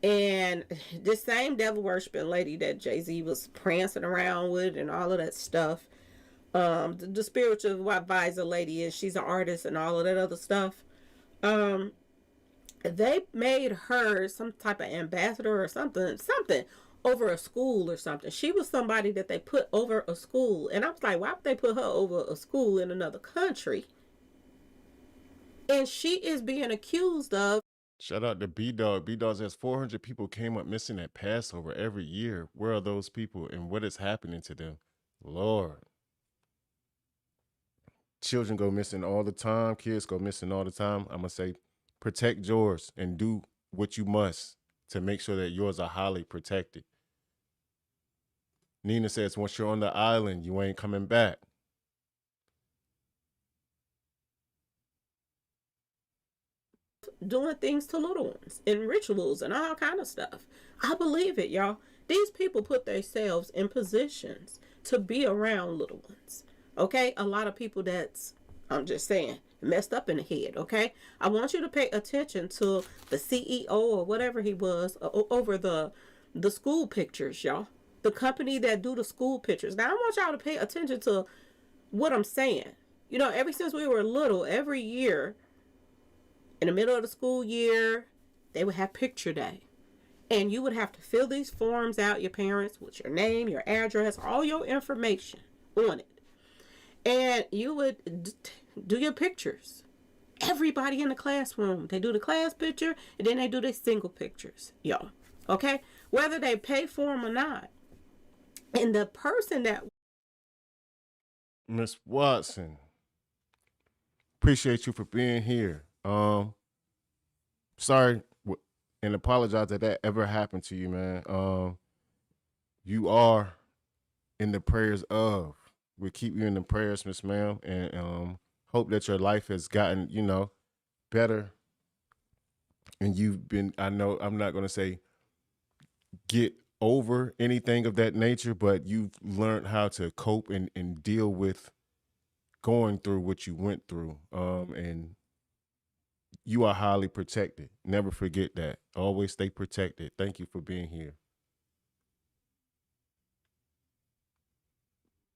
And this same devil worshiping lady that Jay-Z was prancing around with and all of that stuff, the spiritual advisor lady is, she's an artist and all of that other stuff. They made her some type of ambassador or something over a school or something. She was somebody that they put over a school. And I was like, why would they put her over a school in another country? And she is being accused of. Shout out to B-Dog. B-Dog says 400 people came up missing at Passover every year. Where are those people and what is happening to them? Lord. Children go missing all the time. Kids go missing all the time. I'm going to say protect yours and do what you must to make sure that yours are highly protected. Nina says once you're on the island, you ain't coming back. Doing things to little ones and rituals and all kind of stuff. I believe it, y'all. These people put themselves in positions to be around little ones. Okay? A lot of people that's, I'm just saying, messed up in the head. Okay? I want you to pay attention to the CEO or whatever he was over the school pictures, y'all. The company that do the school pictures. Now, I want y'all to pay attention to what I'm saying. You know, ever since we were little, every year, in the middle of the school year, they would have picture day. And you would have to fill these forms out, your parents, with your name, your address, all your information on it. And you would do your pictures. Everybody in the classroom, they do the class picture, and then they do their single pictures, y'all. Okay? Whether they pay for them or not. And the person that... Miss Watson, appreciate you for being here. Sorry and apologize that ever happened to you, man. You are in the prayers of. We keep you in the prayers, Miss Ma'am, and hope that your life has gotten, better. And you've been, I know I'm not gonna say get over anything of that nature, but you've learned how to cope and deal with going through what you went through. And you are highly protected. Never forget that. Always stay protected. Thank you for being here.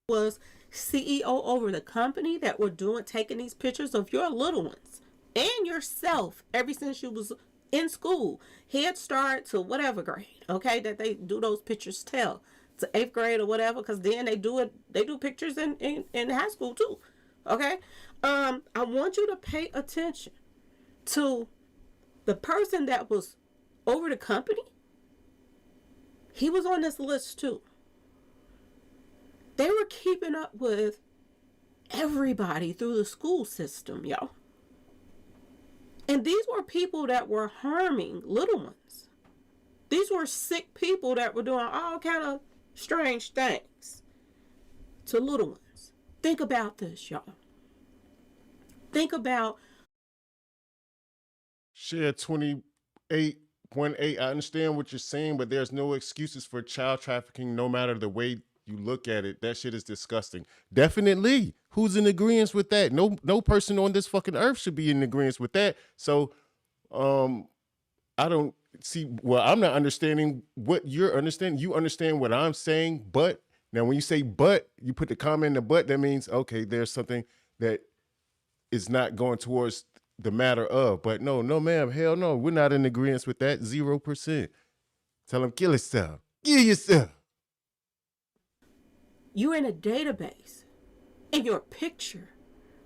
Was CEO over the company that were taking these pictures of your little ones and yourself ever since you was in school, Head Start to whatever grade, okay, that they do those pictures to 8th grade or whatever, because then they do pictures in high school too, okay. I want you to pay attention to the person that was over the company. He was on this list too. They were keeping up with everybody through the school system, y'all. And these were people that were harming little ones. These were sick people that were doing all kind of strange things to little ones. Think about this, y'all. Think about... Share 28.8. I understand what you're saying, but there's no excuses for child trafficking, no matter the way you look at it. That shit is disgusting. Definitely. Who's in agreement with that? No person on this fucking earth should be in agreement with that. So I don't see, well, I'm not understanding what you're understanding. You understand what I'm saying, but now when you say but, you put the comma in the but, that means, okay, there's something that is not going towards the matter of. But no, ma'am, hell no. We're not in agreement with that. 0%. Tell them, kill yourself. Kill yourself. You're in a database and your picture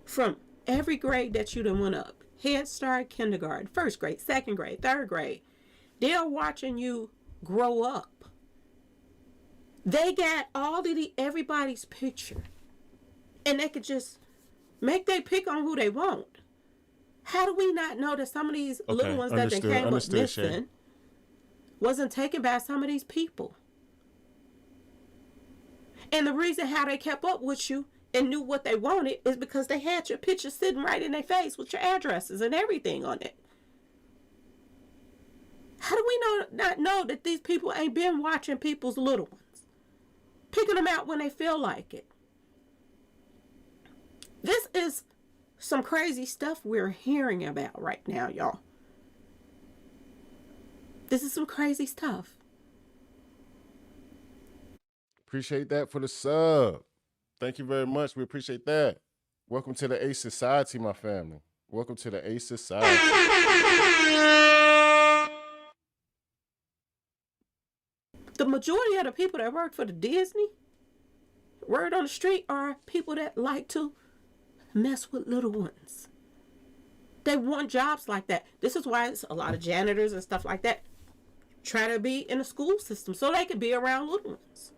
from every grade that you done went up. Head Start, kindergarten, 1st grade, 2nd grade, 3rd grade. They're watching you grow up. They got all of everybody's picture. And they could just make their pick on who they want. How do we not know that some of these little ones that they came up missing wasn't taken by some of these people? And the reason how they kept up with you and knew what they wanted is because they had your picture sitting right in their face with your addresses and everything on it. How do we not know that these people ain't been watching people's little ones? Picking them out when they feel like it. This is some crazy stuff we're hearing about right now, y'all. This is some crazy stuff. Appreciate that for the sub. Thank you very much. We appreciate that. Welcome to the A Society, my family. Welcome to the A Society. The majority of the people that work for the Disney, word on the street, are people that like to mess with little ones. They want jobs like that. This is why it's a lot of janitors and stuff like that try to be in the school system so they can be around little ones.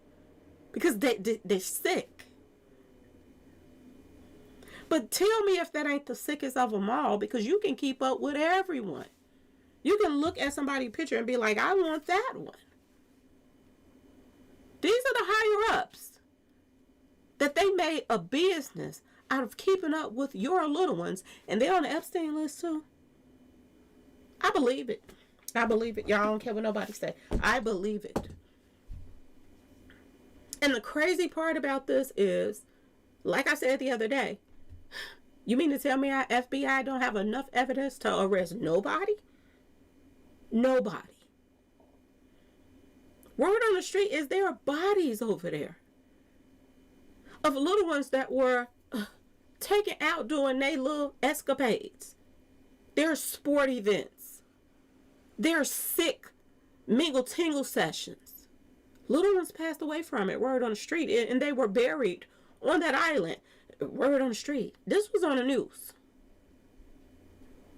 Because they're sick. But tell me if that ain't the sickest of them all, because you can keep up with everyone. You can look at somebody's picture and be like, I want that one. These are the higher ups that they made a business out of keeping up with your little ones, and they're on the Epstein list too. I believe it. I believe it. Y'all don't care what nobody say. I believe it. And the crazy part about this is, like I said the other day, you mean to tell me our FBI don't have enough evidence to arrest nobody? Nobody. Word on the street is there are bodies over there of little ones that were taken out doing their little escapades. There are sport events. There are sick mingle-tingle sessions. Little ones passed away from it, word on the street, and they were buried on that island, word on the street. This was on the news,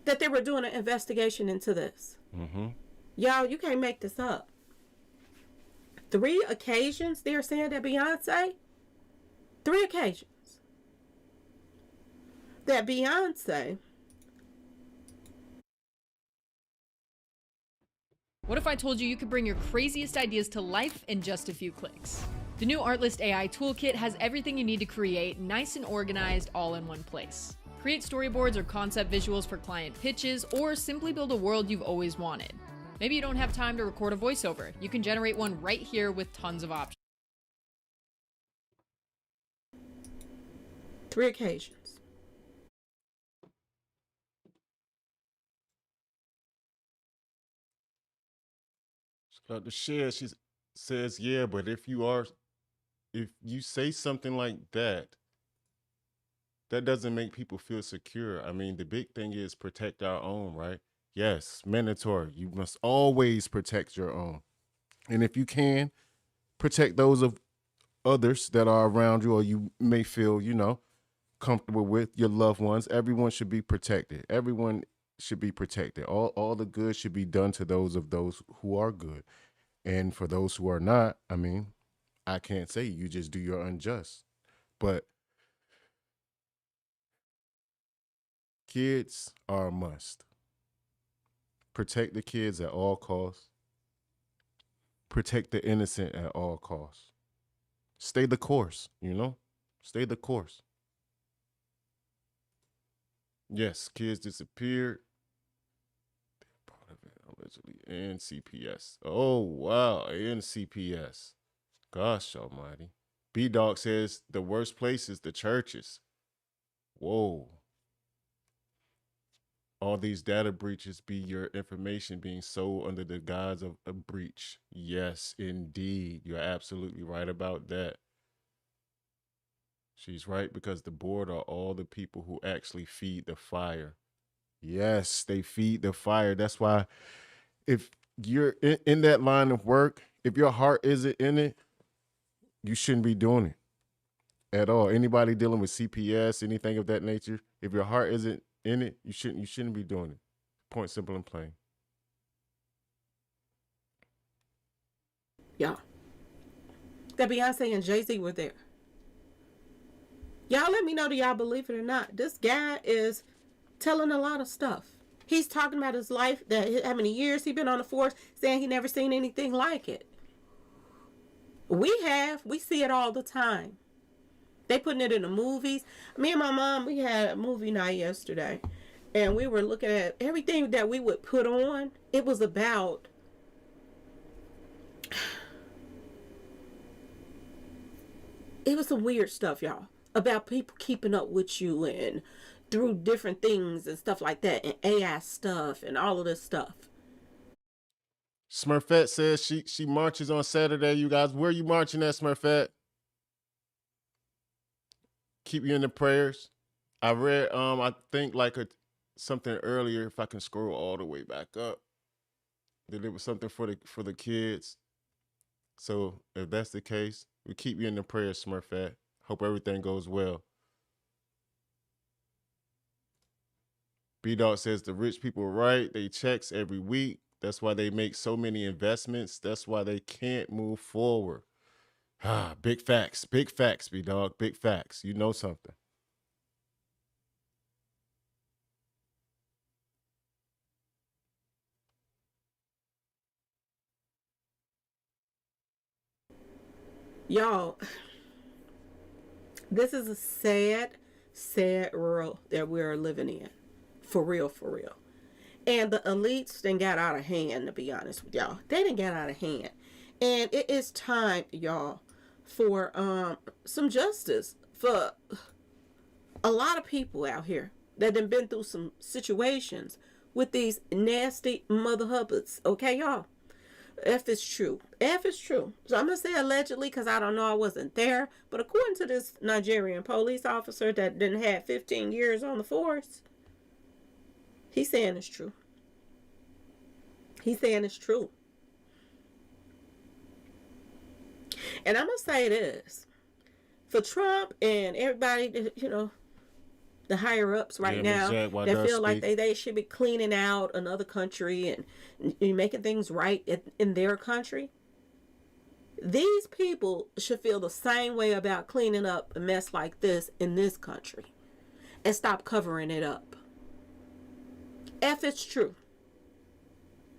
that they were doing an investigation into this. Mm-hmm. Y'all, you can't make this up. 3 occasions they're saying that Beyonce, 3 occasions that Beyonce. What if I told you could bring your craziest ideas to life in just a few clicks? The new Artlist AI toolkit has everything you need to create, nice and organized, all in one place. Create storyboards or concept visuals for client pitches, or simply build a world you've always wanted. Maybe you don't have time to record a voiceover. You can generate one right here with tons of options. 3 occasions. The share, she says, yeah, but if you say something like that, that doesn't make people feel secure. I mean, the big thing is protect our own, right? Yes, mandatory. You must always protect your own. And if you can, protect those of others that are around you or you may feel, comfortable with, your loved ones. Everyone should be protected. Everyone should be protected. All the good should be done to those who are good. And for those who are not, I mean, I can't say you just do your unjust. But kids are a must. Protect the kids at all costs. Protect the innocent at all costs. Stay the course, Stay the course. Yes, kids disappeared. Part of it, allegedly, and CPS. Oh, wow, and CPS. Gosh almighty. B-Dog says the worst place is the churches. Whoa. All these data breaches be your information being sold under the guise of a breach. Yes, indeed. You're absolutely right about that. She's right, because the board are all the people who actually feed the fire. Yes, they feed the fire. That's why if you're in that line of work, if your heart isn't in it, you shouldn't be doing it at all. Anybody dealing with CPS, anything of that nature, if your heart isn't in it, you shouldn't be doing it. Point simple and plain. Y'all, that Beyonce and Jay-Z were there. Y'all let me know, do y'all believe it or not? This guy is telling a lot of stuff. He's talking about his life, that how many years he been on the force, saying he never seen anything like it. We see it all the time. They putting it in the movies. Me and my mom, we had a movie night yesterday, and we were looking at everything that we would put on. It was about some weird stuff, y'all, about people keeping up with you and through different things and stuff like that, and AI stuff and all of this stuff. Smurfette says she marches on Saturday. You guys, where you marching at, Smurfette? Keep you in the prayers. I read I think like something earlier, if I can scroll all the way back up, that it was something for the kids. So if that's the case, we keep you in the prayers, Smurfette. Hope everything goes well. B-Dog says the rich people write they checks every week. That's why they make so many investments. That's why they can't move forward. Ah, big facts, B-Dog, big facts. You know something. Y'all, this is a sad world that we're living in. For real, for real. And the elites then got out of hand, to be honest with y'all. They didn't get out of hand. And it is time, y'all, for some justice for a lot of people out here that have been through some situations with these nasty mother hubbards. Okay, y'all? If it's true. If it's true. So I'm going to say allegedly because I don't know, I wasn't there. But according to this Nigerian police officer that didn't have 15 years on the force, he's saying it's true. He's saying it's true. And I'm going to say this. For Trump and everybody, you know, the higher ups right now that feel like they should be cleaning out another country and making things right in their country. These people should feel the same way about cleaning up a mess like this in this country and stop covering it up. If it's true.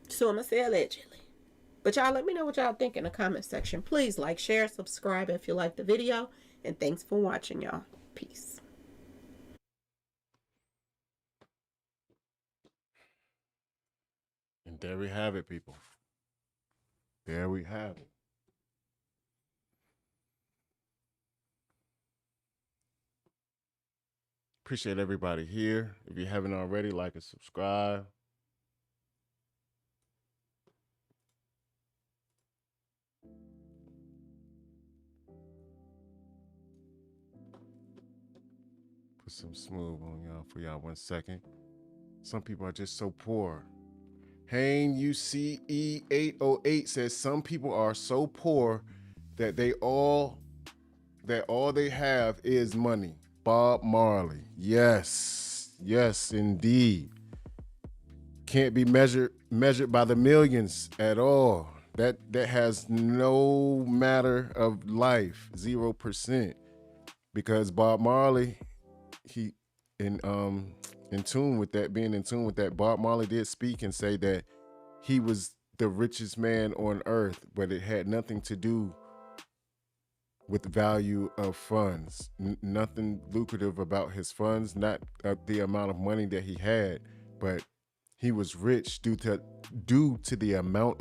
So I'm going to say allegedly. But y'all let me know what y'all think in the comment section. Please like, share, subscribe if you like the video. And thanks for watching, y'all. Peace. And there we have it, people. There we have it. Appreciate everybody here. If you haven't already, like and subscribe. Put some smooth on y'all for y'all 1 second. Some people are just so poor. Hain UCE 808 says some people are so poor that all they have is money. Bob Marley. Yes. Yes, indeed. Can't be measured by the millions at all. That has no matter of life. 0%. Because Bob Marley, he in tune with that, being in tune with that, Bob Marley did speak and say that he was the richest man on earth, but it had nothing to do with the value of funds. Nothing lucrative about his funds, not the amount of money that he had, but he was rich due to the amount